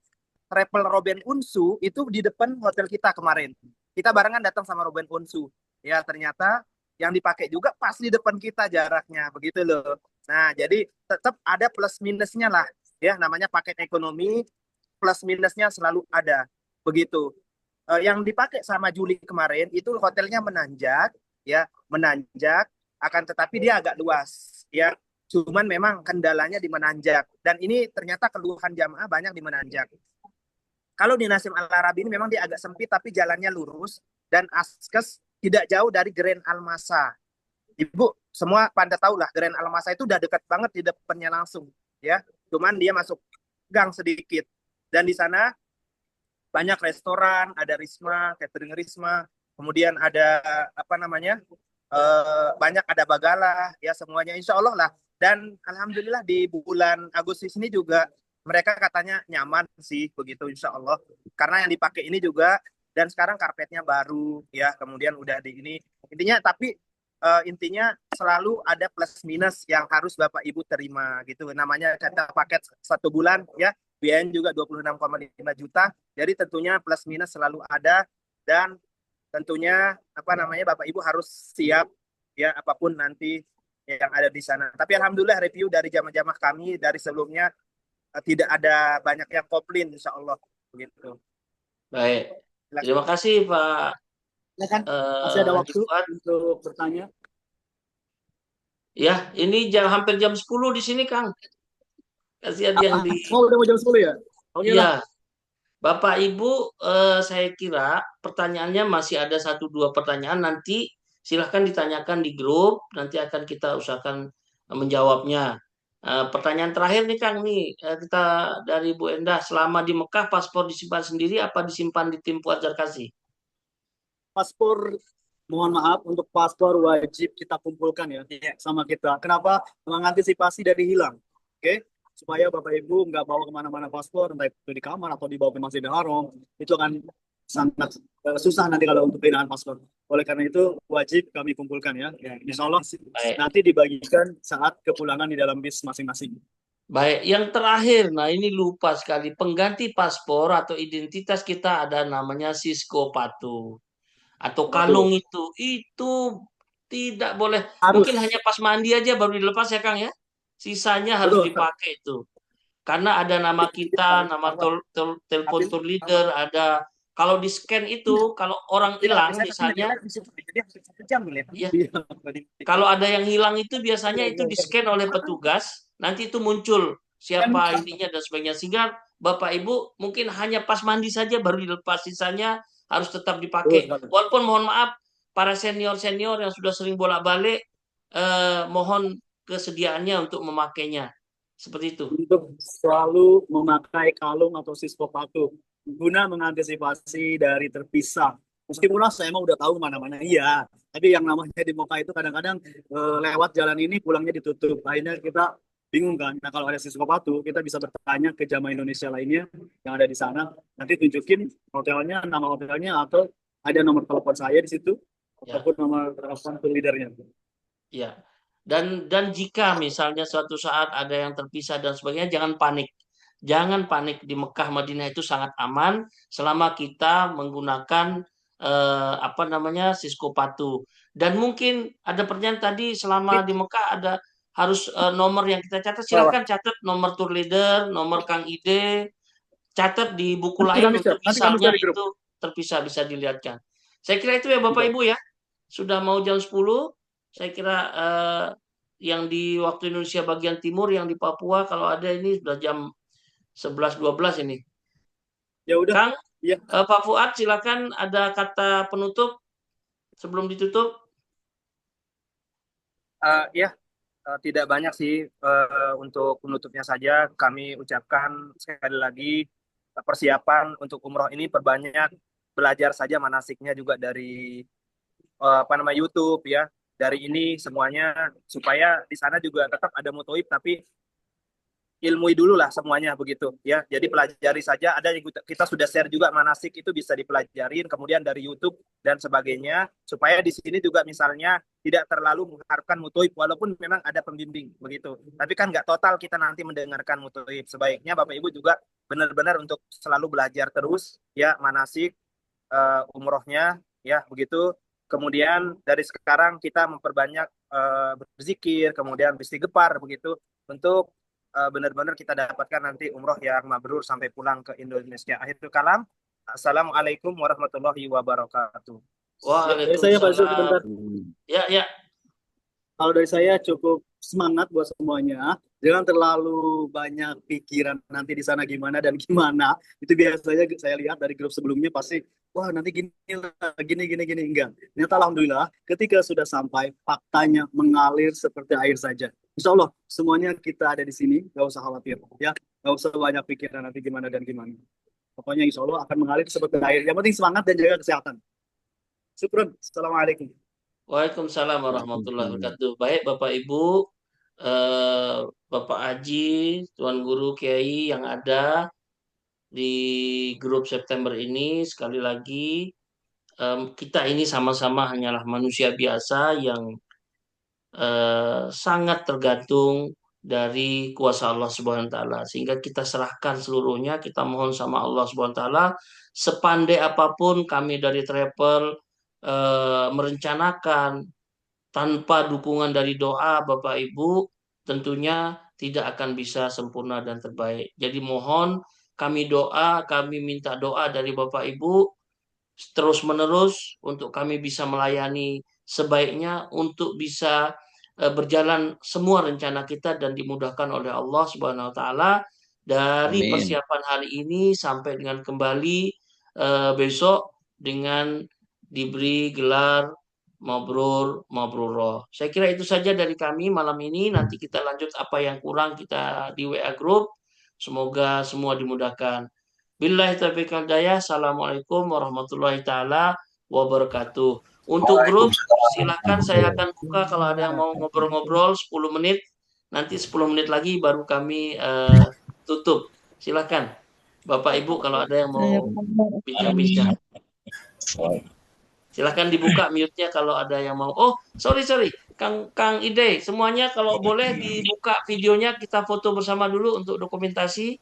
travel Robin Unsu itu di depan hotel kita kemarin. Kita barengan datang sama Robin Unsu. Ya ternyata yang dipakai juga pas di depan kita jaraknya begitu loh. Nah, jadi tetap ada plus minusnya lah. Ya, namanya paket ekonomi plus minusnya selalu ada. Begitu. Yang dipakai sama Juli kemarin itu hotelnya menanjak akan tetapi dia agak luas ya. Cuman memang kendalanya di menanjak dan ini ternyata keluhan jamaah banyak di menanjak. Kalau di Nasim Al Arabi ini memang dia agak sempit tapi jalannya lurus dan askes tidak jauh dari Grand Almasa. Ibu semua pada tahu lah Grand Almasa itu udah dekat banget di depannya langsung ya. Cuman dia masuk gang sedikit dan di sana banyak restoran, ada Risma, catering Risma, kemudian ada apa namanya banyak ada Bagala ya semuanya insya Allah lah. Dan alhamdulillah di bulan Agustus ini juga mereka katanya nyaman sih begitu insya Allah karena yang dipakai ini juga dan sekarang karpetnya baru ya kemudian udah di ini intinya tapi intinya selalu ada plus minus yang harus Bapak Ibu terima gitu namanya kata paket 1 bulan ya biayanya juga 26,5 juta jadi tentunya plus minus selalu ada dan tentunya apa namanya Bapak Ibu harus siap ya apapun nanti yang ada di sana tapi alhamdulillah review dari jamaah-jamaah kami dari sebelumnya tidak ada banyak yang komplain insya Allah begitu. Baik, terima kasih Pak Silakan, masih ada waktu Fuad. untuk bertanya. Ya, ini hampir jam 10 di sini, Kang. Kasih ada yang di... Oh, udah mau jam 10 ya? Oke Iya. lah. Bapak Ibu, saya kira pertanyaannya masih ada 1-2 pertanyaan. Nanti silahkan ditanyakan di grup. Nanti akan kita usahakan menjawabnya. Pertanyaan terakhir nih, Kang. Nih, kita dari Bu Endah. Selama di Mekah, paspor disimpan sendiri apa disimpan di tim Fuad Zarkasi? Paspor, mohon maaf, untuk paspor wajib kita kumpulkan ya sama kita. Kenapa? Mengantisipasi dari hilang. Oke? Supaya Bapak Ibu nggak bawa kemana-mana paspor, entah itu di kamar atau dibawa ke Masjidil Haram. Itu akan sangat susah nanti kalau untuk kehilangan paspor. Oleh karena itu wajib kami kumpulkan ya. Insya Allah nanti dibagikan saat kepulangan di dalam bis masing-masing. Baik, yang terakhir, nah ini lupa sekali, pengganti paspor atau identitas kita ada namanya Cisco Patu atau kalung itu tidak boleh, mungkin hanya pas mandi aja baru dilepas ya Kang ya, sisanya harus dipakai itu, karena ada nama kita, nama telepon tour leader, ada kalau di scan itu kalau orang hilang misalnya, ya, kalau ada yang hilang itu biasanya itu di scan oleh petugas. Nanti itu muncul siapa ininya dan sebagainya. Sehingga Bapak Ibu mungkin hanya pas mandi saja baru dilepas, sisanya harus tetap dipakai. Walaupun mohon maaf, para senior-senior yang sudah sering bolak-balik, mohon kesediaannya untuk memakainya. Seperti itu. Untuk selalu memakai kalung atau Cisco Patu guna mengantisipasi dari terpisah. Meskipun saya emang udah tahu mana-mana iya, tapi yang namanya di Mekah itu kadang-kadang lewat jalan ini pulangnya ditutup. Akhirnya kita bingung kan. Nah kalau ada Cisco Patu, kita bisa bertanya ke jamaah Indonesia lainnya yang ada di sana. Nanti tunjukin hotelnya, nama hotelnya, atau ada nomor telepon saya di situ, ataupun nomor telepon tour leadernya. Iya. Dan jika misalnya suatu saat ada yang terpisah dan sebagainya, jangan panik. Jangan panik, di Mekah Madinah itu sangat aman selama kita menggunakan Cisco Patu. Dan mungkin ada pertanyaan tadi, selama di Mekah ada harus nomor yang kita catat, silakan catat nomor tour leader, nomor Kang Ide, catat di buku lain untuk misalnya itu terpisah bisa dilihatkan. Saya kira itu ya Bapak Ibu ya. Sudah mau jam 10, saya kira yang di waktu Indonesia bagian timur, yang di Papua kalau ada ini sudah jam 11.12 ini. Ya udah. Kang, ya. Pak Fuad silakan, ada kata penutup sebelum ditutup. Tidak banyak sih, untuk penutupnya saja kami ucapkan sekali lagi persiapan untuk umroh ini perbanyak, belajar saja manasiknya juga dari YouTube ya, dari ini semuanya, supaya di sana juga tetap ada mutoib tapi ilmui dulu lah semuanya begitu ya. Jadi pelajari saja, ada yang kita sudah share juga manasik itu bisa dipelajarin, kemudian dari YouTube dan sebagainya, supaya di sini juga misalnya tidak terlalu mengharapkan mutoib walaupun memang ada pembimbing begitu. Tapi kan nggak total kita nanti mendengarkan mutoib. Sebaiknya Bapak Ibu juga benar-benar untuk selalu belajar terus ya manasik umrohnya ya begitu. Kemudian dari sekarang kita memperbanyak berzikir, kemudian beristighfar begitu untuk benar-benar kita dapatkan nanti umroh yang mabrur sampai pulang ke Indonesia. Akhirul kalam. Assalamualaikum warahmatullahi wabarakatuh. Waalaikumsalam. Ya. Kalau dari saya cukup semangat buat semuanya. Jangan terlalu banyak pikiran nanti di sana gimana dan gimana. Itu biasanya saya lihat dari grup sebelumnya pasti, wah nanti gini lah, gini. Enggak. Ternyata alhamdulillah ketika sudah sampai faktanya mengalir seperti air saja. Insya Allah semuanya kita ada di sini, nggak usah khawatir ya, nggak usah banyak pikiran nanti gimana dan gimana. Pokoknya insya Allah akan mengalir seperti air. Yang penting semangat dan jaga kesehatan. Syukron. Assalamualaikum. Waalaikumsalam warahmatullahi wabarakatuh. Baik Bapak Ibu, Bapak Haji, Tuan Guru Kiai yang ada di grup September ini, sekali lagi kita ini sama-sama hanyalah manusia biasa yang sangat tergantung dari kuasa Allah Subhanahu wa taala, sehingga kita serahkan seluruhnya, kita mohon sama Allah Subhanahu wa taala, sepandai apapun kami dari travel merencanakan, tanpa dukungan dari doa Bapak Ibu tentunya tidak akan bisa sempurna dan terbaik. Jadi mohon kami minta doa dari Bapak Ibu terus menerus untuk kami bisa melayani sebaiknya, untuk bisa berjalan semua rencana kita dan dimudahkan oleh Allah Subhanahu wa taala dari Amin. persiapan hari ini sampai dengan kembali besok dengan diberi gelar mabrur. Saya kira itu saja dari kami malam ini. Nanti kita lanjut apa yang kurang kita di WA Group. Semoga semua dimudahkan. Billahi taufiq wal hidayah. Assalamualaikum warahmatullahi taala wabarakatuh. Untuk grup silakan, saya akan buka kalau ada yang mau ngobrol-ngobrol 10 menit. Nanti 10 menit lagi baru kami tutup. Silakan Bapak Ibu kalau ada yang mau bincang-bincang. Silahkan dibuka mute-nya kalau ada yang mau. Oh, sorry. Kang Ide, semuanya kalau boleh dibuka videonya, kita foto bersama dulu untuk dokumentasi.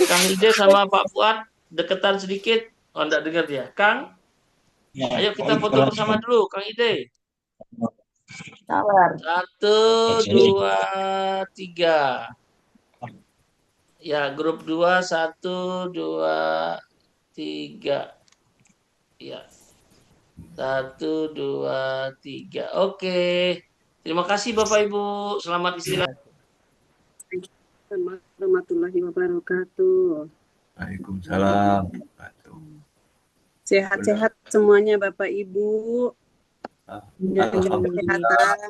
Kang Ide sama Pak Fuad, deketan sedikit. Oh, enggak dengar dia. Kang, ayo kita foto bersama dulu, Kang Ide. 1, 2, 3. Ya, grup 2, 1, 2, 3. Ya. 1, 2, 3. Oke. Terima kasih Bapak Ibu. Selamat istirahat. Warahmatullahi wabarakatuh. Waalaikumsalam. Sehat-sehat semuanya Bapak Ibu. Jaga kesehatan.